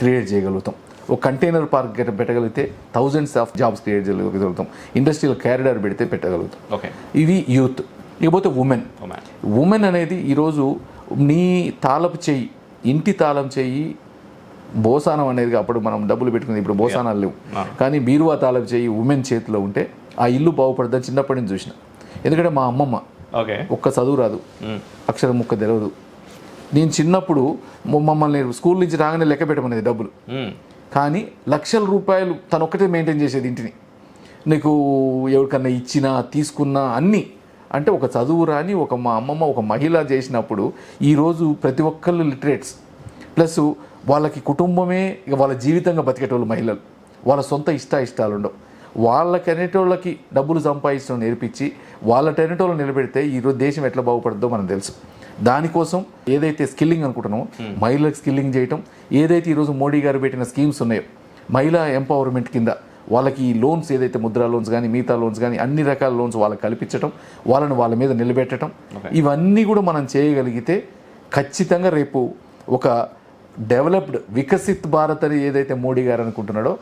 క్రియేట్ చేయగలుగుతాం. ఒక కంటైనర్ పార్క్ పెట్టగలిగితే thousands of jobs క్రియేట్ చేయగలుగుతాం. ఇండస్ట్రియల్ క్యారిడార్ పెడితే పెట్టగలుగుతాం. ఓకే, ఇవి యూత్. ఇకపోతే ఉమెన్ అనేది ఈరోజు నీ తాళపు చెయ్యి, ఇంటి తాళం చెయ్యి, బోసానం అనేది అప్పుడు మనం డబ్బులు పెట్టుకుంది, ఇప్పుడు బోసానాలు లేవు, కానీ బీరువా తాళపు చెయ్యి ఉమెన్ చేతిలో ఉంటే ఆ ఇల్లు బాగుపడుతుందని చిన్నప్పటి నుంచి చూసిన. ఎందుకంటే మా అమ్మమ్మ ఒక్క చదువు రాదు, అక్షరం ముక్క తెలియదు. నేను చిన్నప్పుడు మమ్మల్ని స్కూల్ నుంచి రాగానే లెక్క పెట్టమనేది డబ్బులు, కానీ లక్షల రూపాయలు తను ఒక్కటే మెయింటైన్ చేసేది ఇంటిని. నీకు ఎవరికన్నా ఇచ్చినా తీసుకున్నా అన్నీ. అంటే ఒక చదువు రాని మా అమ్మమ్మ ఒక మహిళ చేసినప్పుడు ఈరోజు ప్రతి ఒక్కళ్ళు లిటరేట్స్, ప్లస్ వాళ్ళకి కుటుంబమే ఇక వాళ్ళ జీవితంగా బతికేటోళ్ళు మహిళలు. వాళ్ళ సొంత ఇష్టాలు ఉండవు. వాళ్ళకి అనేటోళ్ళకి డబ్బులు సంపాదించడం నేర్పించి వాళ్ళటనేటోళ్ళు నిలబెడితే ఈరోజు దేశం ఎట్లా బాగుపడుతుందో మనకు తెలుసు. దానికోసం ఏదైతే స్కిల్లింగ్ అనుకుంటున్నామో మహిళలకు స్కిల్లింగ్ చేయటం, ఏదైతే ఈరోజు మోడీ గారు పెట్టిన స్కీమ్స్ ఉన్నాయో మహిళా ఎంపవర్మెంట్ కింద వాళ్ళకి ఈ లోన్స్ ఏదైతే ముద్రా లోన్స్ కానీ మిగతా లోన్స్ కానీ అన్ని రకాల లోన్స్ వాళ్ళకి కల్పించడం, వాళ్ళని వాళ్ళ మీద నిలబెట్టడం, ఇవన్నీ కూడా మనం చేయగలిగితే ఖచ్చితంగా రేపు ఒక డెవలప్డ్ వికసిత్ భారత్ అని ఏదైతే మోడీ గారు అనుకుంటున్నాడో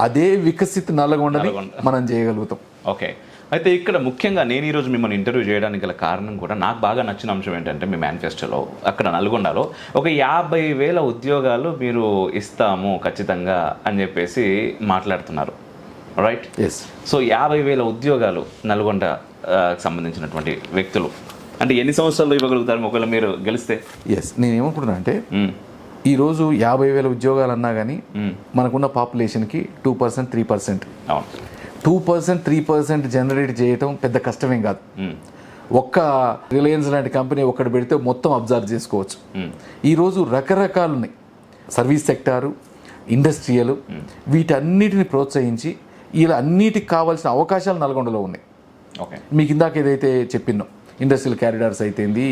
అదే వికసిత్ నల్గొండని మనం చేయగలుగుతాం. ఓకే, అయితే ఇక్కడ ముఖ్యంగా నేను ఈరోజు మిమ్మల్ని ఇంటర్వ్యూ చేయడానికి గల కారణం కూడా నాకు బాగా నచ్చిన అంశం ఏంటంటే మీ మేనిఫెస్టోలో అక్కడ నల్గొండలో ఒక 50,000 ఉద్యోగాలు మీరు ఇస్తాము ఖచ్చితంగా అని చెప్పేసి మాట్లాడుతున్నారు, రైట్? ఎస్. సో 50,000 ఉద్యోగాలు నల్గొండ సంబంధించినటువంటి వ్యక్తులు అంటే ఎన్ని సంవత్సరాలు ఇవ్వగలుగుతారు ఒకవేళ మీరు గెలిస్తే? ఎస్, నేనేమనుకుంటున్నా అంటే ఈరోజు 50,000 ఉద్యోగాలు అన్నా కానీ మనకున్న పాపులేషన్కి 2%, 3%. 2%, 3% జనరేట్ చేయటం పెద్ద కష్టమేం కాదు. ఒక్క రిలయన్స్ లాంటి కంపెనీ ఒక్కటి పెడితే మొత్తం అబ్జర్వ్ చేసుకోవచ్చు. ఈరోజు రకరకాలు ఉన్నాయి, సర్వీస్ సెక్టారు, ఇండస్ట్రియల్, వీటన్నిటిని ప్రోత్సహించి ఇలా అన్నిటికి కావాల్సిన అవకాశాలు నల్గొండలో ఉన్నాయి. మీకు ఇందాక ఏదైతే చెప్పినో ఇండస్ట్రియల్ క్యారిడార్స్ అయితేంది,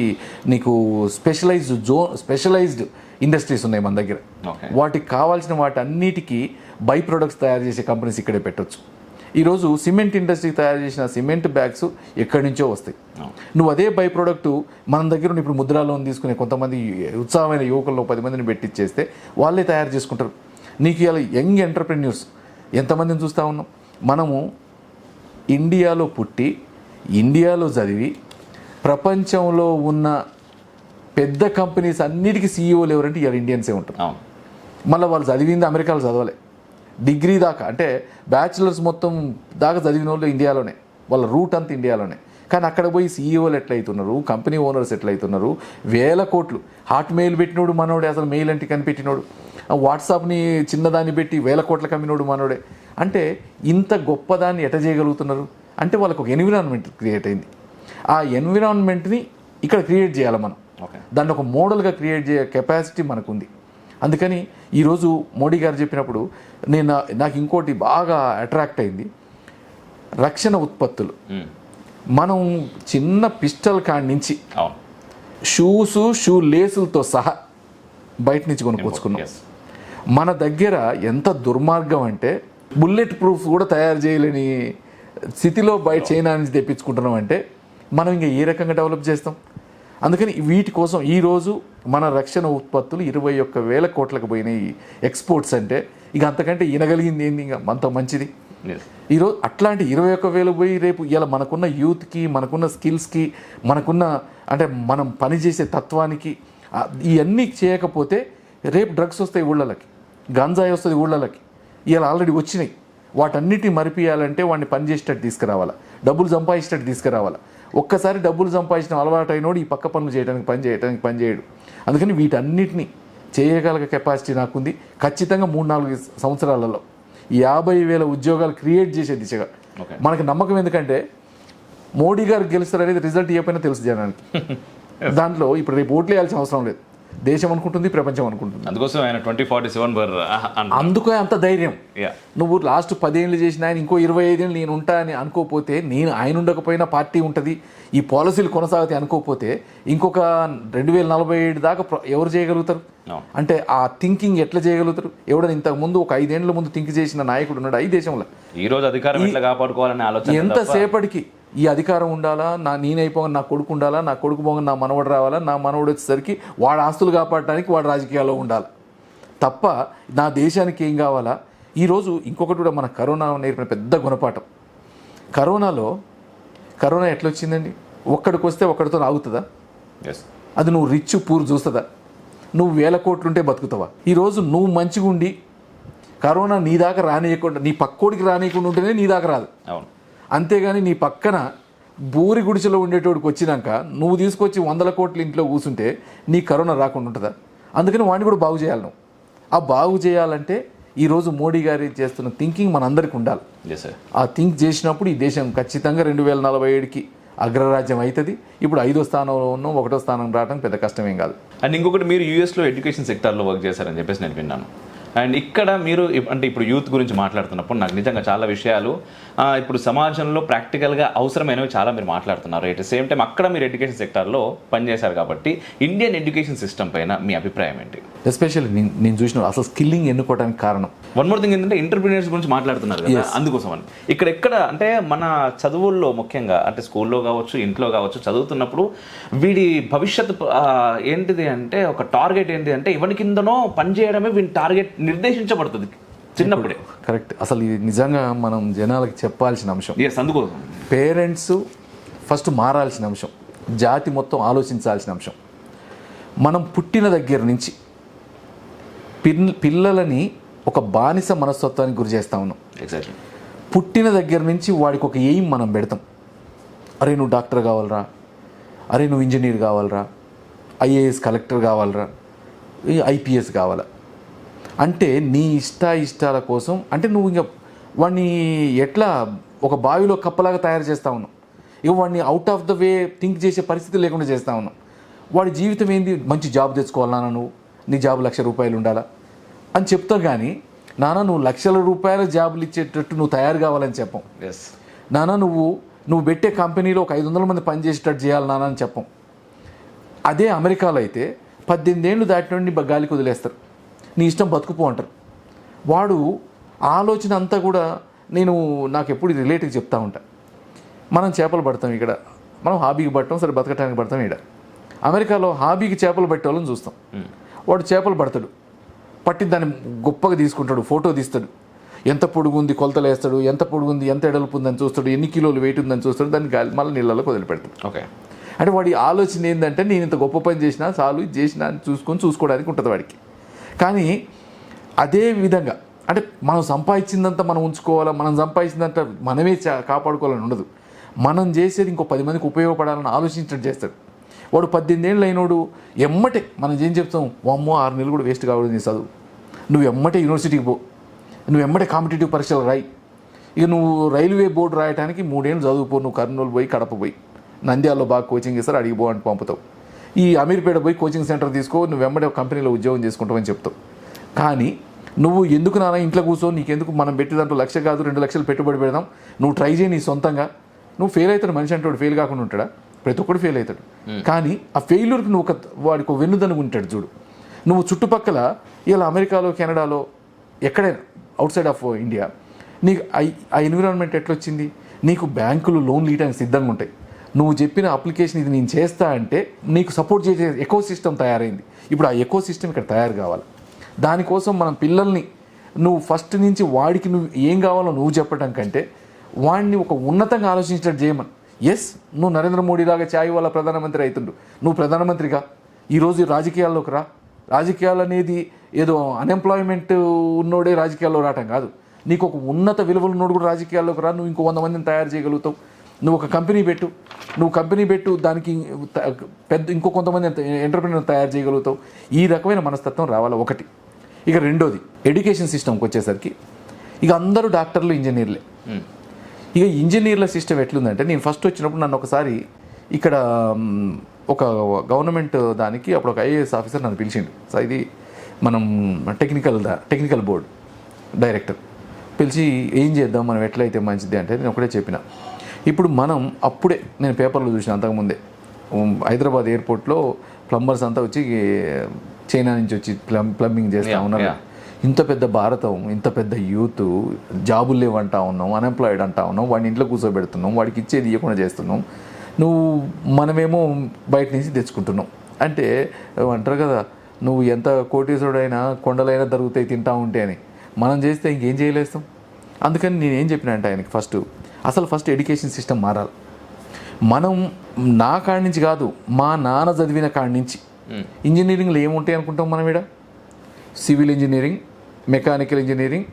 నీకు స్పెషలైజ్డ్ ఇండస్ట్రీస్ ఉన్నాయి మన దగ్గర. వాటికి కావాల్సిన వాటన్నిటికీ బై ప్రొడక్ట్స్ తయారు చేసే కంపెనీస్ ఇక్కడే పెట్టవచ్చు. ఈరోజు సిమెంట్ ఇండస్ట్రీ తయారు చేసిన సిమెంట్ బ్యాగ్స్ ఎక్కడి నుంచో వస్తాయి. నువ్వు అదే బై ప్రోడక్ట్ మన దగ్గర ఇప్పుడు ముద్రా లోన్ తీసుకునే కొంతమంది ఉత్సాహమైన యువకుల్లో 10 మందిని పెట్టిచ్చేస్తే వాళ్ళే తయారు చేసుకుంటారు. నీకు ఇలా యంగ్ ఎంటర్ప్రెన్యూర్స్ ఎంతమందిని చూస్తూ ఉన్నాం. మనము ఇండియాలో పుట్టి ఇండియాలో చదివి ప్రపంచంలో ఉన్న పెద్ద కంపెనీస్ అన్నిటికీ సీఈఓలు ఎవరంటే ఇవాళ ఇండియన్సే ఉంటారు. మళ్ళీ వాళ్ళు చదివింది అమెరికాలో చదవలే, డిగ్రీ దాకా అంటే బ్యాచిలర్స్ మొత్తం దాకా చదివిన వాళ్ళు ఇండియాలోనే, వాళ్ళ రూట్ అంతా ఇండియాలోనే. కానీ అక్కడ పోయి సీఈఓలు ఎట్లయితున్నారు, కంపెనీ ఓనర్స్ ఎట్లయితున్నారు, 1,000 కోట్లు హాట్ మెయిల్ పెట్టినోడు మనోడు, అసలు మెయిల్ అంటే కనిపెట్టినోడు వాట్సాప్ని చిన్నదాన్ని పెట్టి 1000 కోట్ల కమ్మినోడు మనోడే. అంటే ఇంత గొప్పదాన్ని ఎట చేయగలుగుతున్నారు అంటే వాళ్ళకు ఒక ఎన్విరాన్మెంట్ క్రియేట్ అయింది. ఆ ఎన్విరాన్మెంట్ని ఇక్కడ క్రియేట్ చేయాలి మనం. దాన్ని ఒక మోడల్గా క్రియేట్ చేసే కెపాసిటీ మనకుంది. అందుకని ఈరోజు మోడీ గారు చెప్పినప్పుడు నాకు ఇంకోటి బాగా అట్రాక్ట్ అయింది, రక్షణ ఉత్పత్తులు. మనం చిన్న పిస్టల్ కాడి నుంచి షూ లేసులతో సహా బయట నుంచి కొనుక్కొచ్చుకున్నాం. మన దగ్గర ఎంత దుర్మార్గం అంటే బుల్లెట్ ప్రూఫ్ కూడా తయారు చేయలేని స్థితిలో బయట చైనా నుంచి తెప్పించుకుంటున్నాం. అంటే మనం ఇంకా ఏ రకంగా డెవలప్ చేస్తాం? అందుకని వీటి కోసం ఈరోజు మన రక్షణ ఉత్పత్తులు 21,000 కోట్లకు పోయినాయి ఎక్స్పోర్ట్స్. అంటే ఇక అంతకంటే ఈనగలిగింది ఏంది ఇంకా అంత మంచిది. ఈరోజు అట్లాంటి 21,000 పోయి రేపు ఇలా మనకున్న యూత్కి, మనకున్న స్కిల్స్కి, మనకున్న అంటే మనం పనిచేసే తత్వానికి ఇవన్నీ చేయకపోతే రేపు డ్రగ్స్ వస్తాయి ఊళ్ళకి, గంజాయి వస్తుంది ఊళ్ళకి. ఇలా ఆల్రెడీ వచ్చినాయి. వాటన్నిటిని మరిపియాలంటే వాడిని పనిచేసేటట్టు తీసుకురావాలా, డబ్బులు సంపాదించేటట్టు తీసుకురావాలా. ఒక్కసారి డబ్బులు సంపాదించిన అలవాటు అయినోడు ఈ పక్క పనులు చేయడానికి పని చేయడు. అందుకని వీటన్నిటిని చేయగల కెపాసిటీ నాకుంది. ఖచ్చితంగా 3-4 సంవత్సరాలలో 50,000 ఉద్యోగాలు క్రియేట్ చేసే దిశగా మనకు నమ్మకం. ఎందుకంటే మోడీ గారు గెలుస్తారనేది రిజల్ట్ ఇవ్వకపోయినా తెలుసు జనానికి. దాంట్లో ఇప్పుడు రేపు ఓట్లు వేయాల్సిన అవసరం లేదు. దేశం అనుకుంటుంది, ప్రపంచం అనుకుంటుంది. అందుకోసం ఆయన 2047 అందుకే అంత ధైర్యం. నువ్వు లాస్ట్ 10 ఏళ్ళు చేసిన ఆయన ఇంకో 25 ఏళ్ళు నేను ఉంటా అని అనుకోకపోతే, నేను ఆయన ఉండకపోయినా పార్టీ ఉంటుంది, ఈ పాలసీలు కొనసాగుతాయి అనుకోకపోతే, ఇంకొక 2047 దాకా ఎవరు చేయగలుగుతారు? అంటే ఆ థింకింగ్ ఎట్లా చేయగలుగుతారు? ఎవడని ఇంతకు ముందు ఒక 5 ఏళ్ళ ముందు థింక్ చేసిన నాయకుడు ఉన్నాడు ఈ దేశంలో? ఈ రోజు అధికారం ఎట్లా కాపాడుకోవాలని ఆలోచన. ఎంతసేపటికి ఈ అధికారం ఉండాలా, నేనైపోగా నా కొడుకు ఉండాలా, నా కొడుకు పోగా నా మనవడు రావాలా, నా మనవడు వచ్చేసరికి వాడు ఆస్తులు కాపాడటానికి వాడు రాజకీయాల్లో ఉండాలి తప్ప నా దేశానికి ఏం కావాలా? ఈరోజు ఇంకొకటి కూడా మన కరోనా నేర్పిన పెద్ద గుణపాఠం. కరోనా ఎట్లా వచ్చిందండి? ఒక్కడికి వస్తే ఒక్కడితో ఆగుతుందా? అది నువ్వు రిచ్ పూర్ చూస్తుందా? నువ్వు 1000 కోట్లు ఉంటే బతుకుతావా? ఈరోజు నువ్వు మంచిగా ఉండి కరోనా నీ దాకా రానియకుండా, నీ పక్కోడికి రానియకుండా ఉంటేనే నీ దాకా రాదు. అవును. అంతేగాని నీ పక్కన బూరి గుడిసెలో ఉండేటోడికి వచ్చినాక నువ్వు తీసుకొచ్చి 100 కోట్ల ఇంట్లో కూర్చుంటే నీ కరోనా రాకుండా ఉంటుందా? అందుకని వాడిని కూడా బాగు చేయాలి. నువ్వు ఆ బాగు చేయాలంటే ఈరోజు మోడీ గారి చేస్తున్న థింకింగ్ మనందరికీ ఉండాలి. ఆ థింక్ చేసినప్పుడు ఈ దేశం ఖచ్చితంగా 2047కి అగ్రరాజ్యం అవుతుంది. ఇప్పుడు 5వ స్థానంలో ఉన్నాం, 1వ స్థానం రావడం పెద్ద కష్టమేం కాదు. అండ్ ఇంకొకటి, మీరు యూఎస్లో ఎడ్యుకేషన్ సెక్టార్లో వర్క్ చేశారని చెప్పేసి నేను విన్నాను. అండ్ ఇక్కడ మీరు అంటే ఇప్పుడు యూత్ గురించి మాట్లాడుతున్నప్పుడు నాకు నిజంగా చాలా విషయాలు ఇప్పుడు సమాజంలో ప్రాక్టికల్గా అవసరమైనవి చాలా మీరు మాట్లాడుతున్నారు. ఎట్ ద సేమ్ టైం అక్కడ మీరు ఎడ్యుకేషన్ సెక్టార్లో పనిచేశారు కాబట్టి ఇండియన్ ఎడ్యుకేషన్ సిస్టమ్ పైన మీ అభిప్రాయం ఏంటి? ఎస్పెషల్లీ నేను చూసిన అసలు స్కిల్లింగ్ ఎన్నుకోవడానికి కారణం వన్ మోర్ థింగ్ ఏంటంటే ఎంటర్‌ప్రెన్యూర్స్ గురించి మాట్లాడుతున్నారు కదా, అందుకోసం అని ఎక్కడ అంటే మన చదువుల్లో ముఖ్యంగా అంటే స్కూల్లో కావచ్చు, ఇంట్లో కావచ్చు, చదువుతున్నప్పుడు వీడి భవిష్యత్తు ఏంటిది అంటే ఒక టార్గెట్ ఏంటి అంటే ఎవరి కిందనో పనిచేయడమే వీడి టార్గెట్ నిర్దేశించబడుతుంది చిన్నప్పుడే. కరెక్ట్. అసలు ఇది నిజంగా మనం జనాలకి చెప్పాల్సిన అంశం. అందుకోసం పేరెంట్స్ ఫస్ట్ మారాల్సిన అంశం, జాతి మొత్తం ఆలోచించాల్సిన అంశం. మనం పుట్టిన దగ్గర నుంచి పిల్లలని ఒక బానిస మనస్తత్వానికి గురి చేస్తా ఉన్నాం. ఎగ్జాక్ట్లీ. పుట్టిన దగ్గర నుంచి వాడికి ఒక ఎయిమ్ మనం పెడతాం. అరే నువ్వు డాక్టర్ కావాలరా, అరే నువ్వు ఇంజనీర్ కావాలరా, ఐఏఎస్ కలెక్టర్ కావాలరా, ఐపీఎస్ కావాలా అంటే నీ ఇష్టాల కోసం. అంటే నువ్వు ఇంకా వాడిని ఎట్లా ఒక బావిలో కప్పలాగా తయారు చేస్తూ ఉన్నావు. ఇక వాడిని out of the way think చేసే పరిస్థితి లేకుండా చేస్తూ ఉన్నావు. వాడి జీవితం ఏంది? మంచి జాబ్ తెచ్చుకోవాలన్నా, నువ్వు నీ జాబ్ ₹1,00,000 ఉండాలా అని చెప్తావు. కానీ నాన్న నువ్వు ₹1,00,000 జాబులు ఇచ్చేటట్టు నువ్వు తయారు కావాలని చెప్పం. నాన్న నువ్వు పెట్టే కంపెనీలో ఒక 500 మంది పనిచేసేటట్టు చేయాలి నాన్న అని చెప్పం. అదే అమెరికాలో అయితే 18 ఏళ్ళు దాటినోడిని గాలికి వదిలేస్తారు, నీ ఇష్టం బతుకుపో అంటారు. వాడు ఆలోచన అంతా కూడా నాకు ఎప్పుడు రిలేటివ్ చెప్తా ఉంటా. మనం చేపలు పడతాం, ఇక్కడ మనం హాబీకి పడతాం, సరే బతకటానికి పడతాం. ఇక్కడ అమెరికాలో హాబీకి చేపలు పట్టే వాళ్ళని చూస్తాం. వాడు చేపలు పడతాడు, పట్టి దాన్ని గొప్పగా తీసుకుంటాడు, ఫోటో తీస్తాడు, ఎంత పొడుగు ఉంది కొలతలు వేస్తాడు, ఎంత పొడుగు ఉంది, ఎంత ఎడల్పు ఉందని చూస్తాడు, ఎన్ని కిలోలు వెయిట్ ఉందని చూస్తాడు, దాన్ని మళ్ళీ నీళ్ళలోకి వదిలిపెడతాడు. ఓకే. అంటే వాడి ఆలోచన ఏంటంటే నేను ఇంత గొప్ప పని చేసినా చాలు, ఇది చేసినా అని చూసుకోవడానికి ఉంటుంది వాడికి. కానీ అదే విధంగా అంటే మనం సంపాదించిందంతా మనం ఉంచుకోవాలా, మనం సంపాదించిందంతా మనమే కాపాడుకోవాలని ఉండదు. మనం చేసేది ఇంకో 10 మందికి ఉపయోగపడాలని ఆలోచించినట్టు చేస్తాడు. వాడు 18 ఏళ్ళు అయినోడు ఎమ్మటే మనం ఏం చెప్తాం, అమ్మో 6 నెలలు కూడా వేస్ట్ కావడం నీ చదువు నువ్వు ఎమ్మటే యూనివర్సిటీకి పో, నువ్వు ఎమ్మటే కాంపిటేటివ్ పరీక్షలు రాయి. ఇక నువ్వు రైల్వే బోర్డు రాయడానికి 3 ఏళ్ళు చదువుకో, నువ్వు కర్నూలు పోయి కడప పోయి నంద్యాలలో బాగా కోచింగ్ ఇస్తారు, అడిగి పో అని పంపుతావు. ఈ అమీర్పేట పోయి కోచింగ్ సెంటర్ తీసుకో, నువ్వు వెంబడే కంపెనీలో ఉద్యోగం చేసుకుంటావని చెప్తావు. కానీ నువ్వు ఎందుకు నాన్న ఇంట్లో కూర్చో, నీకెందుకు మనం పెట్టి దాంట్లో 1 లక్ష కాదు 2 లక్షలు పెట్టుబడి పెడదాం, నువ్వు ట్రై చేయి నీ సొంతంగా. నువ్వు ఫెయిల్ అవుతాడు, మనిషి అంటే ఫెయిల్ కాకుండా ఉంటాడా? ప్రతి ఒక్కడు ఫెయిల్ అవుతాడు. కానీ ఆ ఫెయిల్యూర్కి నువ్వు వాడికి ఒక వెన్నుదనుగు ఉంటాడు చూడు. నువ్వు చుట్టుపక్కల ఇలా అమెరికాలో కెనడాలో ఎక్కడైనా అవుట్ సైడ్ ఆఫ్ ఇండియా నీకు ఆ ఎన్విరాన్మెంట్ ఎట్లొచ్చింది? నీకు బ్యాంకులు లోన్లు ఇవ్వడానికి సిద్ధంగా ఉంటాయి. నువ్వు చెప్పిన అప్లికేషన్ ఇది నేను చేస్తా అంటే నీకు సపోర్ట్ చేసే ఎకో సిస్టమ్ తయారైంది. ఇప్పుడు ఆ ఎకో సిస్టమ్ ఇక్కడ తయారు కావాలి. దానికోసం మనం పిల్లల్ని నువ్వు ఫస్ట్ నుంచి వాడికి నువ్వు ఏం కావాలో నువ్వు చెప్పడం కంటే వాడిని ఒక ఉన్నతంగా ఆలోచించేటట్టు చేయమని. ఎస్, నువ్వు నరేంద్ర మోడీ లాగా ఛాయ్ వాళ్ళ ప్రధానమంత్రి అవుతుండు, నువ్వు ప్రధానమంత్రిగా ఈరోజు రాజకీయాల్లోకి రా. రాజకీయాలు అనేది ఏదో అన్ఎంప్లాయ్మెంట్ ఉన్నోడే రాజకీయాల్లో రావటం కాదు. నీకు ఒక ఉన్నత విలువలు ఉన్నోడు కూడా రాజకీయాల్లోకి రా. నువ్వు ఇంకో 100 మందిని తయారు చేయగలుగుతావు. నువ్వు ఒక కంపెనీ పెట్టు, దానికి పెద్ద ఇంకో కొంతమంది ఎంటర్ప్రెన్యూర్ తయారు చేయగలుగుతావు. ఈ రకమైన మనస్తత్వం రావాలి ఒకటి. ఇక రెండోది ఎడ్యుకేషన్ సిస్టమ్కి వచ్చేసరికి ఇక అందరూ డాక్టర్లు, ఇంజనీర్లే. ఇక ఇంజనీర్ల సిస్టమ్ ఎట్లుందంటే, నేను ఫస్ట్ వచ్చినప్పుడు నన్ను ఒకసారి ఇక్కడ ఒక గవర్నమెంట్ దానికి అప్పుడు ఒక ఐఏఎస్ ఆఫీసర్ నన్ను పిలిచిండు. సో ఇది మనం టెక్నికల్ బోర్డ్ డైరెక్టర్ పిలిచి ఏం చేద్దాం, మనం ఎట్లయితే మంచిది అంటే నేను ఒకటే చెప్పిన. ఇప్పుడు మనం అప్పుడే నేను పేపర్లో చూసిన అంతకుముందే హైదరాబాద్ ఎయిర్పోర్ట్లో ప్లంబర్స్ అంతా వచ్చి చైనా నుంచి వచ్చి ప్లంబింగ్ చేస్తూ ఉన్నారు. ఇంత పెద్ద భారతం, ఇంత పెద్ద యూత్, జాబులు లేవంటా ఉన్నాం, అన్ఎంప్లాయిడ్ అంటా ఉన్నాం, వాడిని ఇంట్లో కూర్చోబెడుతున్నాం, వాడికి ఇచ్చేది ఇవ్వకుండా చేస్తున్నాం, మనమేమో బయట నుంచి తెచ్చుకుంటున్నాం అంటే అంటారు కదా, నువ్వు ఎంత కోటీశ్వరుడైనా కొండలైనా దొరుకుతాయి తింటా ఉంటే అని. మనం చేస్తే ఇంకేం చేయలేస్తాం. అందుకని నేనేం చెప్పిన అంటే ఆయనకి ఫస్ట్ ఎడ్యుకేషన్ సిస్టమ్ మారాలి. మనం నా కాడి నుంచి కాదు, మా నాన్న చదివిన కాడి నుంచి ఇంజనీరింగ్లో ఏముంటాయి అనుకుంటాం మనం ఇక్కడ? Civil engineering, mechanical engineering,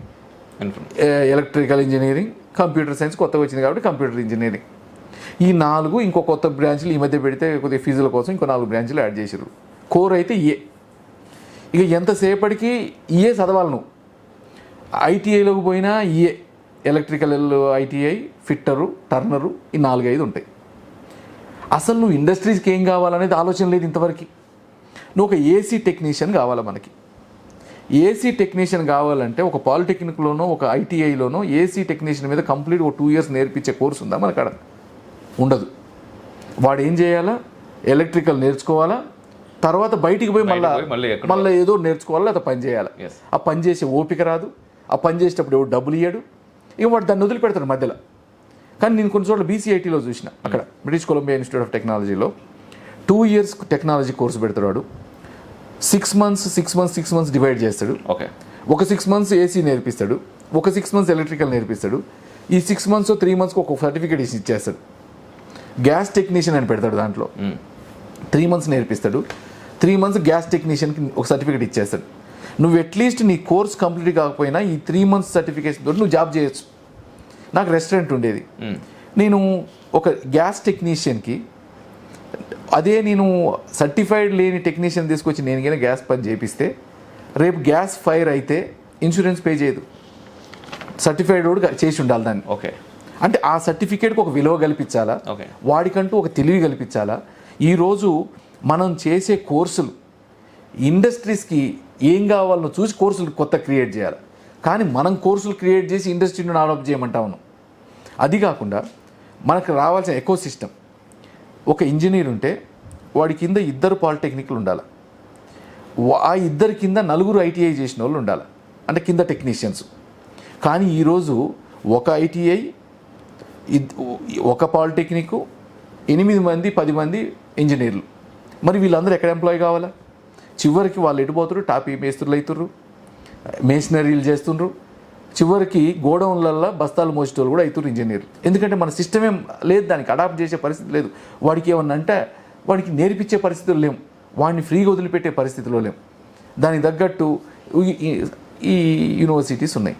electrical engineering, computer science కొత్తగా వచ్చింది కాబట్టి కంప్యూటర్ ఇంజనీరింగ్. ఈ 4 ఇంకో కొత్త బ్రాంచ్లు ఈ మధ్య పెడితే కొద్దిగా ఫీజుల కోసం ఇంకో 4 బ్రాంచ్లు యాడ్ చేసారు. కోర్ అయితే ఇక ఎంతసేపటికి చదవాలి నువ్వు. ఐటీఐలోకి పోయినా ఎలక్ట్రికల్ ఐటీఐ, ఫిట్టరు, టర్నరు, ఈ 4-5 ఉంటాయి. అసలు నువ్వు ఇండస్ట్రీస్కి ఏం కావాలనేది ఆలోచన లేదు ఇంతవరకు. నువ్వు ఒక ఏసీ టెక్నీషియన్ కావాలి. మనకి ఏసీ టెక్నీషియన్ కావాలంటే ఒక పాలిటెక్నిక్లోనో ఒక ఐటీఐలోనో ఏసీ టెక్నీషియన్ మీద కంప్లీట్ ఒక 2 years నేర్పించే కోర్సు ఉందా మనకాడ? ఉండదు. వాడు ఏం చేయాలా? ఎలక్ట్రికల్ నేర్చుకోవాలా, తర్వాత బయటికి పోయి మళ్ళీ ఏదో నేర్చుకోవాలా, లేదా పని చేయాలి. ఆ పని చేసే ఓపిక రాదు. ఆ పని చేసేటప్పుడు ఎవరు డబ్బులు ఇయ్యాడు. ఇక వాడు దాన్ని వదిలిపెడతాడు మధ్యలో. కానీ నేను కొన్ని చోట్ల BCITలో చూసిన, అక్కడ బ్రిటిష్ కొలంబియా ఇన్స్టిట్యూట్ ఆఫ్ టెక్నాలజీలో 2 years టెక్నాలజీ కోర్సు పెడతాడు వాడు. 6 months డివైడ్ చేస్తాడు. ఒక 6 months ఏసీ నేర్పిస్తాడు, ఒక 6 months ఎలక్ట్రికల్ నేర్పిస్తాడు. ఈ 6 months 3 months ఒక సర్టిఫికేట్ ఇచ్చేస్తాడు. గ్యాస్ టెక్నీషియన్ అని పెడతాడు. దాంట్లో 3 months నేర్పిస్తాడు, 3 months గ్యాస్ టెక్నీషియన్కి ఒక సర్టిఫికేట్ ఇచ్చేస్తాడు. నువ్వు అట్లీస్ట్ నీ కోర్స్ కంప్లీట్ కాకపోయినా ఈ 3 months సర్టిఫికేషన్ తోటి నువ్వు జాబ్ చేయొచ్చు. నాకు రెస్టారెంట్ ఉండేది. నేను ఒక గ్యాస్ టెక్నీషియన్కి అదే నేను సర్టిఫైడ్ లేని టెక్నీషియన్ తీసుకొచ్చి నేను కానీ గ్యాస్ పని చేపిస్తే రేపు గ్యాస్ ఫైర్ అయితే ఇన్సూరెన్స్ పే చేయదు. సర్టిఫైడ్ కూడా చేసి ఉండాలి దాన్ని. అంటే ఆ సర్టిఫికేట్కి ఒక విలువ కల్పించాలా, వాడికంటూ ఒక తెలివి కల్పించాలా. ఈరోజు మనం చేసే కోర్సులు ఇండస్ట్రీస్కి ఏం కావాలో చూసి కోర్సులు కొత్త క్రియేట్ చేయాలి. కానీ మనం కోర్సులు క్రియేట్ చేసి ఇండస్ట్రీని డెవలప్ చేయమంటా ఉన్నాం. అది కాకుండా మనకు రావాల్సిన ఎకో సిస్టమ్, ఒక ఇంజనీర్ ఉంటే వాడి కింద 2 పాలిటెక్నిక్లు ఉండాలి. ఆ 2 కింద 4 ఐటీఐ చేసిన వాళ్ళు ఉండాలి, అంటే కింద టెక్నీషియన్స్. కానీ ఈరోజు ఒక ఐటీఐ, ఒక పాలిటెక్నిక్, 8 మంది 10 మంది ఇంజనీర్లు. మరి వీళ్ళందరూ ఎక్కడ ఎంప్లాయ్ కావాలా? చివరికి వాళ్ళు ఎటుపోతారు? టాపీ మేస్త్రులు అవుతుర్రు, మేషనరీలు చేస్తుండ్రు, చివరికి గోడౌన్లల్లో బస్తాలు మోసేటోళ్ళు కూడా అవుతుర్రు ఇంజనీర్లు. ఎందుకంటే మన సిస్టమ్ ఏం లేదు, దానికి అడాప్ట్ చేసే పరిస్థితి లేదు. వాడికి ఏమన్నా అంటే వాడికి నేర్పించే పరిస్థితులు లేవు, వాడిని ఫ్రీగా వదిలిపెట్టే పరిస్థితిలో లేవు. దానికి తగ్గట్టు ఈ యూనివర్సిటీస్ ఉన్నాయి.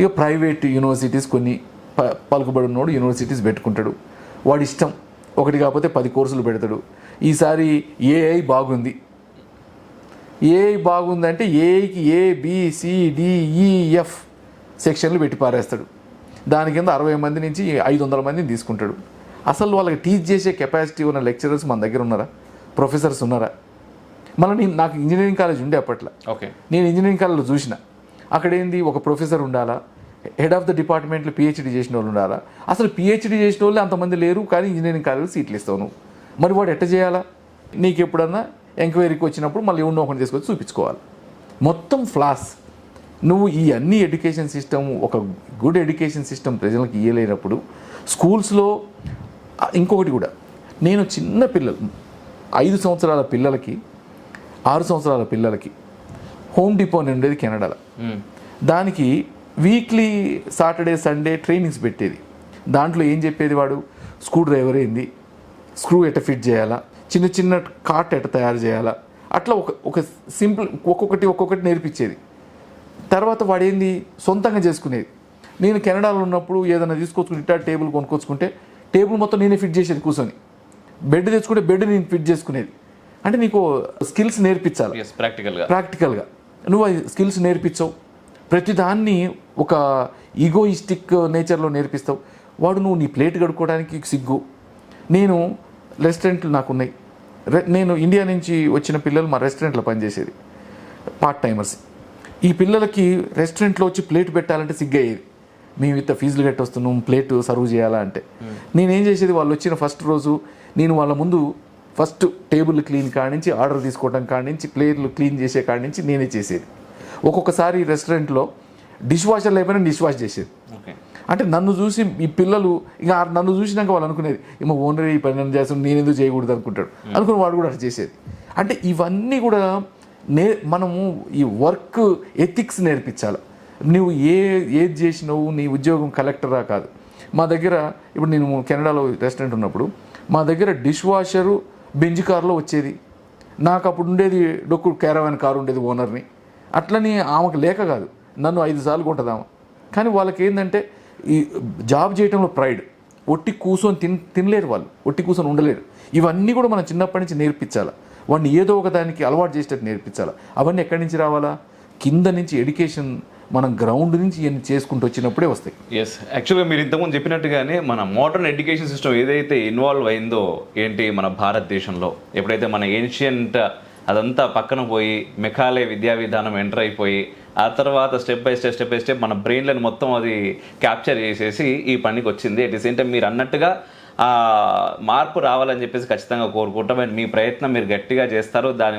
ఇక ప్రైవేట్ యూనివర్సిటీస్ కొన్ని పలుకుబడి ఉన్నోడు యూనివర్సిటీస్ పెట్టుకుంటాడు. వాడి ఇష్టం, ఒకటి కాకపోతే 10 కోర్సులు పెడతాడు. ఈసారి AI బాగుంది, ఏ బాగుందంటే ఏకి ABCDEF సెక్షన్లు పెట్టి పారేస్తాడు. దాని కింద 60 మంది నుంచి 500 మందిని తీసుకుంటాడు. అసలు వాళ్ళకి టీచ్ చేసే కెపాసిటీ ఉన్న లెక్చరర్స్ మన దగ్గర ఉన్నారా, ప్రొఫెసర్స్ ఉన్నారా? మళ్ళీ నాకు ఇంజనీరింగ్ కాలేజ్ ఉండే అప్పట్లో. ఓకే, నేను ఇంజనీరింగ్ కాలేజ్లో చూసిన అక్కడ ఏంది, ఒక ప్రొఫెసర్ ఉండాలా, హెడ్ ఆఫ్ ద డిపార్ట్మెంట్లో PhD చేసిన వాళ్ళు ఉండాలా. అసలు PhD చేసిన వాళ్ళు అంతమంది లేరు, కానీ ఇంజనీరింగ్ కాలేజ్లో సీట్లు ఇస్తావు నువ్వు. మరి వాడు ఎట్ట చేయాలా? నీకు ఎప్పుడన్నా ఎంక్వైరీకి వచ్చినప్పుడు మళ్ళీ ఎవరినో ఒకటి తీసుకొచ్చి చూపించుకోవాలి. మొత్తం ఫ్లాస్. నువ్వు ఈ అన్ని ఎడ్యుకేషన్ సిస్టమ్, ఒక గుడ్ ఎడ్యుకేషన్ సిస్టమ్ ప్రజలకు ఇవ్వలేనప్పుడు స్కూల్స్లో ఇంకొకటి కూడా, నేను చిన్న పిల్లలు 5 సంవత్సరాల పిల్లలకి 6 సంవత్సరాల పిల్లలకి హోమ్ డిపో అని ఉండేది కెనడాలో. దానికి వీక్లీ సాటర్డే సండే ట్రైనింగ్స్ పెట్టేది. దాంట్లో ఏం చెప్పేది, వాడు స్క్రూ డ్రైవర్ ఏంది, స్క్రూ ఎట్ట ఫిట్ చేయాలా, చిన్న చిన్న కార్ట్ ఎట్ట తయారు చేయాలా, అట్లా ఒక సింపుల్ ఒక్కొక్కటి నేర్పించేది. తర్వాత వాడేంది సొంతంగా చేసుకునేది. నేను కెనడాలో ఉన్నప్పుడు ఏదైనా తీసుకొచ్చుకుంటే టేబుల్ కొనుక్కొచ్చుకుంటే టేబుల్ మొత్తం నేనే ఫిట్ చేసేది కూర్చొని. బెడ్ తెచ్చుకుంటే బెడ్ నేను ఫిట్ చేసుకునేది. అంటే నీకు స్కిల్స్ నేర్పించాలి ప్రాక్టికల్గా. నువ్వు ఆ స్కిల్స్ నేర్పించవు, ప్రతిదాన్ని ఒక ఈగోయిస్టిక్ నేచర్లో నేర్పిస్తావు. వాడు నువ్వు నీ ప్లేట్ కడుక్కోవడానికి సిగ్గు. నేను రెస్టారెంట్లు నాకున్నాయి. నేను ఇండియా నుంచి వచ్చిన పిల్లలు మా రెస్టారెంట్లో పనిచేసేది, పార్ట్ టైమర్స్. ఈ పిల్లలకి రెస్టారెంట్లో వచ్చి ప్లేట్ పెట్టాలంటే సిగ్గయ్యేది. మేము ఇంత ఫీజులు కట్టి వస్తున్నాం, ప్లేట్ సర్వ్ చేయాలా అంటే. నేనేం చేసేది, వాళ్ళు వచ్చిన ఫస్ట్ రోజు నేను వాళ్ళ ముందు ఫస్ట్ టేబుల్ క్లీన్ కాడి నుంచి, ఆర్డర్ తీసుకోవడం కాడి నుంచి, ప్లేట్లు క్లీన్ చేసే కాడి నుంచి నేనే చేసేది. ఒక్కొక్కసారి రెస్టారెంట్లో డిష్ వాషర్ లేకపోయినా డిష్ వాష్ చేసేది. అంటే నన్ను చూసి ఈ పిల్లలు ఇంకా నన్ను చూసినాక వాళ్ళు అనుకునేది, ఏమో ఓనర్ ఈ పని నన్ను చేస్తాను, నేను ఎందుకు చేయకూడదు అనుకుంటాడు అనుకుని వాడు కూడా అట్లా చేసేది. అంటే ఇవన్నీ కూడా మనము ఈ వర్క్ ఎథిక్స్ నేర్పించాలి. నువ్వు ఏది చేసినావు, నీ ఉద్యోగం కలెక్టరా కాదు. మా దగ్గర ఇప్పుడు నేను కెనడాలో రెస్టారెంట్ ఉన్నప్పుడు మా దగ్గర డిష్ వాషరు బెంజ్ కార్లో వచ్చేది. నాకు అప్పుడు ఉండేది డొక్కు క్యారవాన్ కారు ఉండేది ఓనర్ని. అట్లని ఆమెకు లేక కాదు, నన్ను 5 సార్లు కొంటదామ. కానీ వాళ్ళకి ఏంటంటే ఈ జాబ్ చేయడంలో ప్రైడ్. ఒట్టి కూర్చొని తినలేరు వాళ్ళు, ఒట్టి కూర్చొని ఉండలేరు. ఇవన్నీ కూడా మనం చిన్నప్పటి నుంచి నేర్పించాలి. వాడిని ఏదో ఒక దానికి అలవాటు చేసేటట్టు నేర్పించాలి. అవన్నీ ఎక్కడి నుంచి రావాలా? కింద నుంచి ఎడ్యుకేషన్, మనం గ్రౌండ్ నుంచి ఇవన్నీ చేసుకుంటూ వచ్చినప్పుడే వస్తాయి. ఎస్, యాక్చువల్గా మీరు ఇంతకుముందు చెప్పినట్టుగానే మన మోడర్న్ ఎడ్యుకేషన్ సిస్టమ్ ఏదైతే ఇన్వాల్వ్ అయిందో ఏంటి మన భారతదేశంలో, ఎప్పుడైతే మన ఏన్షియంట్ అదంతా పక్కన పోయి మెకాలే విద్యా విధానం ఎంటర్ అయిపోయి ఆ తర్వాత స్టెప్ బై స్టెప్ మన బ్రెయిన్లను మొత్తం అది క్యాప్చర్ చేసేసి ఈ పనికి వచ్చింది. అట్ ది సేమ్ టైం మీరు అన్నట్టుగా ఆ మార్పు రావాలని చెప్పేసి ఖచ్చితంగా కోరుకుంటాం. అండ్ మీ ప్రయత్నం మీరు గట్టిగా చేస్తారు దాని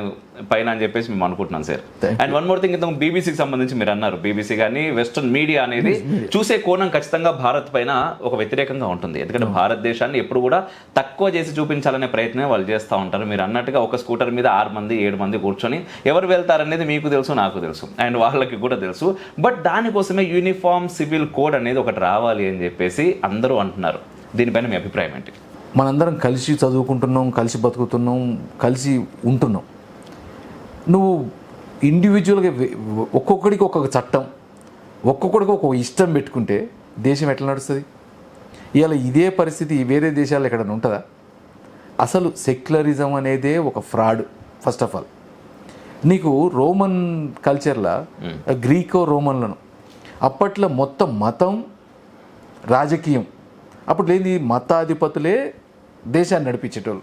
పైన అని చెప్పేసి మేము అనుకుంటున్నాం sir. And one more thing, ఇంతకు బీబీసీకి సంబంధించి మీరు అన్నారు, బీబీసీ కానీ వెస్టర్న్ మీడియా అనేది చూసే కోణం ఖచ్చితంగా భారత్ పైన ఒక వ్యతిరేకంగా ఉంటుంది. ఎందుకంటే భారతదేశాన్ని ఎప్పుడు కూడా తక్కువ చేసి చూపించాలనే ప్రయత్నమే వాళ్ళు చేస్తూ ఉంటారు. మీరు అన్నట్టుగా ఒక స్కూటర్ మీద 6 మంది 7 మంది కూర్చొని ఎవరు వెళ్తారనేది మీకు తెలుసు, నాకు తెలుసు, అండ్ వాళ్ళకి కూడా తెలుసు. బట్ దానికోసమే యూనిఫామ్ సివిల్ కోడ్ అనేది ఒకటి రావాలి అని చెప్పేసి అందరూ అంటున్నారు. దీనిపైన మీ అభిప్రాయం ఏంటి? మనందరం కలిసి చదువుకుంటున్నాం, కలిసి బతుకుతున్నాం, కలిసి ఉంటున్నాం. నువ్వు ఇండివిజువల్గా ఒక్కొక్కడికి ఒక్కొక్క చట్టం, ఒక్కొక్కడికి ఒక్కొక్క ఇష్టం పెట్టుకుంటే దేశం ఎట్లా నడుస్తుంది? ఇవాళ ఇదే పరిస్థితి వేరే దేశాల్లో ఎక్కడైనా ఉంటుందా? అసలు సెక్యులరిజం అనేదే ఒక ఫ్రాడ్. ఫస్ట్ ఆఫ్ ఆల్ నీకు రోమన్ కల్చర్లో, గ్రీకో రోమన్లను అప్పట్లో మొత్తం మతం రాజకీయం, అప్పుడు లేని మతాధిపతులే దేశాన్ని నడిపించేటోళ్ళు.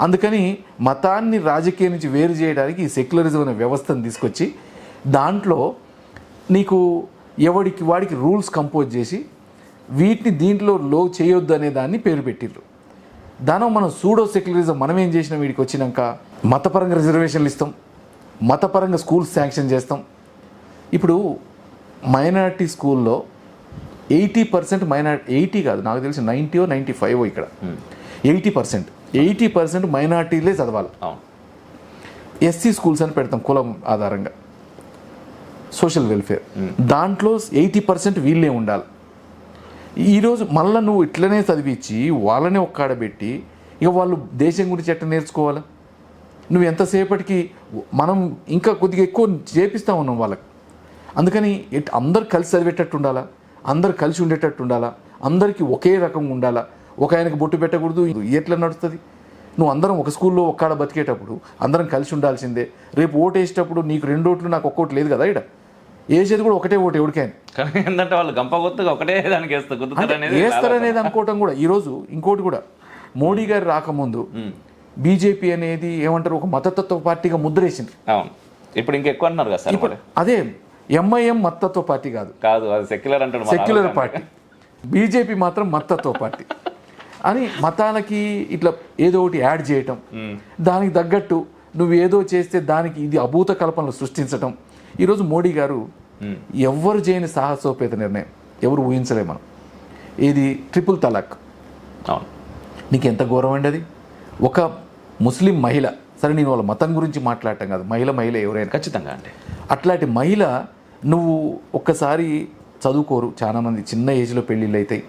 అందుకని మతాన్ని రాజకీయం నుంచి వేరు చేయడానికి ఈ సెక్యులరిజం అనే వ్యవస్థను తీసుకొచ్చి దాంట్లో నీకు వాడికి రూల్స్ కంపోజ్ చేసి వీటిని దీంట్లో చేయొద్దు అనే దాన్ని పేరు పెట్టిర్రు. దాని మనం సూడో సెక్యులరిజం మనం ఏం చేసినాం, వీడికి వచ్చినాక మతపరంగా రిజర్వేషన్లు ఇస్తాం, మతపరంగా స్కూల్స్ శాంక్షన్ చేస్తాం. ఇప్పుడు మైనారిటీ స్కూల్లో 80% మైనారిటీ, 80 కాదు నాకు తెలిసి 90 or 95 ఇక్కడ 80% మైనారిటీలే చదవాలి. ఎస్సీ స్కూల్స్ అని పెడతాం కులం ఆధారంగా, సోషల్ వెల్ఫేర్. దాంట్లో 80% వీళ్ళే ఉండాలి. ఈరోజు మళ్ళీ నువ్వు ఇట్లనే చదివించి వాళ్ళనే ఒక్కాడబెట్టి ఇక వాళ్ళు దేశం గురించి ఎట్లా నేర్చుకోవాలా? నువ్వు ఎంతసేపటికి మనం ఇంకా కొద్దిగా ఎక్కువ చేపిస్తూ ఉన్నాం వాళ్ళకి. అందుకని అందరు కలిసి చదివేటట్టు ఉండాలా, అందరు కలిసి ఉండేటట్టు ఉండాలా, అందరికీ ఒకే రకంగా ఉండాలా. ఒక ఆయనకు బొట్టు పెట్టకూడదు, ఎట్లా నడుస్తుంది? నువ్వు అందరం ఒక స్కూల్లో ఒక్కడ బతికేటప్పుడు అందరం కలిసి ఉండాల్సిందే. రేపు ఓటు వేసేటప్పుడు నీకు 2 ఓట్లు నాకు ఒక్క ఓటు లేదు కదా, ఇక్కడ వేసేది కూడా ఒకటే ఓటు ఎవరికైనా. కానీ ఏంటంటే వాళ్ళు గంప గుర్తుగా ఒకటే దానికి వేస్తారనేది అనుకోవటం కూడా. ఈరోజు ఇంకోటి కూడా, మోడీ గారు రాకముందు బీజేపీ అనేది ఏమంటారు, ఒక మతతత్వ పార్టీగా ముద్రేసింది. అవును, ఇప్పుడు ఇంకెక్కువ అంటున్నారు కదా సార్. ఇప్పుడు అదే ఎంఐఎం మతతత్వ పార్టీ కాదు, అది సెక్యులర్ అంటారు, సెక్యులర్ పార్టీ. బీజేపీ మాత్రం మతతత్వ పార్టీ అని మతాలకి ఇట్లా ఏదో ఒకటి యాడ్ చేయటం, దానికి తగ్గట్టు నువ్వు ఏదో చేస్తే దానికి ఇది అభూత కల్పనలు సృష్టించటం. ఈరోజు మోడీ గారు ఎవరు చేయని సాహసోపేత నిర్ణయం, ఎవరు ఊహించలే మనం, ఇది ట్రిపుల్ తలాక్. అవును, నీకు ఎంత గౌరవం అండి అది. ఒక ముస్లిం మహిళ, సరే నేను వాళ్ళ మతం గురించి మాట్లాడటం కాదు, మహిళ ఎవరైనా ఖచ్చితంగా అండి. అట్లాంటి మహిళ నువ్వు ఒక్కసారి చదువుకోరు, చాలామంది చిన్న ఏజ్లో పెళ్ళిళ్ళు అవుతాయి,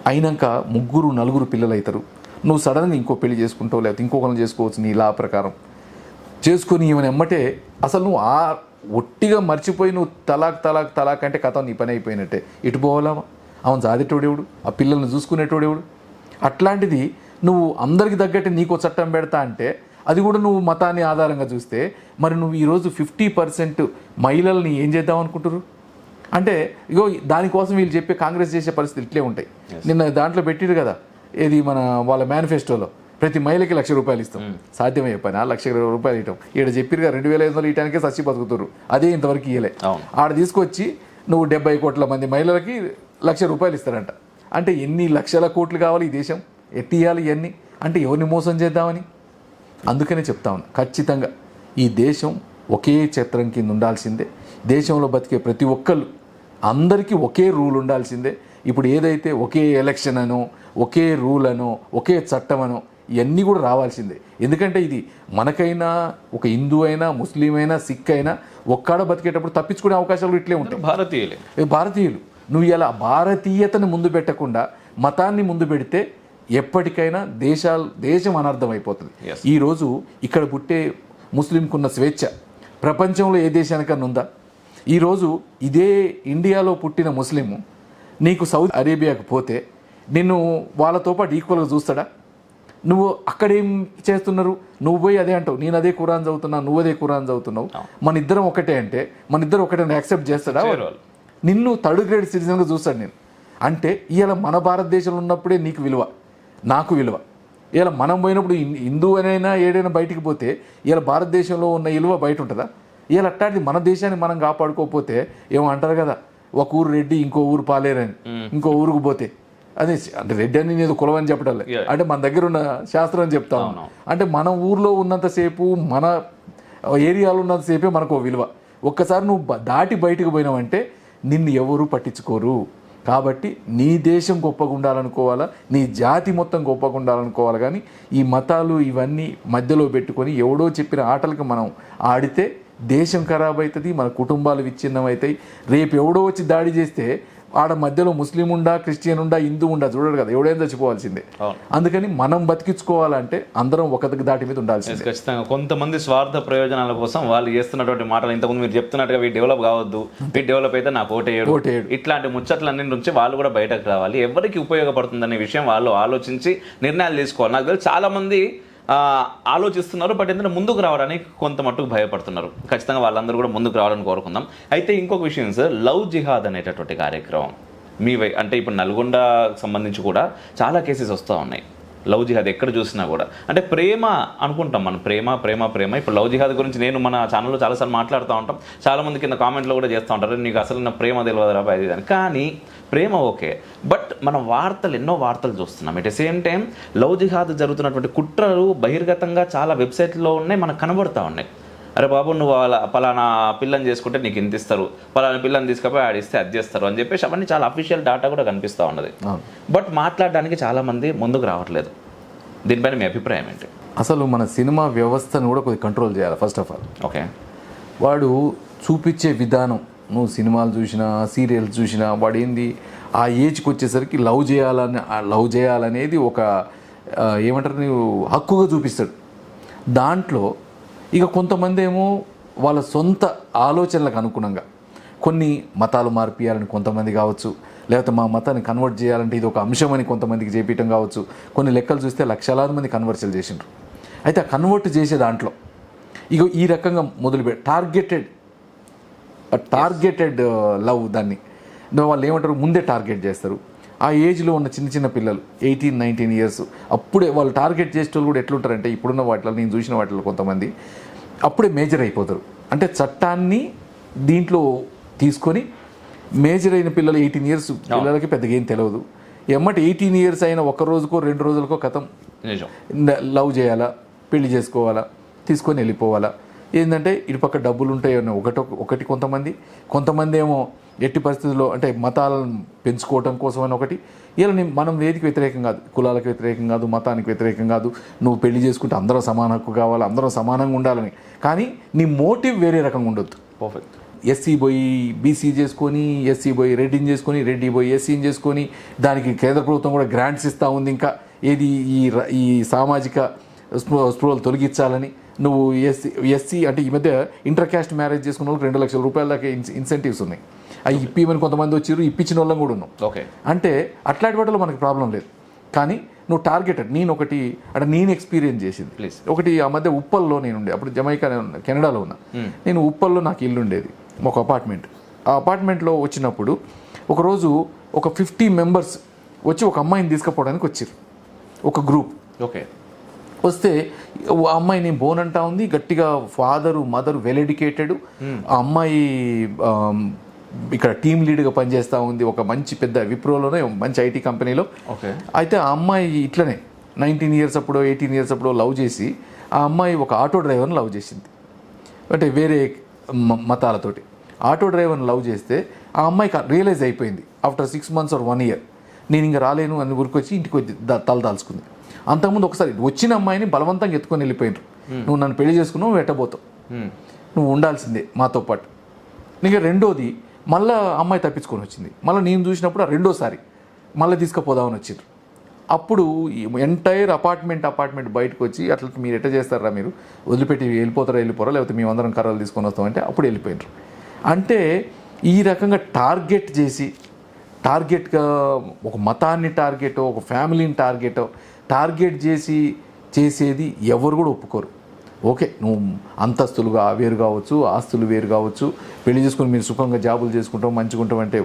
అయినాక 3-4 పిల్లలు అవుతారు. నువ్వు సడన్గా ఇంకో పెళ్లి చేసుకుంటావు, లేకపోతే ఇంకొకరిని చేసుకోవచ్చు నీ లా ప్రకారం చేసుకొని ఈమెను ఎమ్మటే అసలు నువ్వు ఆ ఒట్టిగా మర్చిపోయి నువ్వు తలాక్ అంటే కథ నీ పని అయిపోయినట్టే. ఇటు పోవాలా, అవును సాధేటోడేవుడు, ఆ పిల్లల్ని చూసుకునేటోడేవుడు. అట్లాంటిది నువ్వు అందరికి తగ్గట్టు నీకు చట్టం పెడతా అంటే అది కూడా నువ్వు మతాన్ని ఆధారంగా చూస్తే మరి నువ్వు ఈరోజు 50% మహిళల్ని ఏం చేద్దాం అనుకుంటారు అంటే, ఇగో దానికోసం వీళ్ళు చెప్పే కాంగ్రెస్ చేసే పరిస్థితులు ఇట్లే ఉంటాయి. నిన్న దాంట్లో పెట్టిరు కదా, ఏది మన వాళ్ళ మేనిఫెస్టోలో ప్రతి మహిళకి ₹1,00,000 ఇస్తాం. సాధ్యమయ్యే పని ₹1,00,000 ఇవ్వటం. ఈడ చెప్పిరుగా 2,500 ఇవ్వడానికే సచ్చి బతుకుతారు, అదే ఇంతవరకు ఇవ్వలే. ఆడ తీసుకొచ్చి నువ్వు 70 కోట్ల మంది మహిళలకి ₹1,00,000 ఇస్తారంట. అంటే ఎన్ని లక్షల కోట్లు కావాలి ఈ దేశం, ఎట్టియాలి ఇవన్నీ అంటే ఎవరిని మోసం చేద్దామని. అందుకనే చెప్తా ఉన్నా, ఖచ్చితంగా ఈ దేశం ఒకే చట్రం కింద ఉండాల్సిందే. దేశంలో బతికే ప్రతి ఒక్కళ్ళు అందరికీ ఒకే రూల్ ఉండాల్సిందే. ఇప్పుడు ఏదైతే ఒకే ఎలక్షన్ అనో, ఒకే రూల్ అనో, ఒకే చట్టం అనో ఇవన్నీ కూడా రావాల్సిందే. ఎందుకంటే ఇది మనకైనా, ఒక హిందూ అయినా, ముస్లిం అయినా, సిక్ అయినా ఒక్కడ బతికేటప్పుడు తప్పించుకునే అవకాశాలు ఇట్లే ఉంటాయి. భారతీయులు నువ్వు ఇలా భారతీయతను ముందు పెట్టకుండా మతాన్ని ముందు పెడితే ఎప్పటికైనా దేశం అనర్థం అయిపోతుంది. ఈరోజు ఇక్కడ పుట్టే ముస్లింకున్న స్వేచ్ఛ ప్రపంచంలో ఏ దేశానికన్నా ఉందా? ఈరోజు ఇదే ఇండియాలో పుట్టిన ముస్లిము నీకు సౌదీ అరేబియాకు పోతే నిన్ను వాళ్ళతో పాటు ఈక్వల్గా చూస్తాడా? నువ్వు అక్కడేం చేస్తున్నారు, నువ్వు పోయి అదే అంటావు, నేను అదే ఖురాన్ చదువుతున్నావు, నువ్వు అదే ఖురాన్ చదువుతున్నావు, మన ఇద్దరం ఒకటే అంటే మన ఇద్దరు ఒకటే యాక్సెప్ట్ చేస్తాడా? నిన్ను థర్డ్ గ్రేడ్ సిటిజన్గా చూస్తాడు నేను. అంటే ఇవాళ మన భారతదేశంలో ఉన్నప్పుడే నీకు విలువ, నాకు విలువ. ఇలా మనం పోయినప్పుడు హిందూ అనైనా ఏడైనా బయటికి పోతే ఇలా భారతదేశంలో ఉన్న విలువ బయట ఉంటుందా? ఇలా అట్టాంటిది మన దేశాన్ని మనం కాపాడుకోకపోతే ఏమో అంటారు కదా, ఒక ఊరు రెడ్డి ఇంకో ఊరు పాలేరని, ఇంకో ఊరుకు పోతే అదే అంటే రెడ్డి అని నేను కులం అని చెప్పడం లేదు, అంటే మన దగ్గర ఉన్న శాస్త్రం చెప్తా ఉన్నాం. అంటే మన ఊర్లో ఉన్నంతసేపు, మన ఏరియాలో ఉన్నంతసేపే మనకు విలువ. ఒక్కసారి నువ్వు దాటి బయటకు పోయినావంటే నిన్ను ఎవరు పట్టించుకోరు. కాబట్టి నీ దేశం గొప్పగా ఉండాలనుకోవాలా, నీ జాతి మొత్తం గొప్పగా ఉండాలనుకోవాలి. కానీ ఈ మతాలు ఇవన్నీ మధ్యలో పెట్టుకొని ఎవడో చెప్పిన ఆటలకు మనం ఆడితే దేశం ఖరాబ్ అవుతుంది, మన కుటుంబాలు విచ్ఛిన్నం అవుతాయి. రేపు ఎవడో వచ్చి దాడి చేస్తే ఆడ మధ్యలో ముస్లిం ఉండా, క్రిస్టియన్ ఉండా, హిందూ ఉండా చూడడు కదా, ఎవడైనా చచ్చిపోవాల్సిందే. అందుకని మనం బతికించుకోవాలంటే అందరం ఒక దాటి మీద ఉండాల్సిందే. ఖచ్చితంగా కొంతమంది స్వార్థ ప్రయోజనాల కోసం వాళ్ళు చేస్తున్నటువంటి మాటలు ఇంతకుముందు మీరు చెప్తున్నట్టుగా వీటి డెవలప్ కావద్దు, వీటి డెవలప్ అయితే నాకు ఓటేయడు, ఇట్లాంటి ముచ్చట్లన్నీ నుంచి వాళ్ళు కూడా బయటకు రావాలి. ఎవరికి ఉపయోగపడుతుందనే విషయం వాళ్ళు ఆలోచించి నిర్ణయాలు తీసుకోవాలి. నాకు తెలిసి చాలా మంది ఆలోచిస్తున్నారు, బట్ ఎందుకంటే ముందుకు రావడానికి కొంత మట్టుకు భయపడుతున్నారు. ఖచ్చితంగా వాళ్ళందరూ కూడా ముందుకు రావాలని కోరుకుందాం. అయితే ఇంకొక విషయం సార్, లవ్ జిహాద్ అనేటటువంటి కార్యక్రమం అంటే ఇప్పుడు నల్గొండకు సంబంధించి కూడా చాలా కేసెస్ వస్తూ ఉన్నాయి. లవ్ జిహాద్ ఎక్కడ చూసినా కూడా అంటే ప్రేమ అనుకుంటాం మనం, ప్రేమ ప్రేమ ప్రేమ. ఇప్పుడు లవ్ జిహాద్ గురించి నేను మన ఛానల్లో చాలాసార్లు మాట్లాడుతూ ఉంటాం. చాలామంది కింద కామెంట్లో కూడా చేస్తూ ఉంటారు, నీకు అసలు నా ప్రేమ తెలియదు రా అది అని. కానీ ప్రేమ ఓకే, బట్ మనం ఎన్నో వార్తలు చూస్తున్నాం. At the same time love జిహాద్ జరుగుతున్నటువంటి కుట్రలు బహిర్గతంగా చాలా వెబ్సైట్లో ఉన్నాయి, మనకు కనబడుతూ ఉన్నాయి. అరే బాబు నువ్వు పలానా పిల్లని చేసుకుంటే నీకు ఇంత ఇస్తారు, పలానా పిల్లని తీసుకుపోయి ఆడిస్తే అది చేస్తారు అని చెప్పేసి అవన్నీ చాలా అఫీషియల్ డేటా కూడా కనిపిస్తూ ఉన్నది. బట్ మాట్లాడడానికి చాలామంది ముందుకు రావట్లేదు. దీనిపైన మీ అభిప్రాయం ఏంటి? అసలు మన సినిమా వ్యవస్థను కూడా కొద్దిగా కంట్రోల్ చేయాలి. ఫస్ట్ ఆఫ్ ఆల్ ఓకే, వాడు చూపించే విధానం, నువ్వు సినిమాలు చూసినా, సీరియల్స్ చూసినా, వాడు ఏంది ఆ ఏజ్కి వచ్చేసరికి లవ్ చేయాలనేది ఒక ఏమంటారు నువ్వు హక్కుగా చూపిస్తాడు. దాంట్లో ఇక కొంతమంది ఏమో వాళ్ళ సొంత ఆలోచనలకు అనుగుణంగా, కొన్ని మతాలు మార్పియాలని కొంతమంది కావచ్చు, లేకపోతే మా మతాన్ని కన్వర్ట్ చేయాలంటే ఇది ఒక అంశమని కొంతమందికి చేపించడం కావచ్చు. కొన్ని లెక్కలు చూస్తే లక్షలాది మంది కన్వర్షన్లు చేసిండ్రు. అయితే ఆ కన్వర్ట్ చేసే దాంట్లో ఇగో ఈ రకంగా టార్గెటెడ్ లవ్ దాన్ని వాళ్ళు ఏమంటారు, ముందే టార్గెట్ చేస్తారు. ఆ ఏజ్లో ఉన్న చిన్న చిన్న పిల్లలు 18-19 ఇయర్స్ అప్పుడే వాళ్ళు టార్గెట్ చేసేటోళ్ళు కూడా ఎట్లుంటారంటే ఇప్పుడున్న వాటిలో నేను చూసిన వాటిలో కొంతమంది అప్పుడే మేజర్ అయిపోతారు. అంటే చట్టాన్ని దీంట్లో తీసుకొని మేజర్ అయిన పిల్లలు 18 ఇయర్స్ పిల్లలకి పెద్దగా ఏం తెలియదు. ఎమ్మటి 18 ఇయర్స్ అయిన ఒక రోజుకో 2 రోజులకో కథం లవ్ చేయాలా, పెళ్లి చేసుకోవాలా, తీసుకొని వెళ్ళిపోవాలా. ఏంటంటే ఇటుపక్క డబ్బులు ఉంటాయి ఒకటి కొంతమంది ఏమో ఎట్టి పరిస్థితుల్లో అంటే మతాలను పెంచుకోవటం కోసం అని ఒకటి. ఇలా మనం వేదికి వ్యతిరేకం కాదు, కులాలకు వ్యతిరేకం కాదు, మతానికి వ్యతిరేకం కాదు. నువ్వు పెళ్లి చేసుకుంటే అందరూ సమాన హక్కు కావాలి, అందరూ సమానంగా ఉండాలని. కానీ నీ మోటివ్ వేరే రకంగా ఉండొద్దు. పర్ఫెక్ట్. ఎస్సీ పోయి బీసీ చేసుకొని, ఎస్సీ పోయి రెడ్డిని చేసుకొని, రెడ్డి పోయి ఎస్సీని చేసుకొని, దానికి కేంద్ర ప్రభుత్వం కూడా గ్రాంట్స్ ఇస్తూ ఉంది. ఇంకా ఏది ఈ సామాజిక స్పృహలు తొలగించాలని నువ్వు ఎస్సీ అంటే ఈ మధ్య ఇంటర్ క్యాస్ట్ మ్యారేజ్ చేసుకున్న వాళ్ళకి 2 లక్షల రూపాయల దాకా ఇన్సెంటివ్స్ ఉన్నాయి. అవి ఇప్పిమని కొంతమంది వచ్చారు, ఇప్పించిన వాళ్ళం కూడా ఉన్నాం. ఓకే. అంటే అట్లాంటి వాటిలో మనకి ప్రాబ్లం లేదు. కానీ నువ్వు టార్గెటెడ్ నేను ఎక్స్పీరియన్స్ చేసింది. ప్లీజ్. ఒకటి ఆ మధ్య ఉప్పల్లో నేను ఉండే, అప్పుడు జమైకా కెనడాలో ఉన్నా. నేను ఉప్పల్లో నాకు ఇల్లు ఉండేది, ఒక అపార్ట్మెంట్. ఆ అపార్ట్మెంట్లో వచ్చినప్పుడు ఒకరోజు ఒక 50 మెంబర్స్ వచ్చి ఒక అమ్మాయిని తీసుకుపోవడానికి వచ్చారు, ఒక గ్రూప్. ఓకే. వస్తే ఆ అమ్మాయి నేను బోనంటా ఉంది, గట్టిగా ఫాదరు మదరు వెల్ ఎడ్యుకేటెడ్. ఆ అమ్మాయి ఇక్కడ టీమ్ లీడ్గా పనిచేస్తూ ఉంది ఒక మంచి పెద్ద విప్రోలోనే మంచి ఐటీ కంపెనీలో. ఓకే. అయితే ఆ అమ్మాయి ఇట్లనే 19 ఇయర్స్ అప్పుడు 18 ఇయర్స్ అప్పుడు లవ్ చేసి ఆ అమ్మాయి ఒక ఆటో డ్రైవర్ని లవ్ చేసింది. అంటే వేరే మతాలతోటి ఆటో డ్రైవర్ని లవ్ చేస్తే ఆ అమ్మాయికి రియలైజ్ అయిపోయింది ఆఫ్టర్ 6 months or 1 year, నేను ఇంకా రాలేను అని ఊరికొచ్చి ఇంటికి వచ్చి తలదాల్చుకుంది. అంతకుముందు ఒకసారి వచ్చిన అమ్మాయిని బలవంతంగా ఎత్తుకొని వెళ్ళిపోయినారు. నువ్వు నన్ను పెళ్లి చేసుకున్నావు, వెట్టబోతావు, నువ్వు ఉండాల్సిందే మాతో పాటు. ఇంకా రెండోది మళ్ళీ అమ్మాయి తప్పించుకొని వచ్చింది. మళ్ళీ నేను చూసినప్పుడు రెండోసారి మళ్ళీ తీసుకుపోదామని వచ్చిండ్రు. అప్పుడు ఎంటైర్ అపార్ట్మెంట్ బయటకు వచ్చి అట్లా మీరు ఎట్లా చేస్తారా, మీరు వదిలిపెట్టి వెళ్ళిపోరా లేకపోతే మేమందరం కర్రలు తీసుకొని వస్తామంటే అప్పుడు వెళ్ళిపోయినారు. అంటే ఈ రకంగా టార్గెట్గా ఒక మతాన్ని టార్గెటో ఒక ఫ్యామిలీని టార్గెట్ చేసి చేసేది ఎవరు కూడా ఒప్పుకోరు. ఓకే, నువ్వు అంతస్తులుగా వేరు కావచ్చు, ఆస్తులు వేరు కావచ్చు, పెళ్లి చేసుకుని మీరు సుఖంగా జాబులు చేసుకుంటాం మంచిగుంటాం అంటే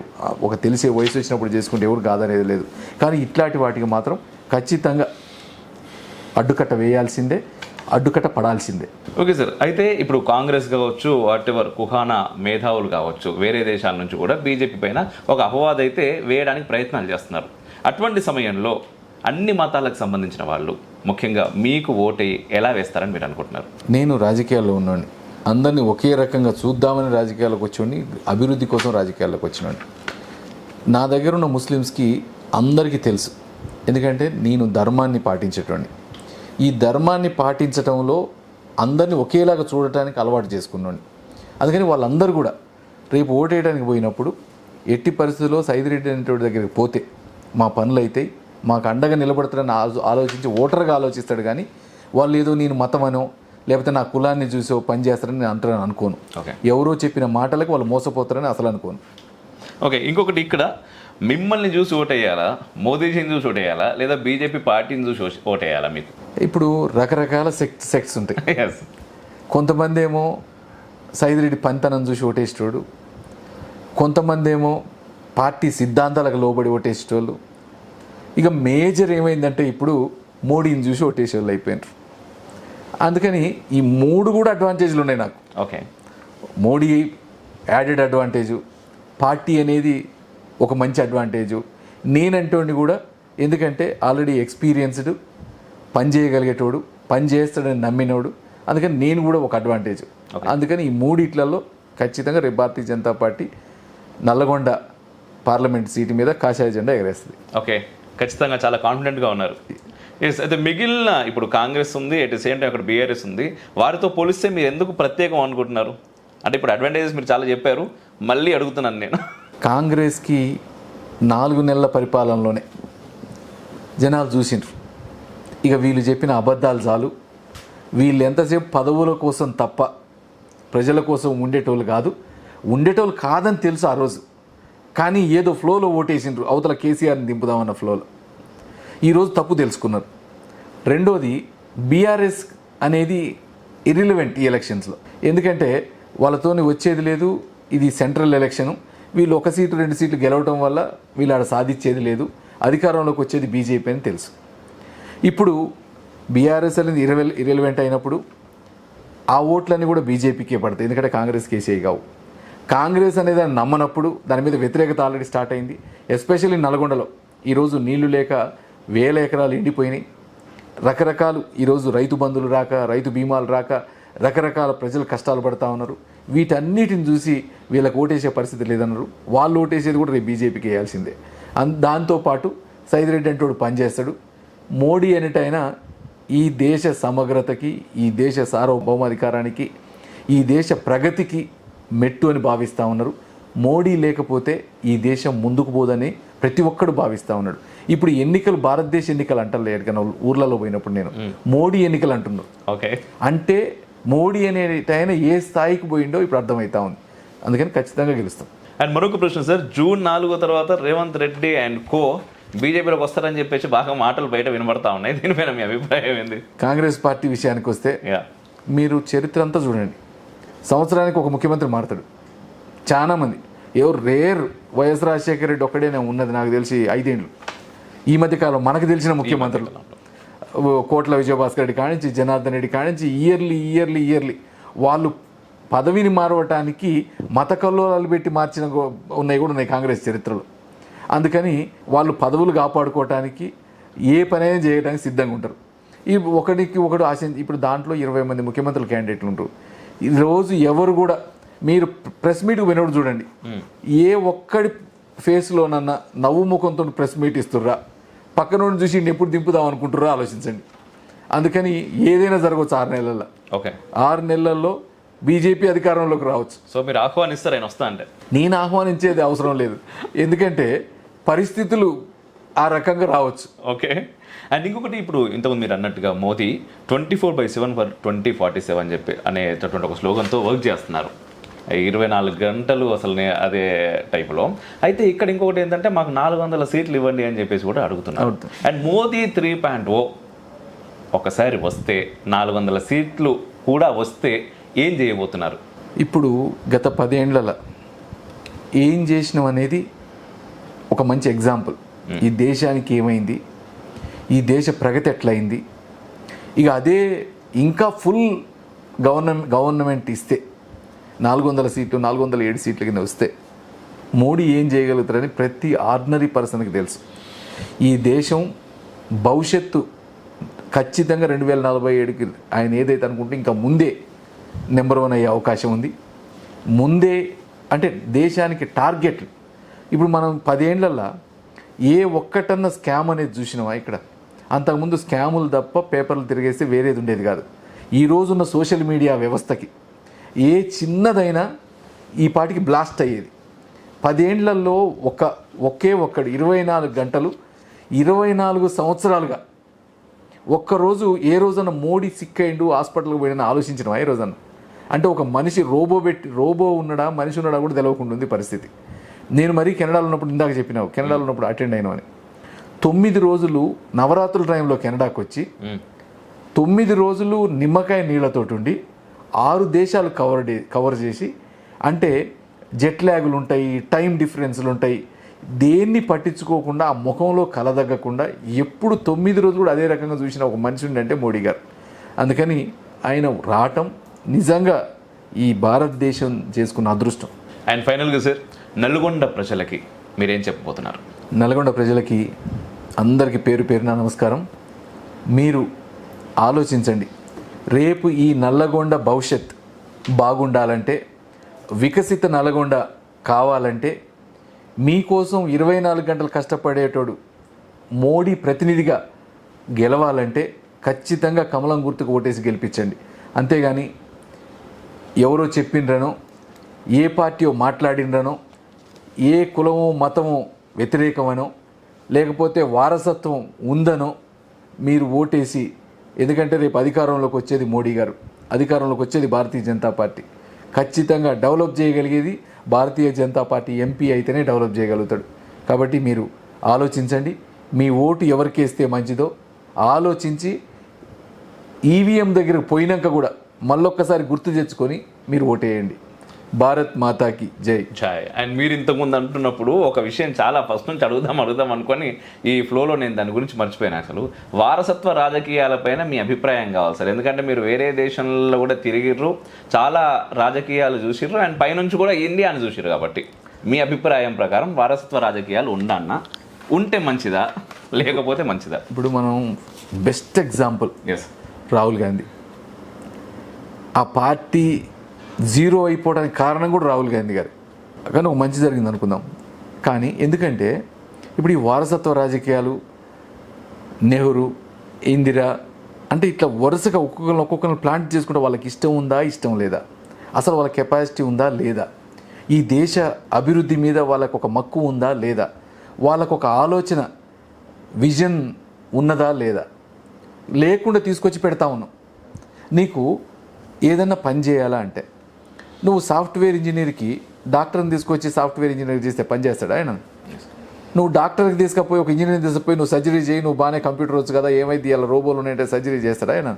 ఒక తెలిసే వయసు వచ్చినప్పుడు చేసుకుంటే ఎవరు కాదనేది లేదు. కానీ ఇట్లాంటి వాటికి మాత్రం ఖచ్చితంగా అడ్డుకట్ట వేయాల్సిందే, అడ్డుకట్ట పడాల్సిందే. Okay sir. అయితే ఇప్పుడు కాంగ్రెస్ కావచ్చు, వాటెవర్ కుహానా మేధావులు కావచ్చు, వేరే దేశాల నుంచి కూడా బీజేపీ పైన ఒక అపవాదం అయితే వేయడానికి ప్రయత్నాలు చేస్తున్నారు. అటువంటి సమయంలో అన్ని మతాలకు సంబంధించిన వాళ్ళు ముఖ్యంగా మీకు ఓటేయి ఎలా వేస్తారని మీరు అనుకుంటున్నారు? నేను రాజకీయాల్లో ఉన్నాను, అందరినీ ఒకే రకంగా చూద్దామని రాజకీయాలకు వచ్చి అభివృద్ధి కోసం రాజకీయాల్లోకి వచ్చినాను. నా దగ్గర ఉన్న ముస్లిమ్స్కి అందరికీ తెలుసు, ఎందుకంటే నేను ధర్మాన్ని పాటించేటోడిని. ఈ ధర్మాన్ని పాటించడంలో అందరినీ ఒకేలాగా చూడటానికి అలవాటు చేసుకున్నాను. అందుకని వాళ్ళందరూ కూడా రేపు ఓటేయడానికి పోయినప్పుడు ఎట్టి పరిస్థితుల్లో సైదిరెడ్డి అనేటువంటి దగ్గరికి పోతే మా పనులు అయితే మాకు అండగా నిలబడతాడని ఆలోచించి ఓటర్గా ఆలోచిస్తాడు. కానీ వాళ్ళు ఏదో నేను మతమనో లేకపోతే నా కులాన్ని చూసో పని చేస్తారని నేను అంటారని అనుకోను. ఎవరో చెప్పిన మాటలకు వాళ్ళు మోసపోతారని అసలు అనుకోను. ఓకే. ఇంకొకటి, ఇక్కడ మిమ్మల్ని చూసి ఓటేయాలా, మోదీజీని చూసి ఓటేయాలా, లేదా బీజేపీ పార్టీని చూసి ఓటేయాలా? మీకు ఇప్పుడు రకరకాల సెక్ట్స్ ఉంటాయి. కొంతమంది ఏమో సైదిరెడ్డి పంతనం చూసి ఓటేసేటోడు, కొంతమంది ఏమో పార్టీ సిద్ధాంతాలకు లోబడి ఓటేసేటోళ్ళు. ఇక మేజర్ ఏమైందంటే ఇప్పుడు మోడీని చూసి ఓటేసేవాళ్ళు అయిపోయినారు. అందుకని ఈ 3 కూడా అడ్వాంటేజ్లు ఉన్నాయి నాకు. Okay. Modi added advantage, party అనేది ఒక మంచి అడ్వాంటేజు, నేనంటోని కూడా ఎందుకంటే ఆల్రెడీ ఎక్స్పీరియన్స్డ్, పని చేయగలిగేటోడు, పని చేస్తాడని నమ్మినోడు. అందుకని నేను కూడా ఒక అడ్వాంటేజ్. అందుకని ఈ 3 ఖచ్చితంగా రేపు భారతీయ జనతా పార్టీ నల్లగొండ పార్లమెంట్ సీటు మీద కాషాయ జెండా ఎగరేస్తుంది. ఓకే, ఖచ్చితంగా చాలా కాన్ఫిడెంట్గా ఉన్నారు. ఎస్. అయితే మిగిలిన ఇప్పుడు కాంగ్రెస్ ఉంది, ఎట్ ది సేమ్ టైం అక్కడ బీఆర్ఎస్ ఉంది, వారితో పోలిస్తే మీరు ఎందుకు ప్రత్యేకం అనుకుంటున్నారు? అంటే ఇప్పుడు అడ్వాంటేజెస్ మీరు చాలా చెప్పారు, మళ్ళీ అడుగుతున్నాను నేను. కాంగ్రెస్కి 4 నెలల పరిపాలనలోనే జనాలు చూసిండ్రు, ఇక వీళ్ళు చెప్పిన అబద్ధాలు చాలు, వీళ్ళు ఎంతసేపు పదవుల కోసం తప్ప ప్రజల కోసం ఉండేటోళ్ళు కాదు, ఉండేటోళ్ళు కాదని తెలుసు ఆ రోజు, కానీ ఏదో ఫ్లోలో ఓటేసిండ్రు, అవతల కేసీఆర్ని దింపుదామన్న ఫ్లోలో. ఈరోజు తప్పు తెలుసుకున్నారు. రెండోది, బీఆర్ఎస్ అనేది ఇర్రిలవెంట్ ఈ ఎలక్షన్స్లో. ఎందుకంటే వాళ్ళతోని వచ్చేది లేదు, ఇది సెంట్రల్ ఎలక్షను, వీళ్ళు 1 సీటు 2 సీట్లు గెలవడం వల్ల వీళ్ళు ఆడ సాధించేది లేదు, అధికారంలోకి వచ్చేది బీజేపీ అని తెలుసు. ఇప్పుడు బీఆర్ఎస్ అనేది ఇర్రెలవెంట్ అయినప్పుడు ఆ ఓట్లన్నీ కూడా బీజేపీకే పడతాయి, ఎందుకంటే కాంగ్రెస్కి వేసేవి కావు. కాంగ్రెస్ అనేది దాన్ని నమ్మనప్పుడు దాని మీద వ్యతిరేకత ఆల్రెడీ స్టార్ట్ అయింది. ఎస్పెషల్లీ నల్గొండలో ఈరోజు నీళ్లు లేక 1000 ఎకరాలు ఎండిపోయినాయి. రకరకాలు ఈరోజు రైతు బంధువులు రాక, రైతు బీమాలు రాక, రకరకాల ప్రజలు కష్టాలు పడతా ఉన్నారు. వీటన్నిటిని చూసి వీళ్ళకి ఓటేసే పరిస్థితి లేదన్నారు. వాళ్ళు ఓటేసేది కూడా రేపు బీజేపీకి వేయాల్సిందే. దాంతోపాటు సైదిరెడ్డి అంటోడు పనిచేస్తాడు. మోడీ అనేటైనా ఈ దేశ సమగ్రతకి, ఈ దేశ సార్వభౌమాధికారానికి, ఈ దేశ ప్రగతికి మెట్టు అని భావిస్తూ ఉన్నారు. మోడీ లేకపోతే ఈ దేశం ముందుకు పోదని ప్రతి ఒక్కడు భావిస్తూ ఉన్నాడు. ఇప్పుడు ఎన్నికలు భారతదేశ ఎన్నికలు అంటలేదు కానీ ఊర్లలో పోయినప్పుడు నేను మోడీ ఎన్నికలు అంటున్నాను. ఓకే, అంటే మోడీ అనేటైనా ఏ స్థాయికి పోయిండో ఇప్పుడు అర్థమవుతా ఉంది. అందుకని ఖచ్చితంగా గెలుస్తాం. అండ్ మరొక ప్రశ్న సార్, జూన్ 4 తర్వాత రేవంత్ రెడ్డి అండ్ కో బీజేపీలోకి వస్తారని చెప్పేసి బాగా మాటలు బయట వినబడతా ఉన్నాయి. దీనిపైన మీ అభిప్రాయం ఏంది? కాంగ్రెస్ పార్టీ విషయానికి వస్తే మీరు చరిత్ర అంతా చూడండి. సంవత్సరానికి ఒక ముఖ్యమంత్రి మారుతాడు. చాలామంది ఎవరు రేర్, వైఎస్ రాజశేఖర రెడ్డి ఒక్కడేనే ఉన్నది నాకు తెలిసి 5 ఏళ్ళు. ఈ మధ్యకాలం మనకు తెలిసిన ముఖ్యమంత్రులు కోట్ల విజయభాస్కర్ రెడ్డి కానించి, జనార్దన్ రెడ్డి కానించి ఇయర్లీ వాళ్ళు పదవిని మారవటానికి మత కల్లోలాలు పెట్టి మార్చిన ఉన్నాయి కూడా ఉన్నాయి కాంగ్రెస్ చరిత్రలో. అందుకని వాళ్ళు పదవులు కాపాడుకోవటానికి ఏ పనైనా చేయడానికి సిద్ధంగా ఉంటారు. ఈ ఒకడికి ఒకడు ఇప్పుడు దాంట్లో 20 మంది ముఖ్యమంత్రులు క్యాండిడేట్లు ఉంటారు. ఈరోజు ఎవరు కూడా మీరు ప్రెస్ మీట్కి వినోడు చూడండి, ఏ ఒక్కడి ఫేస్లోనన్నా నవ్వు ముఖంతో ప్రెస్ మీట్ ఇస్తుర్రా, పక్కన నుండి చూసి ఎప్పుడు దింపుదాం అనుకుంటుర్రా ఆలోచించండి. అందుకని ఏదైనా జరగవచ్చు 6 నెలల్లో. ఓకే, 6 నెలల్లో బీజేపీ అధికారంలోకి రావచ్చు. సో మీరు ఆహ్వానిస్తారు ఆయన వస్తా అంటే? నేను ఆహ్వానించేది అవసరం లేదు, ఎందుకంటే పరిస్థితులు ఆ రకంగా రావచ్చు. ఓకే, అండ్ ఇంకొకటి, ఇప్పుడు ఇంతకుముందు మీరు అన్నట్టుగా మోదీ 24/7 ఫర్ 2047 అని చెప్పి అనేటటువంటి ఒక స్లోగన్తో వర్క్ చేస్తున్నారు. 24 గంటలు అసలు అదే టైప్లో. అయితే ఇక్కడ ఇంకొకటి ఏంటంటే మాకు 400 సీట్లు ఇవ్వండి అని చెప్పేసి కూడా అడుగుతున్నారు. అండ్ మోదీ 3.0 ఒకసారి వస్తే 400 సీట్లు కూడా వస్తే ఏం చేయబోతున్నారు? ఇప్పుడు గత 10 ఏళ్లలో ఏం చేసినాం అనేది ఒక మంచి ఎగ్జాంపుల్. ఈ దేశానికి ఏమైంది, ఈ దేశ ప్రగతి ఎట్లయింది, ఇక అదే ఇంకా ఫుల్ గవర్నమెంట్ ఇస్తే 400 సీట్లు 407 సీట్ల కింద వస్తే మోడీ ఏం చేయగలుగుతారని ప్రతి ఆర్డినరీ పర్సన్కి తెలుసు. ఈ దేశం భవిష్యత్తు ఖచ్చితంగా 2047కి ఆయన ఏదైతే అనుకుంటే ఇంకా ముందే నెంబర్ 1 అయ్యే అవకాశం ఉంది. ముందే అంటే దేశానికి టార్గెట్. ఇప్పుడు మనం 10 ఏళ్లలో ఏ ఒక్కటన్నా స్కామ్ అనేది చూసినామా? ఇక్కడ అంతకుముందు స్కాములు తప్ప పేపర్లు తిరిగేస్తే వేరేది ఉండేది కాదు. ఈ రోజున్న సోషల్ మీడియా వ్యవస్థకి ఏ చిన్నదైనా ఈ పాటికి బ్లాస్ట్ అయ్యేది. 10 ఏళ్లలో ఒకే ఒక్కడు 24 గంటలు 24 సంవత్సరాలుగా ఒక్కరోజు ఏ రోజన్నా మోడీ సిక్ అయిండు హాస్పిటల్కి పోయినా ఆలోచించడం ఏ రోజన్నా? అంటే ఒక మనిషి రోబో ఉన్నాడా మనిషి ఉన్నాడా కూడా తెలియకుండా ఉంది పరిస్థితి. నేను మరీ కెనడాలో ఉన్నప్పుడు, ఇందాక చెప్పినావు కెనడాలో ఉన్నప్పుడు అటెండ్ అయినామని, 9 రోజులు నవరాత్రుల టైంలో కెనడాకి వచ్చి 9 రోజులు నిమ్మకాయ నీళ్లతోటి ఉండి 6 దేశాలు కవర్ చేసి, అంటే జెట్ ల్యాగులు ఉంటాయి, టైం డిఫరెన్స్లు ఉంటాయి, దేన్ని పట్టించుకోకుండా ఆ ముఖంలో కలదగ్గకుండా ఎప్పుడు 9 రోజులు కూడా అదే రకంగా చూసిన ఒక మనిషి ఉండంటే మోడీ గారు. అందుకని ఆయన రావటం నిజంగా ఈ భారతదేశం చేసుకున్న అదృష్టం. అండ్ ఫైనల్గా సార్, నల్గొండ ప్రజలకి మీరేం చెప్పబోతున్నారు? నల్గొండ ప్రజలకి అందరికీ పేరు పేరున నమస్కారం. మీరు ఆలోచించండి, రేపు ఈ నల్లగొండ భవిష్యత్ బాగుండాలంటే, వికసిత నల్గొండ కావాలంటే, మీకోసం 24 గంటలు కష్టపడేటోడు మోడీ ప్రతినిధిగా గెలవాలంటే ఖచ్చితంగా కమలం గుర్తుకు ఓటేసి గెలిపించండి. అంతేగాని ఎవరో చెప్పిండ్రనో, ఏ పార్టీయో మాట్లాడిండ్రనో, ఏ కులమో మతమో వ్యతిరేకమనో, లేకపోతే వారసత్వం ఉందనో మీరు ఓటేసి, ఎందుకంటే రేపు అధికారంలోకి వచ్చేది మోడీ గారు, అధికారంలోకి వచ్చేది భారతీయ జనతా పార్టీ. ఖచ్చితంగా డెవలప్ చేయగలిగేది భారతీయ జనతా పార్టీ ఎంపీ అయితేనే డెవలప్ చేయగలుగుతాడు. కాబట్టి మీరు ఆలోచించండి, మీ ఓటు ఎవరికి వేస్తే మంచిదో ఆలోచించి ఈవీఎం దగ్గరకు పోయినాక కూడా మళ్ళొక్కసారి గుర్తు తెచ్చుకొని మీరు ఓటేయండి. భారత్ మాతాకి జై. చాయ్. అండ్ మీరు ఇంతకుముందు అంటున్నప్పుడు ఒక విషయం చాలా ఫస్ట్ నుంచి అడుగుదాం అనుకొని ఈ ఫ్లోలో నేను దాని గురించి మర్చిపోయాను. అసలు వారసత్వ రాజకీయాలపైన మీ అభిప్రాయం కావాలి సార్. ఎందుకంటే మీరు వేరే దేశంలో కూడా తిరిగిర్రు, చాలా రాజకీయాలు చూసిర్రు, అండ్ పైనుంచి కూడా ఇండియాని చూసిర్రు. కాబట్టి మీ అభిప్రాయం ప్రకారం వారసత్వ రాజకీయాలు ఉంటే మంచిదా లేకపోతే మంచిదా? ఇప్పుడు మనం బెస్ట్ ఎగ్జాంపుల్ రాహుల్ గాంధీ. ఆ పార్టీ జీరో అయిపోవడానికి కారణం కూడా రాహుల్ గాంధీ గారు. కానీ ఒక మంచి జరిగింది అనుకుందాం. కానీ ఎందుకంటే ఇప్పుడు ఈ వారసత్వ రాజకీయాలు, నెహ్రూ, ఇందిరా అంటే ఇట్లా వరుసగా ఒక్కొక్కరిని ప్లాంట్ చేసుకుంటే వాళ్ళకి ఇష్టం ఉందా, ఇష్టం లేదా, అసలు వాళ్ళ కెపాసిటీ ఉందా లేదా, ఈ దేశ అభివృద్ధి మీద వాళ్ళకు ఒక మక్కువ ఉందా లేదా, వాళ్ళకు ఒక ఆలోచన విజన్ ఉన్నదా లేదా, లేకుండా తీసుకొచ్చి పెడతా ఉన్నాం. నీకు ఏదన్నా పని చేయాలా అంటే నువ్వు సాఫ్ట్వేర్ ఇంజనీర్కి డాక్టర్ని తీసుకొచ్చి సాఫ్ట్వేర్ ఇంజనీర్ చేస్తే పని చేస్తాడా ఆయన? నువ్వు డాక్టర్కి తీసుకపోయి ఒక ఇంజనీర్ తీసుకుపోయి నువ్వు సర్జరీ చేయి, నువ్వు బాగానే కంప్యూటర్ వచ్చు కదా, ఏమైతే ఇలా రోబోలు ఉన్నాయంటే సర్జరీ చేస్తాడా ఆయన?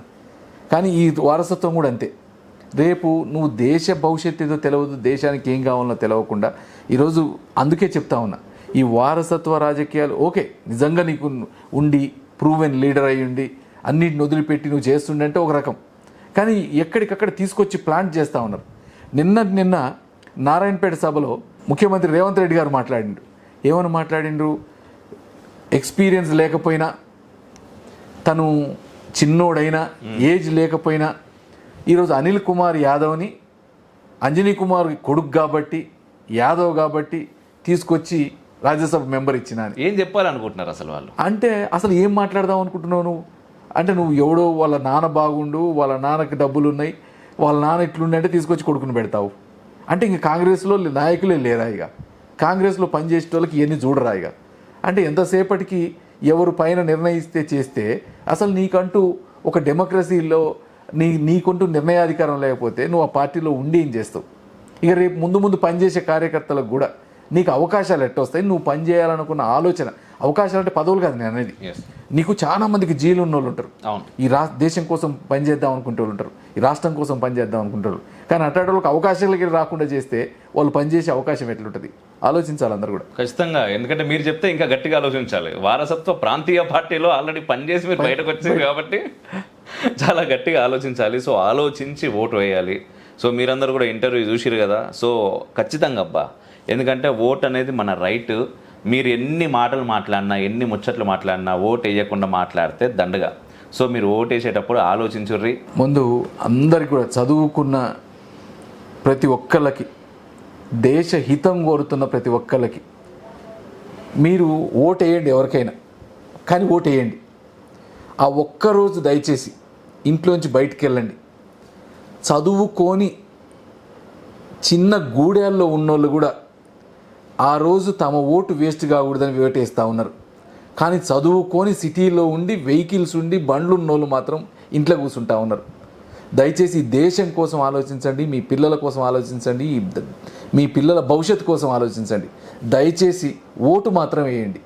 కానీ ఈ వారసత్వం కూడా అంతే. రేపు నువ్వు దేశ భవిష్యత్తు ఏదో తెలియదు, దేశానికి ఏం కావాలో తెలియకుండా ఈరోజు అందుకే చెప్తా ఉన్నా, ఈ వారసత్వ రాజకీయాలు ఓకే నిజంగా నీకు ఉండి ప్రూవెన్ లీడర్ అయ్యి ఉండి అన్నిటిని వదిలిపెట్టి నువ్వు చేస్తుండే ఒక రకం. కానీ ఎక్కడికక్కడ తీసుకొచ్చి ప్లాంట్ చేస్తూ ఉన్నారు. నిన్న నారాయణపేట సభలో ముఖ్యమంత్రి రేవంత్ రెడ్డి గారు మాట్లాడిండ్రు. ఏమని మాట్లాడిండ్రు? ఎక్స్పీరియన్స్ లేకపోయినా, తను చిన్నోడైనా, ఏజ్ లేకపోయినా ఈరోజు అనిల్ కుమార్ యాదవ్ని అంజనీ కుమార్ కొడుకు కాబట్టి, యాదవ్ కాబట్టి తీసుకొచ్చి రాజ్యసభ మెంబర్ ఇచ్చినా. ఏం చెప్పాలనుకుంటున్నారు అసలు వాళ్ళు? అంటే అసలు ఏం మాట్లాడదాం అనుకుంటున్నావు నువ్వు? అంటే నువ్వు ఎవడో వాళ్ళ నాన్న బాగుండు, వాళ్ళ నాన్నకి డబ్బులు ఉన్నాయి, వాళ్ళ నాన్న ఇట్లుండే అంటే తీసుకొచ్చి కొడుకుని పెడతావు. అంటే ఇంక కాంగ్రెస్లో నాయకులే లేరా? ఇక కాంగ్రెస్లో పనిచేసే వాళ్ళకి ఇవన్నీ చూడరా? ఇక అంటే ఎంతసేపటికి ఎవరు పైన నిర్ణయిస్తే చేస్తే అసలు నీకంటూ ఒక డెమోక్రసీలో నీకంటూ నిర్ణయాధికారం లేకపోతే నువ్వు ఆ పార్టీలో ఉండి ఏం చేస్తావు? ఇక రేపు ముందు పనిచేసే కార్యకర్తలకు కూడా నీకు అవకాశాలు ఎట్టొస్తాయి? నువ్వు పనిచేయాలనుకున్న ఆలోచన, అవకాశాలు అంటే పదవులు కాదు నేను అనేది. నీకు చాలా మందికి జీలు ఉన్న వాళ్ళు ఉంటారు, ఈ దేశం కోసం పనిచేద్దాం అనుకుంటే వాళ్ళు ఉంటారు, ఈ రాష్ట్రం కోసం పనిచేద్దాం అనుకుంటారు. కానీ అట్లాంటి వాళ్ళకి అవకాశాలకి రాకుండా చేస్తే వాళ్ళు పనిచేసే అవకాశం ఎట్లుంటుంది? ఆలోచించాలి అందరూ కూడా. ఖచ్చితంగా. ఎందుకంటే మీరు చెప్తే ఇంకా గట్టిగా ఆలోచించాలి. వారసత్వ ప్రాంతీయ పార్టీలో ఆల్రెడీ పనిచేసి మీరు బయటకు వచ్చారు కాబట్టి చాలా గట్టిగా ఆలోచించాలి. సో ఆలోచించి ఓటు వేయాలి. సో మీరందరూ కూడా ఇంటర్వ్యూ చూసిరు కదా, సో ఖచ్చితంగా అబ్బా, ఎందుకంటే ఓట్ అనేది మన రైట్. మీరు ఎన్ని మాటలు మాట్లాడినా, ఎన్ని ముచ్చట్లు మాట్లాడినా ఓటు వేయకుండా మాట్లాడితే దండగా. సో మీరు ఓటు వేసేటప్పుడు ఆలోచించుర్రి. ముందు అందరికి కూడా చదువుకున్న ప్రతి ఒక్కళ్ళకి, దేశ హితం కోరుతున్న ప్రతి ఒక్కళ్ళకి మీరు ఓటు వేయండి ఎవరికైనా, కానీ ఓటు వేయండి. ఆ ఒక్కరోజు దయచేసి ఇంట్లోంచి బయటికి వెళ్ళండి. చదువుకొని చిన్న గూడెల్లో ఉన్నోళ్ళు కూడా ఆ రోజు తమ ఓటు వేస్ట్ కాకూడదని ఓటేస్తూ ఉన్నారు. కానీ చదువుకొని సిటీలో ఉండి వెహికల్స్ ఉండి బండ్లు ఉన్నోళ్ళు మాత్రం ఇంట్లో కూర్చుంటా ఉన్నారు. దయచేసి దేశం కోసం ఆలోచించండి, మీ పిల్లల కోసం ఆలోచించండి, మీ పిల్లల భవిష్యత్తు కోసం ఆలోచించండి. దయచేసి ఓటు మాత్రం వేయండి.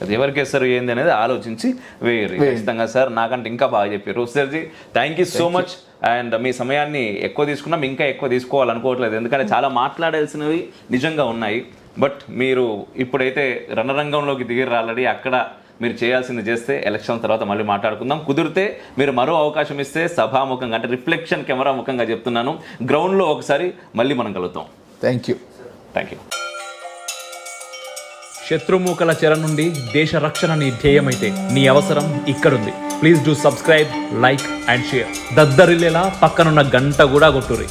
అది ఎవరికి వేస్తారు ఏంది అనేది ఆలోచించి వేయరు. ఖచ్చితంగా సార్, నాకంటే ఇంకా బాగా చెప్పారు. సార్జీ thank you so much. And మీ సమయాన్ని ఎక్కువ తీసుకున్నాం, ఇంకా ఎక్కువ తీసుకోవాలనుకోవట్లేదు, ఎందుకంటే చాలా మాట్లాడాల్సినవి నిజంగా ఉన్నాయి. బట్ మీరు ఇప్పుడైతే రణరంగంలోకి దిగిర్రు ఆల్రెడీ. అక్కడ మీరు చేయాల్సింది చేస్తే ఎలక్షన్ తర్వాత మళ్ళీ మాట్లాడుకుందాం. కుదిరితే మీరు మరో అవకాశం ఇస్తే సభాముఖంగా, అంటే రిఫ్లెక్షన్ కెమెరా ముఖంగా చెప్తున్నాను, గ్రౌండ్లో ఒకసారి మళ్ళీ మనం కలుగుతాం. Thank you. శత్రుమూకల చెర నుండి దేశ రక్షణ నీ ధ్యేయమైతే నీ అవసరం ఇక్కడుంది. Please do subscribe, like and share. దద్దరిల్లేలా పక్కనున్న గంట కూడా కొట్టుర్రి.